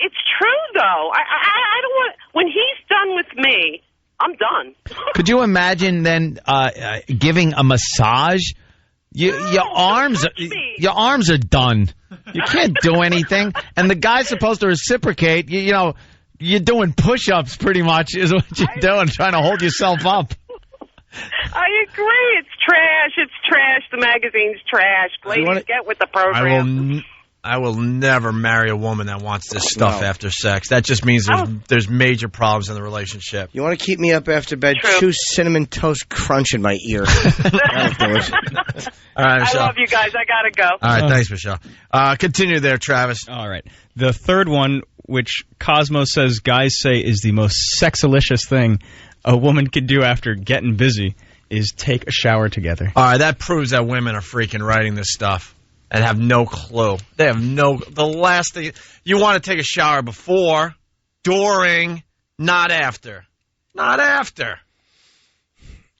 It's true, though. I don't want... When he's done with me, I'm done. Could you imagine then giving a massage? Your arms are done. You can't do anything. And the guy's supposed to reciprocate. You're doing push-ups pretty much is what you're doing, trying to hold yourself up. I agree. It's trash. It's trash. The magazine's trash. Ladies, get with the program. I will never marry a woman that wants this stuff after sex. That just means there's major problems in the relationship. You want to keep me up after bed? True. Chew Cinnamon Toast Crunch in my ear. All right, Michelle. I love you guys. I got to go. All right, thanks, Michelle. Continue there, Travis. All right. The third one, which Cosmo says guys say is the most sexalicious thing a woman could do after getting busy, is take a shower together. All right, that proves that women are freaking writing this stuff and have no clue. They have the last thing. You want to take a shower before, during, not after. Not after.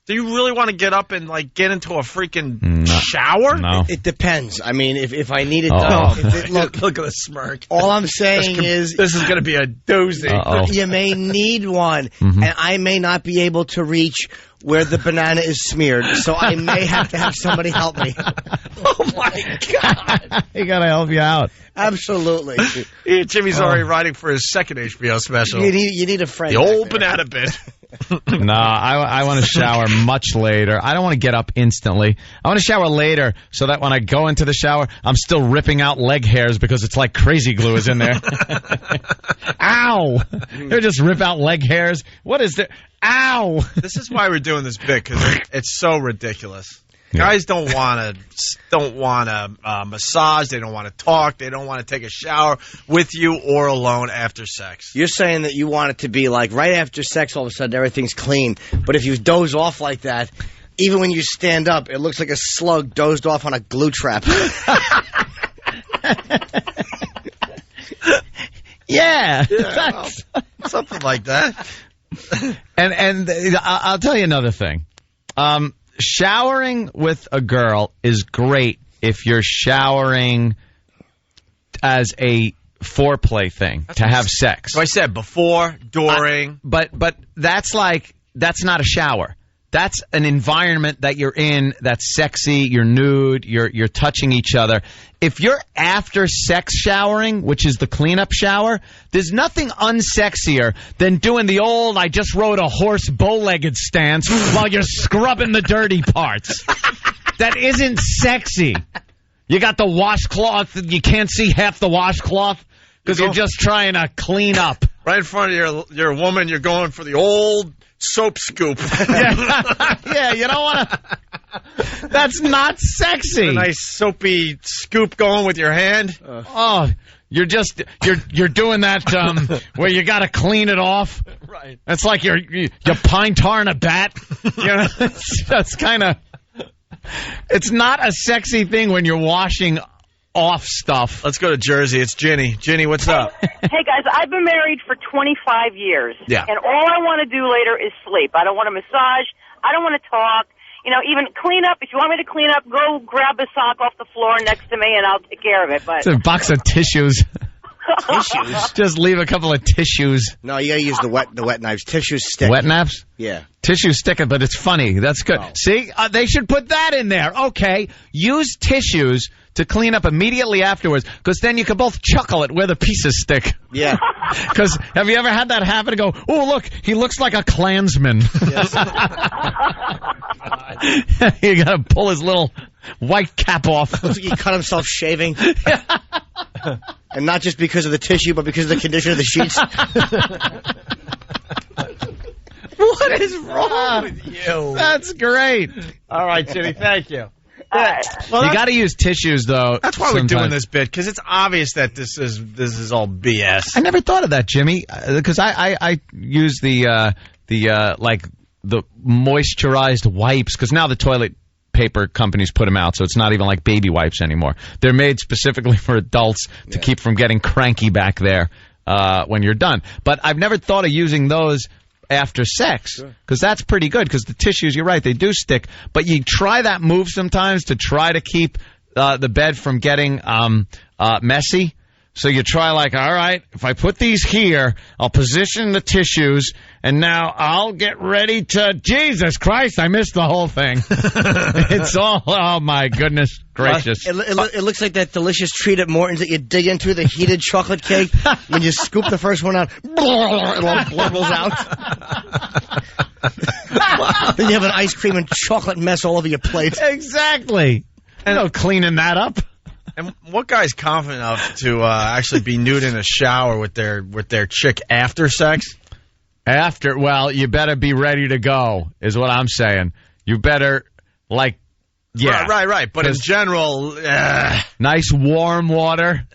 Do you really want to get up and get into a freaking shower? No. It depends. I mean, if I need it done. Look at the smirk. All I'm saying is this is going to be a doozy. You may need one, Mm-hmm. and I may not be able to reach where the banana is smeared, so I may have to have somebody help me. Oh my God! He got to help you out. Absolutely. Jimmy's already writing for his second HBO special. You need a friend. The old banana bit. No, I want to shower much later. I don't want to get up instantly. I want to shower later so that when I go into the shower, I'm still ripping out leg hairs because it's like crazy glue is in there. Ow! They just rip out leg hairs. What is there? Ow! This is why we're doing this bit, because it's so ridiculous. Guys don't want to massage. They don't want to talk. They don't want to take a shower with you or alone after sex. You're saying that you want it to be like right after sex, all of a sudden everything's clean. But if you doze off like that, even when you stand up, it looks like a slug dozed off on a glue trap. Yeah, something like that. And I'll tell you another thing. Showering with a girl is great if you're showering as a foreplay thing to have sex. So I said before, during. But that's not a shower. That's an environment that you're in that's sexy, you're nude, you're touching each other. If you're after sex showering, which is the cleanup shower, there's nothing unsexier than doing the old I just rode a horse bow-legged stance while you're scrubbing the dirty parts. That isn't sexy. You got the washcloth, you can't see half the washcloth because you're just trying to clean up. Right in front of your woman, you're going for the old soap scoop. Yeah, you don't want to. That's not sexy. A nice soapy scoop going with your hand. You're doing that where you got to clean it off. Right. It's like you're pine tarring a bat. You know, that's kind of. It's not a sexy thing when you're washing off stuff. Let's go to Jersey. It's Ginny. Ginny, what's up? Hey, guys, I've been married for 25 years. Yeah. And all I want to do later is sleep. I don't want to massage. I don't want to talk. You know, even clean up. If you want me to clean up, go grab a sock off the floor next to me and I'll take care of it. But it's a box of tissues. Tissues? Just leave a couple of tissues. No, you got to use the wet knives. Tissues stick. Wet naps? Yeah. Tissues stick it, but it's funny. That's good. Oh. See, they should put that in there. Okay, use tissues to clean up immediately afterwards, because then you can both chuckle at where the pieces stick. Yeah. Because have you ever had that happen to go, oh, look, he looks like a Klansman. Yes. You got to pull his little white cap off. Looks like he cut himself shaving. And not just because of the tissue, but because of the condition of the sheets. What is wrong with you? That's great. All right, Ginny, thank you. Well, you got to use tissues, though. That's why we're doing this bit, because it's obvious that this is all BS. I never thought of that, Jimmy, because I use the moisturized wipes, because now the toilet paper companies put them out, so it's not even like baby wipes anymore. They're made specifically for adults to keep from getting cranky back there when you're done. But I've never thought of using those after sex, because that's pretty good, because the tissues, you're right, they do stick. But you try that move sometimes to try to keep the bed from getting messy. So you try all right, if I put these here, I'll position the tissues, and now I'll get ready to, Jesus Christ, I missed the whole thing. It's all, oh my goodness gracious. It looks like that delicious treat at Morton's that you dig into, the heated chocolate cake. When you scoop the first one out, it all blubbles out. Then you have an ice cream and chocolate mess all over your plate. Exactly. And cleaning that up. And what guy's confident enough to actually be nude in a shower with their chick after sex? Well, you better be ready to go, is what I'm saying. You better, yeah. Right. But in general, nice warm water.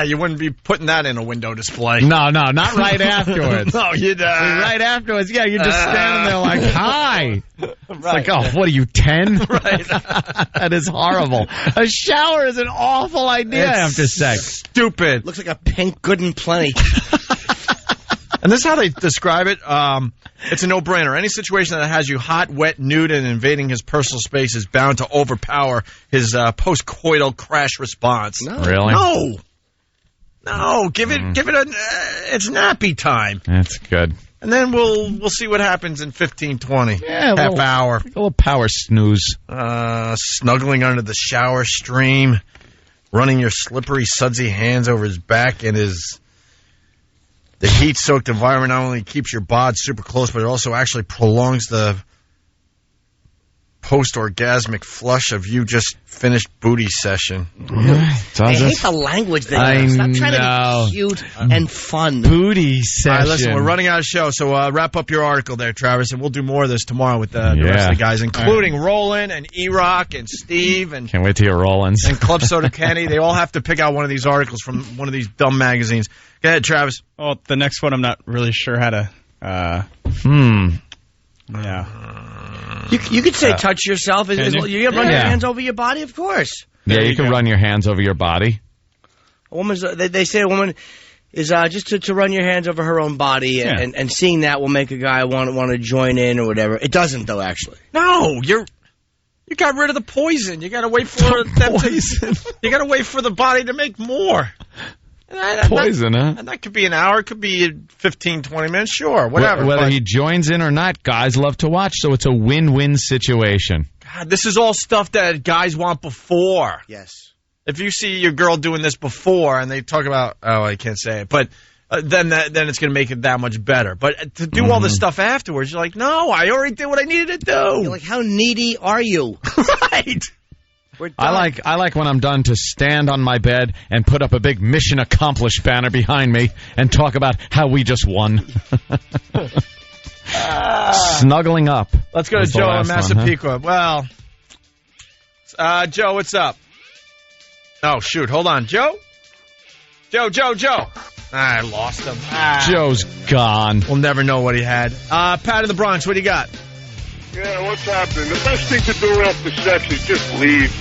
You wouldn't be putting that in a window display. No, not right afterwards. No, you'd. Right afterwards, yeah, you're just standing there like, hi. It's like, oh, what are you, 10? Right. That is horrible. A shower is an awful idea after sex. Stupid. Looks like a pink Good and Plenty. And this is how they describe it. It's a no-brainer. Any situation that has you hot, wet, nude, and invading his personal space is bound to overpower his post-coital crash response. No. Really? No. Give it it's nappy time. That's good. And then we'll see what happens in 15, 20. Yeah, half hour. A little power snooze. Snuggling under the shower stream, running your slippery, sudsy hands over his back and the heat-soaked environment not only keeps your bod super close, but it also actually prolongs the post-orgasmic flush of you just finished booty session. I hate the language they use. Stop trying to be cute and fun. Booty session. All right, listen, we're running out of show, so wrap up your article there, Travis, and we'll do more of this tomorrow with the rest of the guys, including Roland and E-Rock and Steve and can't wait to hear Rollins and Club Soda Kenny. They all have to pick out one of these articles from one of these dumb magazines. Go ahead, Travis. Well, the next one I'm not really sure how to. Yeah. You could say touch yourself. You run your hands over your body, of course. Yeah, you can run your hands over your body. A woman's. They say a woman is just to run your hands over her own body, and seeing that will make a guy want to join in or whatever. It doesn't, though, actually. No, you got rid of the poison. You got to wait for poison. You got to wait for the body to make more. Poison, huh? And that could be an hour. It could be 15, 20 minutes. Sure, whatever. Whether he joins in or not, guys love to watch, so it's a win-win situation. God, this is all stuff that guys want before. Yes. If you see your girl doing this before, and they talk about, I can't say it, but then it's going to make it that much better. But to do all this stuff afterwards, you're like, no, I already did what I needed to do. You're like, how needy are you? Right. I like when I'm done to stand on my bed and put up a big mission accomplished banner behind me and talk about how we just won. Snuggling up. Let's go to Joe in Massapequa. Well, Joe, what's up? Oh, shoot. Hold on. Joe? Joe. I lost him. Joe's gone. We'll never know what he had. Pat in the Bronx, what do you got? Yeah, what's happening? The best thing to do after sex is just leave.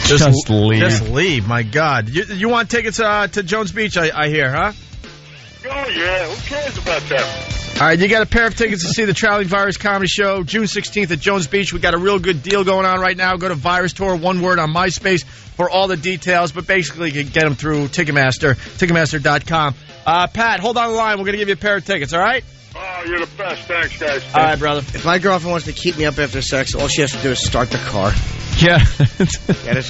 Just leave. Just leave, my God. You want tickets to Jones Beach, I hear, huh? Oh, yeah. Who cares about that? All right, you got a pair of tickets to see the Traveling Virus Comedy Show, June 16th at Jones Beach. We got a real good deal going on right now. Go to Virus Tour, one word, on MySpace for all the details. But basically, you can get them through Ticketmaster, Ticketmaster.com. Pat, hold on the line. We're going to give you a pair of tickets, all right? Oh, you're the best. Thanks, guys. All right, brother. If my girlfriend wants to keep me up after sex, all she has to do is start the car. Yeah. Get it?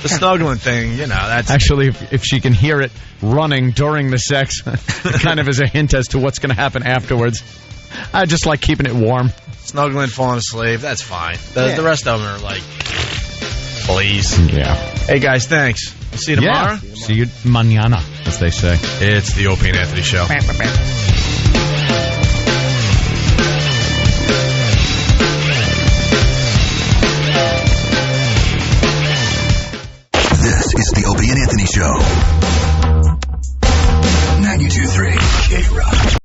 The snuggling thing, that's... Actually, if she can hear it running during the sex, it kind of is a hint as to what's going to happen afterwards. I just like keeping it warm. Snuggling, falling asleep, that's fine. The rest of them are like, please. Yeah. Hey, guys, thanks. See you tomorrow? Yeah. See you mañana, as they say. It's the Opie and Anthony Show. This is the Opie and Anthony Show. 92.3 K-Rock.